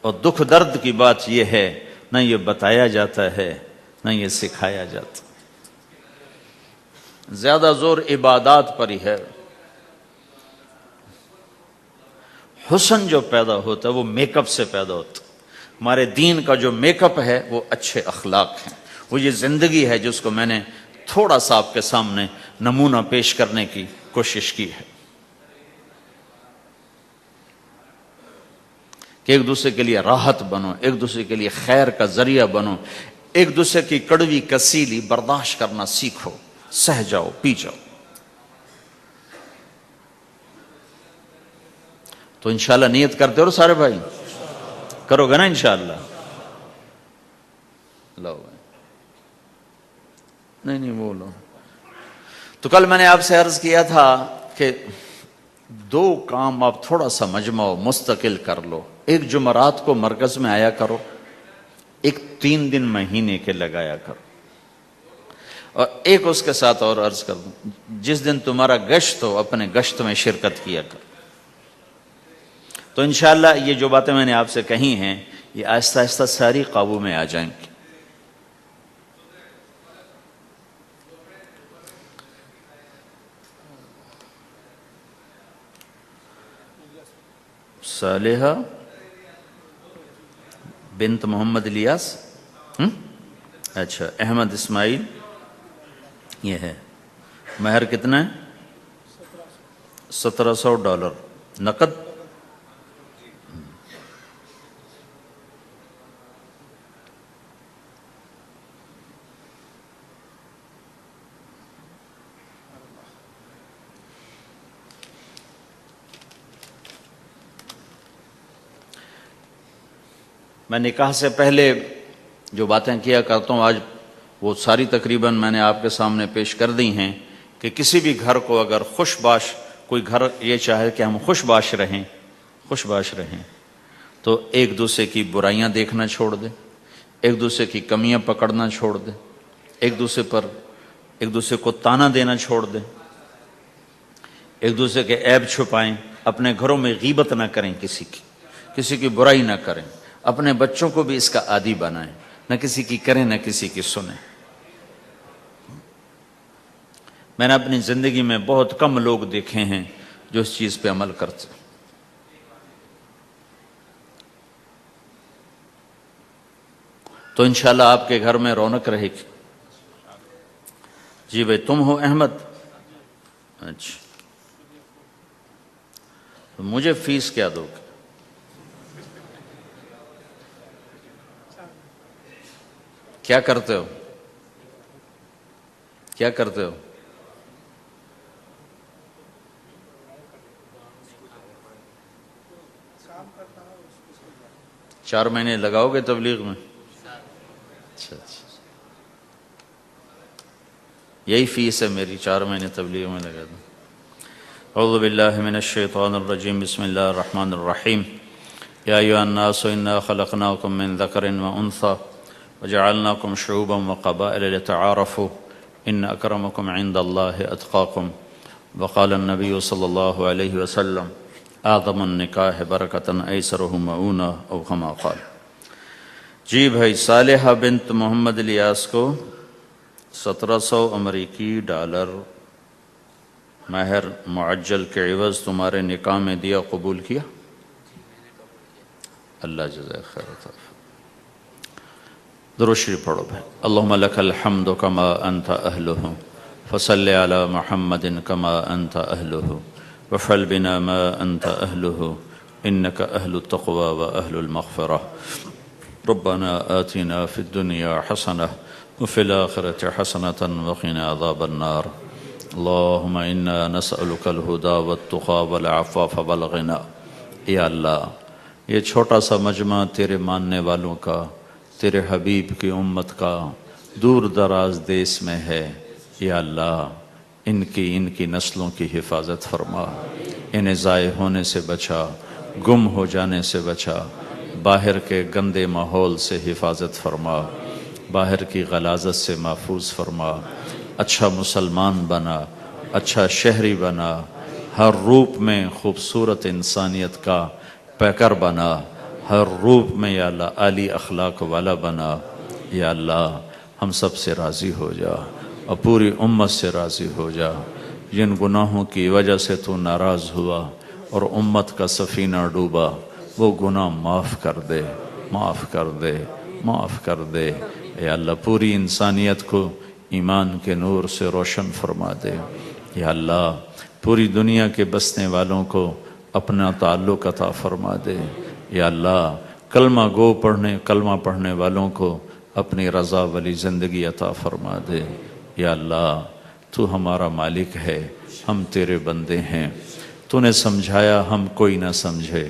اور دکھ درد کی بات یہ ہے نہ یہ بتایا جاتا ہے نہ یہ سکھایا جاتا. زیادہ زور عبادات پر ہی ہے. حسن جو پیدا ہوتا ہے وہ میک اپ سے پیدا ہوتا ہے. ہمارے دین کا جو میک اپ ہے وہ اچھے اخلاق ہیں، وہ یہ زندگی ہے جس کو میں نے تھوڑا سا آپ کے سامنے نمونہ پیش کرنے کی کوشش کی ہے کہ ایک دوسرے کے لیے راحت بنو، ایک دوسرے کے لیے خیر کا ذریعہ بنو، ایک دوسرے کی کڑوی کسیلی برداشت کرنا سیکھو، سہ جاؤ، پی جاؤ. تو انشاءاللہ نیت کرتے ہو سارے بھائی؟ کرو گے نا انشاءاللہ؟ لو بھائی نہیں بولو. تو کل میں نے آپ سے عرض کیا تھا کہ 2 کام آپ تھوڑا سا مجمع مستقل کر لو. ایک جمعرات کو مرکز میں آیا کرو، ایک 3 دن مہینے کے لگایا کرو، اور ایک اس کے ساتھ اور عرض کر دوں جس دن تمہارا گشت ہو اپنے گشت میں شرکت کیا کرو. تو انشاءاللہ یہ جو باتیں میں نے آپ سے کہی ہیں یہ آہستہ آہستہ ساری قابو میں آ جائیں گی. صالحہ بنت محمد الیاس، اچھا احمد اسماعیل، یہ ہے. مہر کتنا ہے؟ $1700 نقد. میں نکاح سے پہلے جو باتیں کیا کرتا ہوں آج وہ ساری تقریباً میں نے آپ کے سامنے پیش کر دی ہیں کہ کسی بھی گھر کو اگر خوش باش کوئی گھر یہ چاہے کہ ہم خوش باش رہیں تو ایک دوسرے کی برائیاں دیکھنا چھوڑ دے، ایک دوسرے کی کمیاں پکڑنا چھوڑ دے، ایک دوسرے کو تانا دینا چھوڑ دے، ایک دوسرے کے عیب چھپائیں، اپنے گھروں میں غیبت نہ کریں، کسی کی برائی نہ کریں، اپنے بچوں کو بھی اس کا عادی بنائیں، نہ کسی کی کریں نہ کسی کی سنیں۔ میں نے اپنی زندگی میں بہت کم لوگ دیکھے ہیں جو اس چیز پہ عمل کرتے۔ تو انشاءاللہ آپ کے گھر میں رونق رہے گی۔ جی بھائی، تم ہو احمد؟ اچھا، تو مجھے فیس کیا دو گے؟ کیا کرتے ہو؟ کیا کرتے ہو؟ چار مہینے لگاؤ گے تبلیغ میں؟ اچھا اچھا، یہی فیس ہے میری، 4 مہینے تبلیغ میں لگا دوں۔ اعوذ باللہ من الشیطان الرجیم، بسم اللہ الرحمن الرحیم۔ یا ایھا الناس انا خلقناکم من ذکر وانثی وجعلناکم شعوبا وقبائل لتعارفوا ان اکرمکم عند اللہ اتقاکم، وقال النبی صلی اللہ علیہ وسلم اعظم النکاح برکۃ ایسرہ مؤونہ، او کما قال۔ جی بھائی، صالحہ بنت محمد الیاس کو 1700 امریکی ڈالر مہر معجل کے عوض تمہارے نکاح میں دیا، قبول کیا؟ اللہ جزائے خیر عطا۔ درود شریف پڑھو بھائی۔ اللہم لک الحمد کما انت اہلہ، فصل علی محمد کما انت اہلہ، وفعل بنا ما انت اہلہ، انک اہل التقوی و اہل المغفرہ۔ ربنا آتنا فی الدنیا حسنہ وفی الآخرۃ حسنۃ وقنا عذاب النار۔ اللہم انا نسألک الہدی والتقی والعفاف والغنی۔ یا اللہ، یہ چھوٹا سا مجمع تیرے ماننے والوں کا، تیرے حبیب کی امت کا دور دراز دیس میں ہے، یا اللہ ان کی نسلوں کی حفاظت فرما، انہیں ضائع ہونے سے بچا، گم ہو جانے سے بچا، باہر کے گندے ماحول سے حفاظت فرما، باہر کی غلاظت سے محفوظ فرما، اچھا مسلمان بنا، اچھا شہری بنا، ہر روپ میں خوبصورت انسانیت کا پیکر بنا، ہر روپ میں یا اللہ عالی اخلاق والا بنا۔ یا اللہ ہم سب سے راضی ہو جا اور پوری امت سے راضی ہو جا۔ جن گناہوں کی وجہ سے تو ناراض ہوا اور امت کا سفینہ ڈوبا، وہ گناہ معاف کر دے، معاف کر دے، معاف کر دے۔ یا اللہ پوری انسانیت کو ایمان کے نور سے روشن فرما دے۔ یا اللہ پوری دنیا کے بسنے والوں کو اپنا تعلق عطا فرما دے۔ یا اللہ کلمہ پڑھنے والوں کو اپنی رضا والی زندگی عطا فرما دے۔ یا اللہ تو ہمارا مالک ہے، ہم تیرے بندے ہیں، تو نے سمجھایا ہم کوئی نہ سمجھے،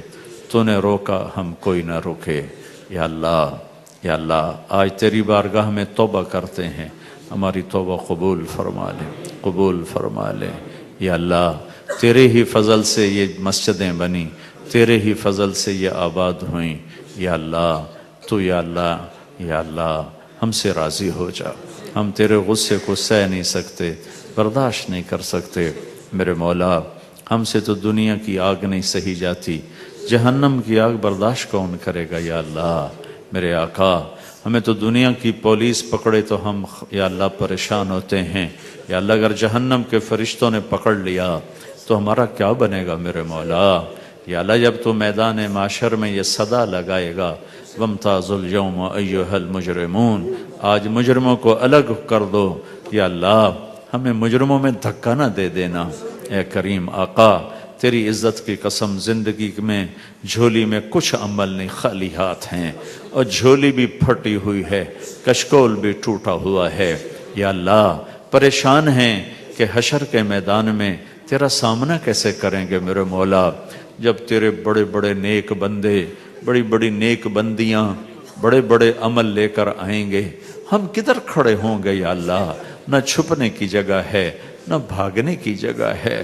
تو نے روکا ہم کوئی نہ روکے۔ یا اللہ، یا اللہ آج تیری بارگاہ میں توبہ کرتے ہیں، ہماری توبہ قبول فرما لے، قبول فرما لے۔ یا اللہ تیرے ہی فضل سے یہ مسجدیں بنی، تیرے ہی فضل سے یہ آباد ہوئیں۔ یا اللہ تو، یا اللہ، یا اللہ ہم سے راضی ہو جا، ہم تیرے غصے کو سہ نہیں سکتے، برداشت نہیں کر سکتے۔ میرے مولا ہم سے تو دنیا کی آگ نہیں سہی جاتی، جہنم کی آگ برداشت کون کرے گا؟ یا اللہ میرے آقا ہمیں تو دنیا کی پولیس پکڑے تو ہم یا اللہ پریشان ہوتے ہیں، یا اللہ اگر جہنم کے فرشتوں نے پکڑ لیا تو ہمارا کیا بنے گا میرے مولا؟ یا اللہ جب تو میدان معاشر میں یہ صدا لگائے گا، وَامْتَازُوا الْيَوْمَ أَيُّهَا الْمُجْرِمُونَ، آج مجرموں کو الگ کر دو۔ یا اللہ ہمیں مجرموں میں دھکا نہ دے دینا۔ اے کریم آقا تیری عزت کی قسم، زندگی میں جھولی میں کچھ عمل نہیں، خالی ہاتھ ہیں، اور جھولی بھی پھٹی ہوئی ہے، کشکول بھی ٹوٹا ہوا ہے۔ یا اللہ پریشان ہیں کہ حشر کے میدان میں تیرا سامنا کیسے کریں گے میرے مولا، جب تیرے بڑے بڑے نیک بندے، بڑی بڑی نیک بندیاں، بڑے بڑے عمل لے کر آئیں گے، ہم کدھر کھڑے ہوں گے؟ یا اللہ نہ چھپنے کی جگہ ہے، نہ بھاگنے کی جگہ ہے،